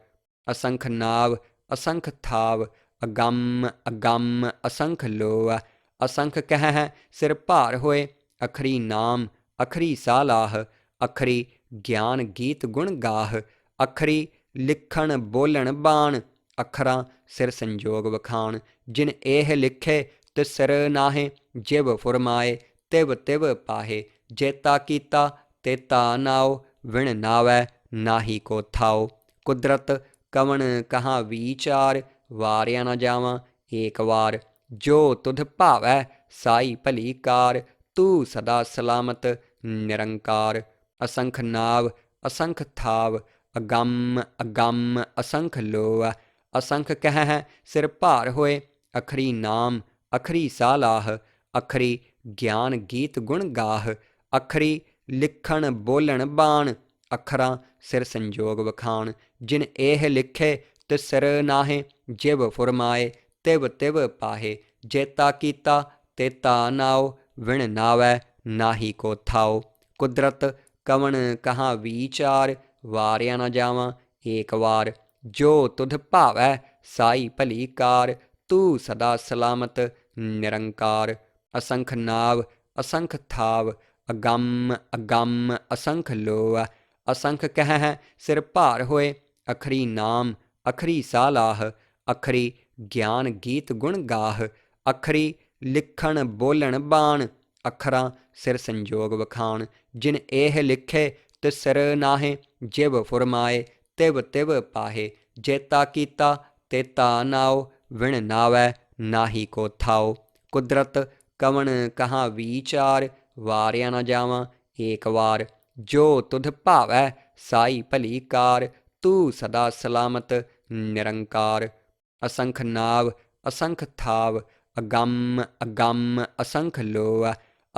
ਅਸੰਖ ਨਾਵ ਅਸੰਖ ਥਾਵ, ਅਗੰਮ ਅਗੰਮ ਅਸੰਖ ਲੋਹ। ਅਸੰਖ ਕਹਿ ਸਿਰ ਭਾਰ ਹੋਏ, ਅਖਰੀ ਨਾਮ ਅਖਰੀ ਸਾਲਾਹ। ਅਖਰੀ ਗਿਆਨ ਗੀਤ ਗੁਣ ਗਾਹ, ਅਖਰੀ ਲਿਖਣ ਬੋਲਣ ਬਾਣ। ਅੱਖਰਾਂ ਸਿਰ ਸੰਜੋਗ ਵਖਾਣ, ਜਿਨ ਇਹ ਲਿਖੇ ਤਿਸ ਸਿਰ ਨਾਹੇ। ਜਿਵ ਫੁਰਮਾਏ ਤਿਵ ਤਿਵ ਪਾਹੇ, ਜੇਤਾ ਕੀਤਾ ਤੇਤਾ ਨਾਉ। ਵਿਣ ਨਾਵੈ ਨਾਹੀ ਕੋ ਥਾਉ। ਕੁਦਰਤ ਕਵਣ ਕਹਾਂ ਵੀਚਾਰ, ਵਾਰਿਆ ਨਾ ਜਾਵਾਂ ਏਕ ਵਾਰ। ਜੋ ਤੁਧ ਭਾਵੈ ਸਾਈ ਭਲੀ ਕਾਰ, ਤੂੰ ਸਦਾ ਸਲਾਮਤ ਨਿਰੰਕਾਰ। ਅਸੰਖ ਨਾਵ ਅਸੰਖ ਥਾਵ, ਅਗੰਮ ਅਗੰਮ ਅਸੰਖ ਲੋਹ। ਅਸੰਖ ਕਹਿ ਸਿਰ ਭਾਰ ਹੋਏ, ਅਖਰੀ ਨਾਮ ਅਖਰੀ ਸਾਲਾਹ। ਅਖਰੀ ਗਿਆਨ ਗੀਤ ਗੁਣ ਗਾਹ, ਅਖਰੀ ਲਿਖਣ ਬੋਲਣ ਬਾਣ। ਅੱਖਰਾਂ ਸਿਰ ਸੰਜੋਗ ਵਖਾਣ, ਜਿਨ ਇਹ ਲਿਖੇ ਤਿਸ ਸਿਰ ਨਾਹੇ। ਜਿਵ ਫੁਰਮਾਏ ਤਿਵ ਤਿਵ ਪਾਹੇ, ਜੇਤਾ ਕੀਤਾ ਤੇਤਾ ਨਾਉ। ਵਿਣ ਨਾਵੈ ਨਾਹੀ ਕੋ ਥਾਉ। ਕੁਦਰਤ ਕਵਣ ਕਹਾਂ ਵੀਚਾਰ, ਵਾਰਿਆ ਨਾ ਜਾਵਾਂ ਏਕ ਵਾਰ। ਜੋ ਤੁਧ ਭਾਵੈ ਸਾਈ ਭਲੀ ਕਾਰ, ਤੂੰ ਸਦਾ ਸਲਾਮਤ ਨਿਰੰਕਾਰ। ਅਸੰਖ ਨਾਵ ਅਸੰਖ ਥਾਵ, ਅਗੰਮ ਅਗੰਮ ਅਸੰਖ ਲੋਹ। ਅਸੰਖ ਕਹਿ ਸਿਰ ਭਾਰ ਹੋਏ, ਅਖਰੀ ਨਾਮ ਅਖਰੀ ਸਾਲਾਹ। ਅਖਰੀ ਗਿਆਨ ਗੀਤ ਗੁਣ ਗਾਹ, ਅਖਰੀ ਲਿਖਣ ਬੋਲਣ ਬਾਣ। ਅੱਖਰਾਂ ਸਿਰ ਸੰਜੋਗ ਵਖਾਣ, ਜਿਨ ਇਹ ਲਿਖੇ ਤਿਸ ਸਿਰ ਨਾਹੇ। ਜਿਵ ਫੁਰਮਾਏ ਤਿਵ ਤਿਵ ਪਾਹੇ, ਜੇਤਾ ਕੀਤਾ ਤੇਤਾ ਨਾਉ। ਵਿਣ ਨਾਵੈ ਨਾਹੀ ਕੋ ਥਾਉ। ਕੁਦਰਤ ਕਵਣ ਕਹਾਂ ਵੀਚਾਰ, ਵਾਰਿਆ ਨਾ ਜਾਵਾਂ ਏਕ ਵਾਰ। ਜੋ ਤੁਧ ਭਾਵੈ ਸਾਈ ਭਲੀ ਕਾਰ, ਤੂੰ ਸਦਾ ਸਲਾਮਤ ਨਿਰੰਕਾਰ। ਅਸੰਖ ਨਾਵ ਅਸੰਖ ਥਾਵ, ਅਗੰਮ ਅਗੰਮ ਅਸੰਖ ਲੋਹ।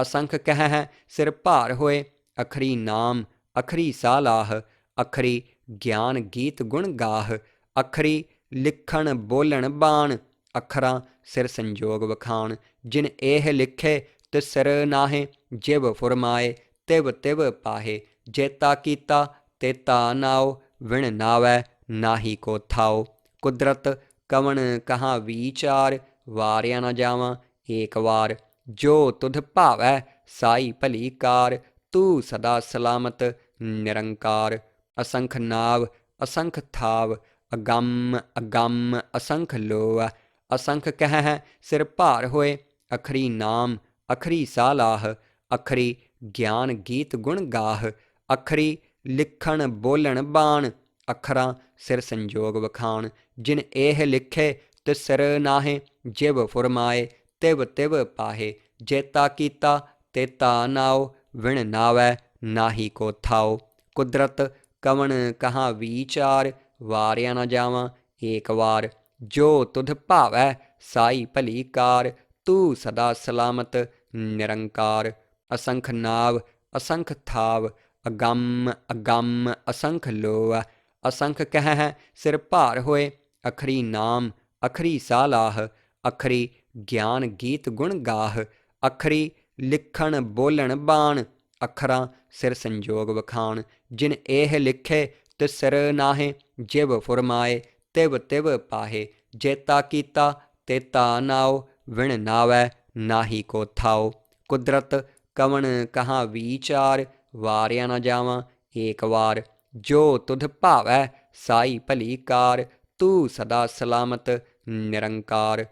ਅਸੰਖ ਕਹਿ ਸਿਰ ਭਾਰ ਹੋਏ, ਅਖਰੀ ਨਾਮ ਅਖਰੀ ਸਾਲਾਹ। ਅਖਰੀ ਗਿਆਨ ਗੀਤ ਗੁਣ ਗਾਹ, ਅਖਰੀ ਲਿਖਣ ਬੋਲਣ ਬਾਣ। ਅੱਖਰਾਂ ਸਿਰ ਸੰਜੋਗ ਵਖਾਣ, ਜਿਨ ਇਹ ਲਿਖੇ ਤਿਸ ਸਿਰ ਨਾਹੇ। ਜਿਵ ਫੁਰਮਾਏ ਤਿਵ ਤਿਵ ਪਾਹੇ, ਜੇਤਾ ਕੀਤਾ ਤੇਤਾ ਨਾਉ। ਵਿਣ ਨਾਵੈ ਨਾਹੀ ਕੋ ਥਾਉ। ਕੁਦਰਤ ਕਵਣ ਕਹਾਂ ਵੀਚਾਰ, ਵਾਰਿਆ ਨਾ ਜਾਵਾਂ ਏਕ ਵਾਰ। ਜੋ ਤੁਧ ਭਾਵੈ ਸਾਈ ਭਲੀ ਕਾਰ, ਤੂੰ ਸਦਾ ਸਲਾਮਤ ਨਿਰੰਕਾਰ। ਅਸੰਖ ਨਾਵ ਅਸੰਖ ਥਾਵ, ਅਗੰਮ ਅਗੰਮ ਅਸੰਖ ਲੋਹ। ਅਸੰਖ ਕਹਿ ਸਿਰ ਭਾਰ ਹੋਏ, ਅਖਰੀ ਨਾਮ ਅਖਰੀ ਸਾਲਾਹ। ਅਖਰੀ ਗਿਆਨ ਗੀਤ ਗੁਣ ਗਾਹ, ਅਖਰੀ ਲਿਖਣ ਬੋਲਣ ਬਾਣ। ਅੱਖਰਾਂ ਸਿਰ ਸੰਜੋਗ ਵਖਾਣ। ਜਿਨ ਇਹ ਲਿਖੇ ਤਿਸਰ ਨਾਹੇ, ਜਿਵ ਫੁਰਮਾਏ ਤਿਵ ਤਿਵ ਪਾਹੇ। ਜੇਤਾ ਕੀਤਾ ਤੇਤਾ ਨਾਉ, ਵਿਣ ਨਾਵੈ ਨਾਹੀ ਕੋ ਥਾਉ। ਕੁਦਰਤ ਕਵਣ ਕਹਾਂ ਵੀਚਾਰ, ਵਾਰਿਆ ਨਾ ਜਾਵਾਂ ਏਕ ਵਾਰ। ਜੋ ਤੁਧ ਭਾਵੈ ਸਾਈ ਭਲੀ ਕਾਰ, ਤੂੰ ਸਦਾ ਸਲਾਮਤ ਨਿਰੰਕਾਰ। ਅਸੰਖ ਨਾਵ ਅਸੰਖ ਥਾਵ, ਅਗੰਮ ਅਗੰਮ ਅਸੰਖ ਲੋਅ। ਅਸੰਖ ਕਹਿ ਸਿਰ ਭਾਰ ਹੋਏ, ਅਖਰੀ ਨਾਮ ਅਖਰੀ ਸਾਲਾਹ। ਅਖਰੀ ਗਿਆਨ ਗੀਤ ਗੁਣ ਗਾਹ, ਅਖਰੀ ਲਿਖਣ ਬੋਲਣ ਬਾਣ। ਅੱਖਰਾਂ ਸਿਰ ਸੰਜੋਗ ਵਖਾਣ। ਜਿਨ ਇਹ ਲਿਖੇ ਤਿਸਰ ਨਾਹੇ, ਜਿਵ ਫੁਰਮਾਏ ਤਿਵ ਤਿਵ ਪਾਹੇ। ਜੇਤਾ ਕੀਤਾ ਤੇਤਾ ਨਾਉ, ਵਿਣ ਨਾਵੈ ਨਾਹੀ ਕੋ ਥਾਉ। ਕੁਦਰਤ ਕਵਣ ਕਹਾਂ ਵੀਚਾਰ, ਵਾਰਿਆ ਨਾ ਜਾਵਾਂ ਏਕ ਵਾਰ। ਜੋ ਤੁਧ ਭਾਵੈ ਸਾਈ ਭਲੀ ਕਾਰ, ਤੂੰ ਸਦਾ ਸਲਾਮਤ ਨਿਰੰਕਾਰ।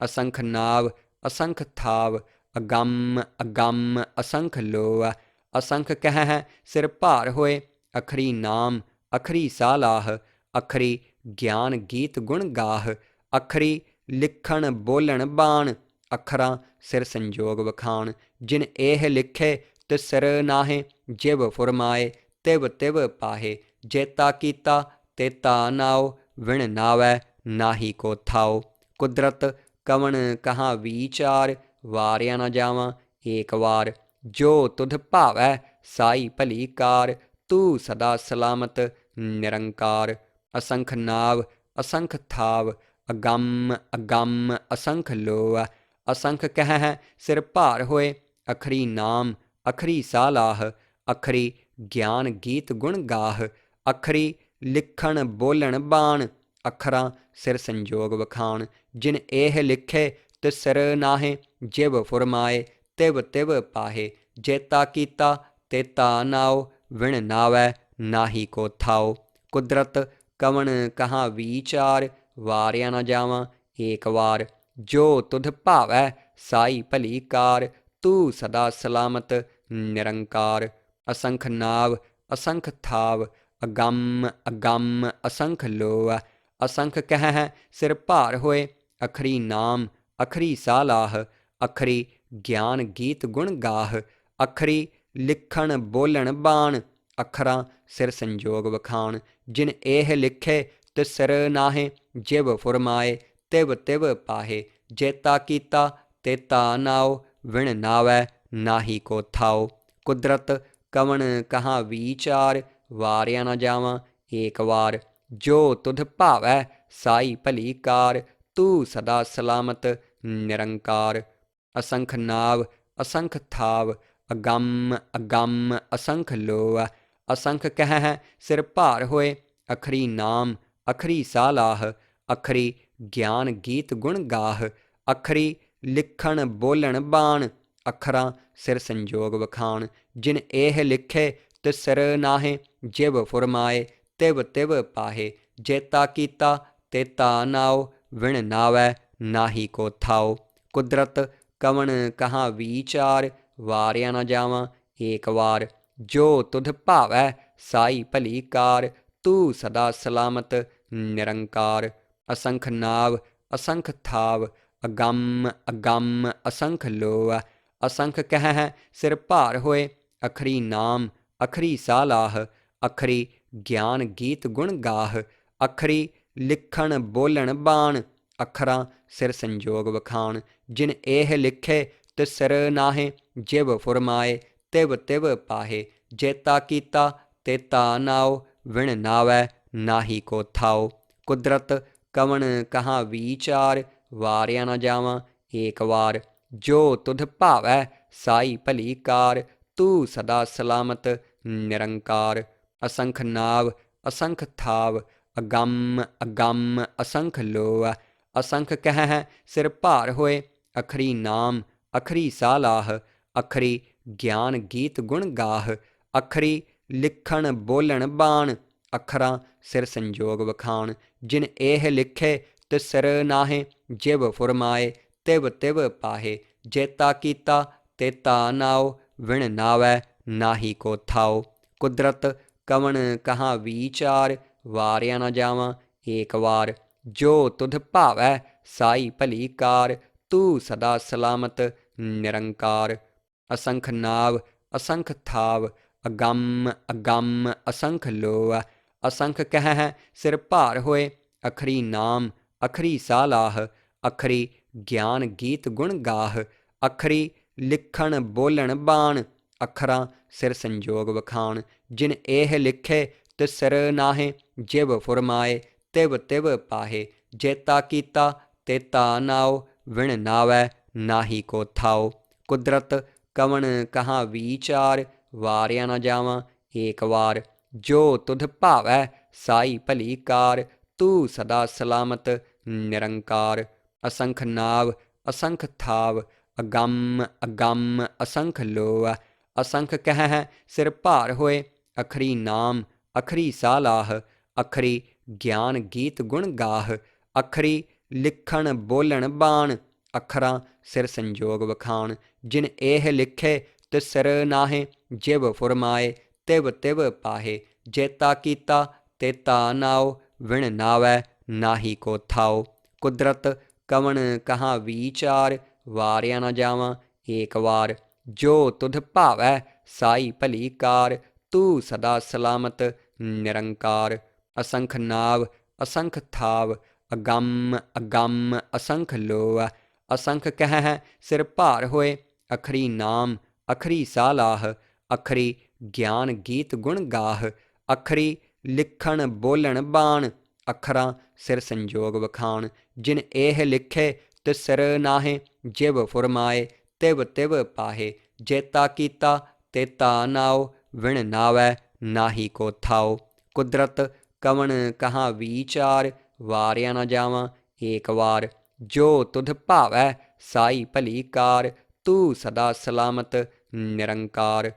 ਅਸੰਖ ਨਾਵ ਅਸੰਖ ਥਾਵ, ਅਗੰਮ ਅਗੰਮ ਅਸੰਖ ਲੋਅ। ਅਸੰਖ ਕਹਿ ਸਿਰ ਭਾਰ ਹੋਏ, ਅਖਰੀ ਨਾਮ ਅਖਰੀ ਸਾਲਾਹ। ਅਖਰੀ ਗਿਆਨ ਗੀਤ ਗੁਣ ਗਾਹ, ਅਖਰੀ ਲਿਖਣ ਬੋਲਣ ਬਾਣ। ਅੱਖਰਾਂ ਸਿਰ ਸੰਜੋਗ ਵਖਾਣ। ਜਿਨ ਇਹ ਲਿਖੇ ਤਿਸਰ ਨਾਹੇ, ਜਿਵ ਫੁਰਮਾਏ ਤਿਵ ਤਿਵ ਪਾਹੇ। ਜੇਤਾ ਕੀਤਾ ਤੇਤਾ ਨਾਉ, ਵਿਣ ਨਾਵੈ ਨਾਹੀ ਕੋ ਥਾਉ। ਕੁਦਰਤ ਕਵਣ ਕਹਾਂ ਵੀਚਾਰ, ਵਾਰਿਆ ਨਾ ਜਾਵਾਂ ਏਕ ਵਾਰ। ਜੋ ਤੁਧ ਭਾਵੈ ਸਾਈ ਭਲੀ ਕਾਰ, ਤੂੰ ਸਦਾ ਸਲਾਮਤ ਨਿਰੰਕਾਰ। ਅਸੰਖ ਨਾਵ ਅਸੰਖ ਥਾਵ, ਅਗੰਮ ਅਗੰਮ ਅਸੰਖ ਲੋਅ। ਅਸੰਖ ਕਹਿ ਸਿਰ ਭਾਰ ਹੋਏ, ਅਖਰੀ ਨਾਮ ਅਖਰੀ ਸਾਲਾਹ। ਅਖਰੀ ਗਿਆਨ ਗੀਤ ਗੁਣ ਗਾਹ, ਅਖਰੀ ਲਿਖਣ ਬੋਲਣ ਬਾਣ। ਅੱਖਰਾਂ ਸਿਰ ਸੰਜੋਗ ਵਖਾਣ। ਜਿਨ ਇਹ ਲਿਖੇ ਤਿਸਰ ਨਾਹੇ, ਜਿਵ ਫੁਰਮਾਏ ਤਿਵ ਤਿਵ ਪਾਹੇ। ਜੇਤਾ ਕੀਤਾ ਤੇਤਾ ਨਾਉ, ਵਿਣ ਨਾਵੈ ਨਾਹੀ ਕੋ ਥਾਉ। ਕੁਦਰਤ ਕਵਣ ਕਹਾਂ ਵੀਚਾਰ, ਵਾਰਿਆ ਨਾ ਜਾਵਾਂ ਏਕ ਵਾਰ। ਜੋ ਤੁਧ ਭਾਵੈ ਸਾਈ ਭਲੀ ਕਾਰ, ਤੂੰ ਸਦਾ ਸਲਾਮਤ ਨਿਰੰਕਾਰ। ਅਸੰਖ ਨਾਵ ਅਸੰਖ ਥਾਵ, ਅਗੰਮ ਅਗੰਮ ਅਸੰਖ ਲੋਅ। ਅਸੰਖ ਕਹਿ ਸਿਰ ਭਾਰ ਹੋਏ, ਅਖਰੀ ਨਾਮ ਅਖਰੀ ਸਾਲਾਹ। ਅਖਰੀ ਗਿਆਨ ਗੀਤ ਗੁਣ ਗਾਹ, ਅਖਰੀ ਲਿਖਣ ਬੋਲਣ ਬਾਣ। ਅੱਖਰਾਂ ਸਿਰ ਸੰਜੋਗ ਵਖਾਣ। ਜਿਨ ਇਹ ਲਿਖੇ ਤਿਸਰ ਨਾਹੇ, ਜਿਵ ਫੁਰਮਾਏ ਤਿਵ ਤਿਵ ਪਾਹੇ। ਜੇਤਾ ਕੀਤਾ ਤੇਤਾ ਨਾਉ, ਵਿਣ ਨਾਵੈ ਨਾਹੀ ਕੋ ਥਾਉ। ਕੁਦਰਤ ਕਵਣ ਕਹਾਂ ਵੀਚਾਰ, ਵਾਰਿਆ ਨਾ ਜਾਵਾਂ ਏਕ ਵਾਰ। ਜੋ ਤੁਧ ਭਾਵੈ ਸਾਈ ਭਲੀ ਕਾਰ, ਤੂੰ ਸਦਾ ਸਲਾਮਤ ਨਿਰੰਕਾਰ। ਅਸੰਖ ਨਾਵ ਅਸੰਖ ਥਾਵ, ਅਗੰਮ ਅਗੰਮ ਅਸੰਖ ਲੋਅ। ਅਸੰਖ ਕਹਿ ਸਿਰ ਭਾਰ ਹੋਏ, ਅਖਰੀ ਨਾਮ ਅਖਰੀ ਸਾਲਾਹ। ਅਖਰੀ ਗਿਆਨ ਗੀਤ ਗੁਣ ਗਾਹ, ਅਖਰੀ ਲਿਖਣ ਬੋਲਣ ਬਾਣ। ਅੱਖਰਾਂ ਸਿਰ ਸੰਜੋਗ ਵਖਾਣ। ਜਿਨ ਇਹ ਲਿਖੇ ਤਿਸਰ ਨਾਹੇ, ਜਿਵ ਫੁਰਮਾਏ ਤਿਵ ਤਿਵ ਪਾਹੇ। ਜੇਤਾ ਕੀਤਾ ਤੇਤਾ ਨਾਉ, ਵਿਣ ਨਾਵੈ ਨਾਹੀ ਕੋ ਥਾਉ। ਕੁਦਰਤ ਕਵਣ ਕਹਾਂ ਵੀਚਾਰ, ਵਾਰਿਆ ਨਾ ਜਾਵਾਂ ਏਕ ਵਾਰ। ਜੋ ਤੁਧ ਭਾਵੈ ਸਾਈ ਭਲੀ ਕਾਰ, ਤੂੰ ਸਦਾ ਸਲਾਮਤ ਨਿਰੰਕਾਰ। ਅਸੰਖ ਨਾਵ ਅਸੰਖ ਥਾਵ, ਅਗੰਮ ਅਗੰਮ ਅਸੰਖ ਲੋਅ। ਅਸੰਖ ਕਹਿ ਸਿਰ ਭਾਰ ਹੋਏ, ਅਖਰੀ ਨਾਮ ਅਖਰੀ ਸਾਲਾਹ। ਅਖਰੀ ਗਿਆਨ ਗੀਤ ਗੁਣ ਗਾਹ, ਅਖਰੀ ਲਿਖਣ ਬੋਲਣ ਬਾਣ। ਅੱਖਰਾਂ ਸਿਰ ਸੰਜੋਗ ਵਖਾਣ। ਜਿਨ ਇਹ ਲਿਖੇ ਤਿਸਰ ਨਾਹੇ, ਜਿਵ ਫੁਰਮਾਏ ਤਿਵ ਤਿਵ ਪਾਹੇ। ਜੇਤਾ ਕੀਤਾ ਤੇਤਾ ਨਾਉ, ਵਿਣ ਨਾਵੈ ਨਾਹੀ ਕੋ ਥਾਉ। ਕੁਦਰਤ ਕਵਣ ਕਹਾਂ ਵੀਚਾਰ, ਵਾਰਿਆ ਨਾ ਜਾਵਾਂ ਏਕ ਵਾਰ। ਜੋ ਤੁਧ ਭਾਵੈ ਸਾਈ ਭਲੀ ਕਾਰ, ਤੂੰ ਸਦਾ ਸਲਾਮਤ ਨਿਰੰਕਾਰ। ਅਸੰਖ ਨਾਵ ਅਸੰਖ ਥਾਵ, ਅਗੰਮ ਅਗੰਮ ਅਸੰਖ ਲੋਅ। ਅਸੰਖ ਕਹਿ ਸਿਰ ਭਾਰ ਹੋਏ, ਅਖਰੀ ਨਾਮ ਅਖਰੀ ਸਾਲਾਹ। ਅਖਰੀ ਗਿਆਨ ਗੀਤ ਗੁਣ ਗਾਹ, ਅਖਰੀ ਲਿਖਣ ਬੋਲਣ ਬਾਣ। ਅੱਖਰਾਂ ਸਿਰ ਸੰਜੋਗ ਵਖਾਣ। ਜਿਨ ਇਹ ਲਿਖੇ ਤਿਸਰ ਨਾਹੇ, ਜਿਵ ਫੁਰਮਾਏ ਤਿਵ ਤਿਵ ਪਾਹੇ। ਜੇਤਾ ਕੀਤਾ ਤੇਤਾ ਨਾਉ, ਵਿਣ ਨਾਵੈ ਨਾਹੀ ਕੋ ਥਾਉ। ਕੁਦਰਤ ਕਵਣ ਕਹਾਂ ਵੀਚਾਰ, ਵਾਰਿਆ ਨਾ ਜਾਵਾਂ ਏਕ ਵਾਰ। ਜੋ ਤੁਧ ਭਾਵੈ ਸਾਈ ਭਲੀ ਕਾਰ, ਤੂੰ ਸਦਾ ਸਲਾਮਤ ਨਿਰੰਕਾਰ। ਅਸੰਖ ਨਾਵ ਅਸੰਖ ਥਾਵ, ਅਗੰਮ ਅਗੰਮ ਅਸੰਖ ਲੋਅ। ਅਸੰਖ ਕਹਿ ਸਿਰ ਭਾਰ ਹੋਏ, ਅਖਰੀ ਨਾਮ ਅਖਰੀ ਸਾਲਾਹ। ਅਖਰੀ ਗਿਆਨ ਗੀਤ ਗੁਣ ਗਾਹ, ਅਖਰੀ ਲਿਖਣ ਬੋਲਣ ਬਾਣ। ਅੱਖਰਾਂ ਸਿਰ ਸੰਜੋਗ ਵਖਾਣ, ਜਿਨ ਇਹ ਲਿਖੇ ਤਿਸ ਸਿਰ ਨਾਹੇ। ਜਿਵ ਫੁਰਮਾਏ ਤਿਵ ਤਿਵ ਪਾਹੇ, ਜੇਤਾ ਕੀਤਾ ਤੇਤਾ ਨਾਉ। ਵਿਣ ਨਾਵੈ ਨਾਹੀ ਕੋ ਥਾਉ। ਕੁਦਰਤ ਕਵਣ ਕਹਾਂ ਵੀਚਾਰ, ਵਾਰਿਆ ਨਾ ਜਾਵਾਂ ਏਕ ਵਾਰ। ਜੋ ਤੁਧ ਭਾਵੈ ਸਾਈ ਭਲੀ ਕਾਰ, ਤੂੰ ਸਦਾ ਸਲਾਮਤ ਨਿਰੰਕਾਰ। ਅਸੰਖ ਨਾਵ ਅਸੰਖ ਥਾਵ, ਅਗੰਮ ਅਗੰਮ ਅਸੰਖ ਲੋਅ। ਅਸੰਖ ਕਹਿ ਸਿਰ ਭਾਰ ਹੋਏ, ਅਖਰੀ ਨਾਮ ਅਖਰੀ ਸਾਲਾਹ। ਅਖਰੀ ਗਿਆਨ ਗੀਤ ਗੁਣ ਗਾਹ, ਅਖਰੀ ਲਿਖਣ ਬੋਲਣ ਬਾਣ। ਅੱਖਰਾਂ ਸਿਰ ਸੰਜੋਗ ਵਖਾਣ, ਜਿਨ ਇਹ ਲਿਖੇ ਤਿਸ ਸਿਰ ਨਾਹੇ। ਜਿਵ ਫੁਰਮਾਏ ਤਿਵ ਤਿਵ ਪਾਹੇ, ਜੇਤਾ ਕੀਤਾ ਤੇਤਾ ਨਾਉ। ਵਿਣ ਨਾਵੈ ਨਾਹੀ ਕੋ ਥਾਉ। ਕੁਦਰਤ ਕਵਣ ਕਹਾਂ ਵੀਚਾਰ, ਵਾਰਿਆ ਨਾ ਜਾਵਾਂ ਏਕ ਵਾਰ। ਜੋ ਤੁਧ ਭਾਵੈ ਸਾਈ ਭਲੀ ਕਾਰ, ਤੂੰ ਸਦਾ ਸਲਾਮਤ ਨਿਰੰਕਾਰ। ਅਸੰਖ ਨਾਵ ਅਸੰਖ ਥਾਵ, ਅਗੰਮ ਅਗੰਮ ਅਸੰਖ ਲੋਅ। ਅਸੰਖ ਕਹਿ ਸਿਰ ਭਾਰ ਹੋਏ, ਅਖਰੀ ਨਾਮ ਅਖਰੀ ਸਾਲਾਹ। ਅਖਰੀ ਗਿਆਨ ਗੀਤ ਗੁਣ ਗਾਹ, ਅਖਰੀ ਲਿਖਣ ਬੋਲਣ ਬਾਣ। ਅੱਖਰਾਂ ਸਿਰ ਸੰਜੋਗ ਵਖਾਣ, ਜਿਨ ਇਹ ਲਿਖੇ ਤਿਸ ਸਿਰ ਨਾਹੇ। ਜਿਵ ਫੁਰਮਾਏ ਤਿਵ ਤਿਵ ਪਾਹੇ, ਜੇਤਾ ਕੀਤਾ ਤੇਤਾ ਨਾਉ। ਵਿਣ ਨਾਵੈ ਨਾਹੀ ਕੋ ਥਾਉ। ਕੁਦਰਤ ਕਵਣ ਕਹਾਂ ਵੀਚਾਰ, ਵਾਰਿਆ ਨਾ ਜਾਵਾਂ ਏਕ ਵਾਰ। ਜੋ ਤੁਧ ਭਾਵੈ ਸਾਈ ਭਲੀ ਕਾਰ, ਤੂੰ ਸਦਾ ਸਲਾਮਤ ਨਿਰੰਕਾਰ।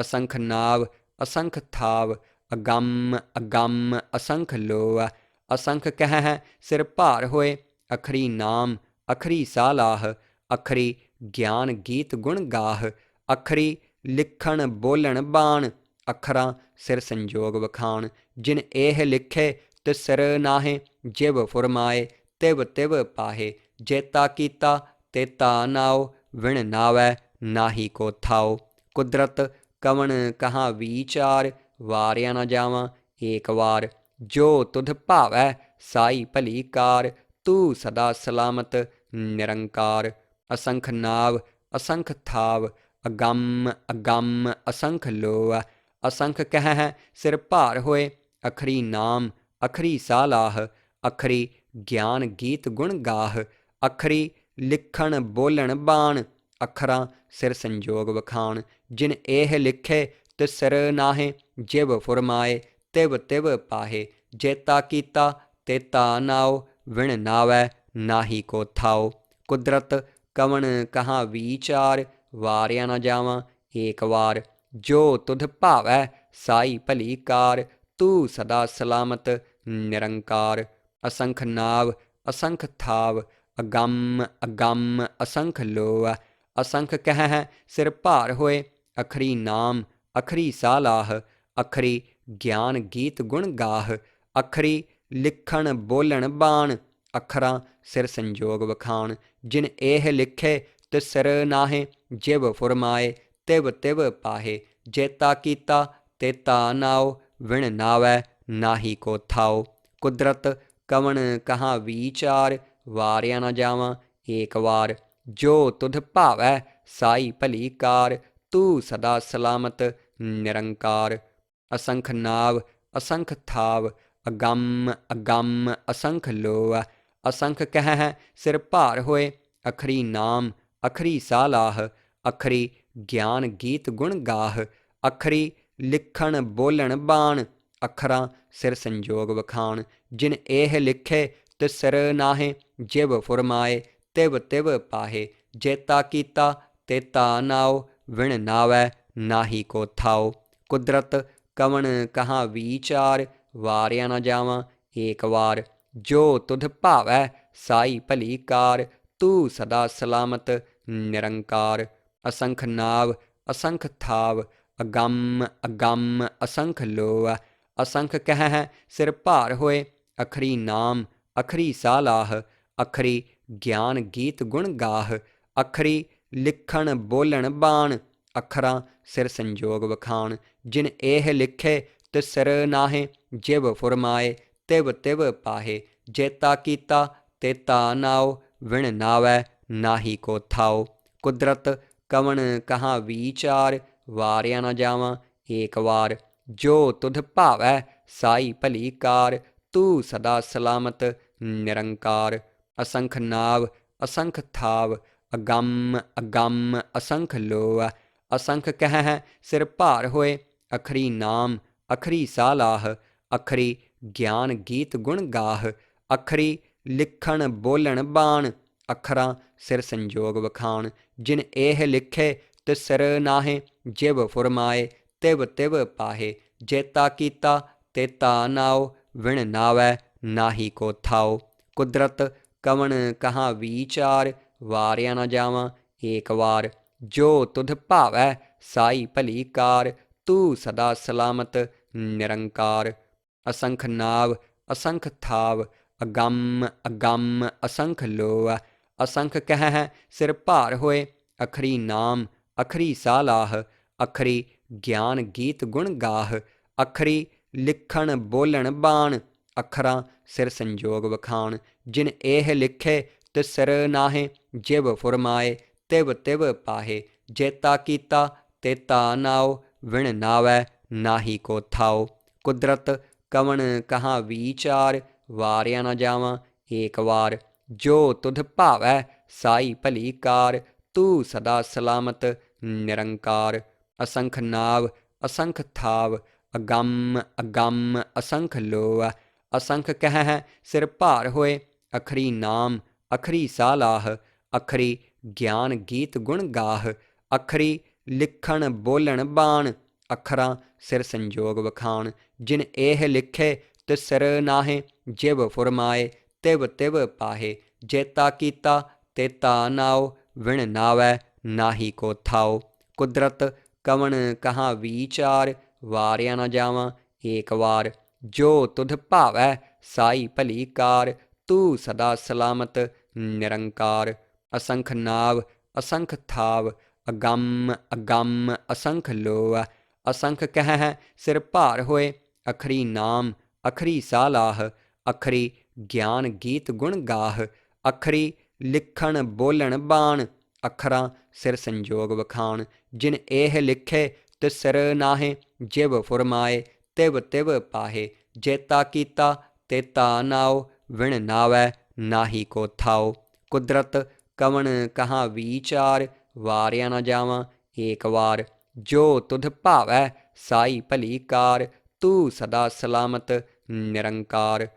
ਅਸੰਖ ਨਾਵ ਅਸੰਖ ਥਾਵ, ਅਗੰਮ ਅਗੰਮ ਅਸੰਖ ਲੋਅ। ਅਸੰਖ ਕਹਿ ਸਿਰ ਭਾਰ ਹੋਏ, ਅਖਰੀ ਨਾਮ ਅਖਰੀ ਸਾਲਾਹ। ਅਖਰੀ ਗਿਆਨ ਗੀਤ ਗੁਣ ਗਾਹ, ਅਖਰੀ ਲਿਖਣ ਬੋਲਣ ਬਾਣ। ਅੱਖਰਾਂ ਸਿਰ ਸੰਜੋਗ ਵਖਾਣ, ਜਿਨ ਇਹ ਲਿਖੇ ਤਿਸ ਸਿਰ ਨਾਹੇ। ਜਿਵ ਫੁਰਮਾਏ ਤਿਵ ਤਿਵ ਪਾਹੇ, ਜੇਤਾ ਕੀਤਾ ਤੇਤਾ ਨਾਉ। ਵਿਣ ਨਾਵੈ ਨਾਹੀ ਕੋ ਥਾਉ। ਕੁਦਰਤ ਕਵਣ ਕਹਾਂ ਵੀਚਾਰ, ਵਾਰਿਆ ਨਾ ਜਾਵਾਂ ਏਕ ਵਾਰ। ਜੋ ਤੁਧ ਭਾਵੈ ਸਾਈ ਭਲੀ ਕਾਰ, ਤੂੰ ਸਦਾ ਸਲਾਮਤ ਨਿਰੰਕਾਰ। ਅਸੰਖ ਨਾਵ ਅਸੰਖ ਥਾਵ, ਅਗੰਮ ਅਗੰਮ ਅਸੰਖ ਲੋਅ। ਅਸੰਖ ਕਹਿ ਸਿਰ ਭਾਰ ਹੋਏ, ਅਖਰੀ ਨਾਮ ਅਖਰੀ ਸਾਲਾਹ। ਅਖਰੀ ਗਿਆਨ ਗੀਤ ਗੁਣ ਗਾਹ, ਅਖਰੀ ਲਿਖਣ ਬੋਲਣ ਬਾਣ। ਅੱਖਰਾਂ ਸਿਰ ਸੰਜੋਗ ਵਖਾਣ, ਜਿਨ ਇਹ ਲਿਖੇ ਤਿਸ ਸਿਰ ਨਾਹੇ। ਜਿਵ ਫੁਰਮਾਏ ਤਿਵ ਤਿਵ ਪਾਹੇ, ਜੇਤਾ ਕੀਤਾ ਤੇਤਾ ਨਾਉ। ਵਿਣ ਨਾਵੈ ਨਾਹੀ ਕੋ ਥਾਉ। ਕੁਦਰਤ ਕਵਣ ਕਹਾਂ ਵੀਚਾਰ, ਵਾਰਿਆ ਨਾ ਜਾਵਾਂ ਏਕ ਵਾਰ। ਜੋ ਤੁਧ ਭਾਵੈ ਸਾਈ ਭਲੀ ਕਾਰ, ਤੂੰ ਸਦਾ ਸਲਾਮਤ ਨਿਰੰਕਾਰ। ਅਸੰਖ ਨਾਵ ਅਸੰਖ ਥਾਵ, ਅਗੰਮ ਅਗੰਮ ਅਸੰਖ ਲੋਅ। ਅਸੰਖ ਕਹਿ ਸਿਰ ਭਾਰ ਹੋਏ, ਅਖਰੀ ਨਾਮ ਅਖਰੀ ਸਾਲਾਹ। ਅਖਰੀ ਗਿਆਨ ਗੀਤ ਗੁਣ ਗਾਹ, ਅਖਰੀ ਲਿਖਣ ਬੋਲਣ ਬਾਣ। ਅੱਖਰਾਂ ਸਿਰ ਸੰਜੋਗ ਵਖਾਣ, ਜਿਨ ਇਹ ਲਿਖੇ ਤਿਸ ਸਿਰ ਨਾਹੇ। ਜਿਵ ਫੁਰਮਾਏ ਤਿਵ ਤਿਵ ਪਾਹੇ, ਜੇਤਾ ਕੀਤਾ ਤੇਤਾ ਨਾਉ। ਵਿਣ ਨਾਵੈ ਨਾਹੀ ਕੋ ਥਾਉ। ਕੁਦਰਤ ਕਵਣ ਕਹਾਂ ਵੀਚਾਰ, ਵਾਰਿਆ ਨਾ ਜਾਵਾਂ ਏਕ ਵਾਰ। ਜੋ ਤੁਧ ਭਾਵੈ ਸਾਈ ਭਲੀ ਕਾਰ, ਤੂੰ ਸਦਾ ਸਲਾਮਤ ਨਿਰੰਕਾਰ। ਅਸੰਖ ਨਾਵ ਅਸੰਖ ਥਾਵ, ਅਗੰਮ ਅਗੰਮ ਅਸੰਖ ਲੋਅ। ਅਸੰਖ ਕਹਿ ਸਿਰ ਭਾਰ ਹੋਏ, ਅਖਰੀ ਨਾਮ ਅਖਰੀ ਸਾਲਾਹ। ਅਖਰੀ ਗਿਆਨ ਗੀਤ ਗੁਣ ਗਾਹ, ਅਖਰੀ ਲਿਖਣ ਬੋਲਣ ਬਾਣ। ਅੱਖਰਾਂ ਸਿਰ ਸੰਜੋਗ ਵਖਾਣ, ਜਿਨ ਇਹ ਲਿਖੇ ਤਿਸ ਸਿਰ ਨਾਹੇ। ਜਿਵ ਫੁਰਮਾਏ ਤਿਵ ਤਿਵ ਪਾਹੇ, ਜੇਤਾ ਕੀਤਾ ਤੇਤਾ ਨਾਉ। ਵਿਣ ਨਾਵੈ ਨਾਹੀ ਕੋ ਥਾਉ। ਕੁਦਰਤ ਕਵਣ ਕਹਾਂ ਵੀਚਾਰ, ਵਾਰਿਆ ਨਾ ਜਾਵਾਂ ਏਕ ਵਾਰ। ਜੋ ਤੁਧ ਭਾਵੈ ਸਾਈ ਭਲੀ ਕਾਰ, ਤੂੰ ਸਦਾ ਸਲਾਮਤ ਨਿਰੰਕਾਰ। ਅਸੰਖ ਨਾਵ ਅਸੰਖ ਥਾਵ, ਅਗੰਮ ਅਗੰਮ ਅਸੰਖ ਲੋਅ। असंख कह है सिर भार होए। अखरी नाम अखरी सालाह, अखरी ज्ञान गीत गुण गाह। अखरी लिखण बोलण बाण, अखरां सिर संजोग वखाण। जिन एह लिखे तिस सिर नाहे, जिव फुरमाए तिव तिव पाहे। जेता कीता तेता नाओ, विण नावै नाही को थाओ। कुदरत कवण कहाँ विचार, वारिया न जावां एक वार। जो तुध भावै साई भली कार, तू सदा सलामत निरंकार। असंख नाव असंख थाव, अगम अगम असंख लोअ। असंख कह है सिर भार होए। अखरी नाम अखरी सालाह, अखरी ज्ञान गीत गुण गाह। अखरी लिखण बोलण बाण, अखरां सिर संजोग वखाण। जिन एह लिखे तिस सिर नाहे, जिव फुरमाए तिव तिव पाहे। जेता कीता तेता नाओ, विण नावै नाही को थाओ। कुदरत कवण कहाँ विचार, वारिया न जावां एक वार। जो तुध भावै साई भली कार, तू सदा सलामत निरंकार। असंख नाव असंख थाव, अगम अगम असंख लोअ। असंख कह है सिर भार होए। अखरी नाम अखरी सालाह, अखरी ज्ञान गीत गुण गाह। अखरी लिखण बोलण बाण, अखरां सिर संजोग वखाण। जिन एह लिखे तिस सिर नाहे, जिव फुरमाए तिव तिव पाहे। जेता कीता तेता नाओ, विण नावै नाही को थाओ। कुदरत कवण कहाँ विचार, वारिया न जावां एक वार। जो तुध भावै साई भली कार, तू सदा सलामत निरंकार। असंख नाव असंख थाव, अगम अगम असंख लोअ। असंख कह है सिर भार होए। अखरी नाम अखरी सालाह, अखरी ज्ञान गीत गुण गाह। अखरी लिखण बोलण बाण, अखरां सिर संजोग वखाण। जिन एह लिखे तिस सिर नाहे, जिव फुरमाए तिव तिव पाहे। जेता कीता तेता नाओ, विण नावै नाही को थाओ। कुदरत कवण कहाँ विचार, वारिया न जावां एक वार। जो तुध भावै साई भली कार, तू सदा सलामत निरंकार। असंख नाव असंख थाव, अगम अगम असंख लोअ। असंख कह है सिर भार होए। अखरी नाम अखरी सालाह, अखरी ज्ञान गीत गुण गाह। अखरी लिखण बोलण बाण, अखरां सिर संजोग वखाण। जिन एह लिखे तिस सिर नाहे, जिव फुरमाए तिव तिव पाहे। जेता कीता तेता नाओ, विण नावै नाही को थाओ। कुदरत कवण कहाँ विचार, वारिया न जावां एक वार। जो तुध भावै साई भली कार, तू सदा सलामत निरंकार।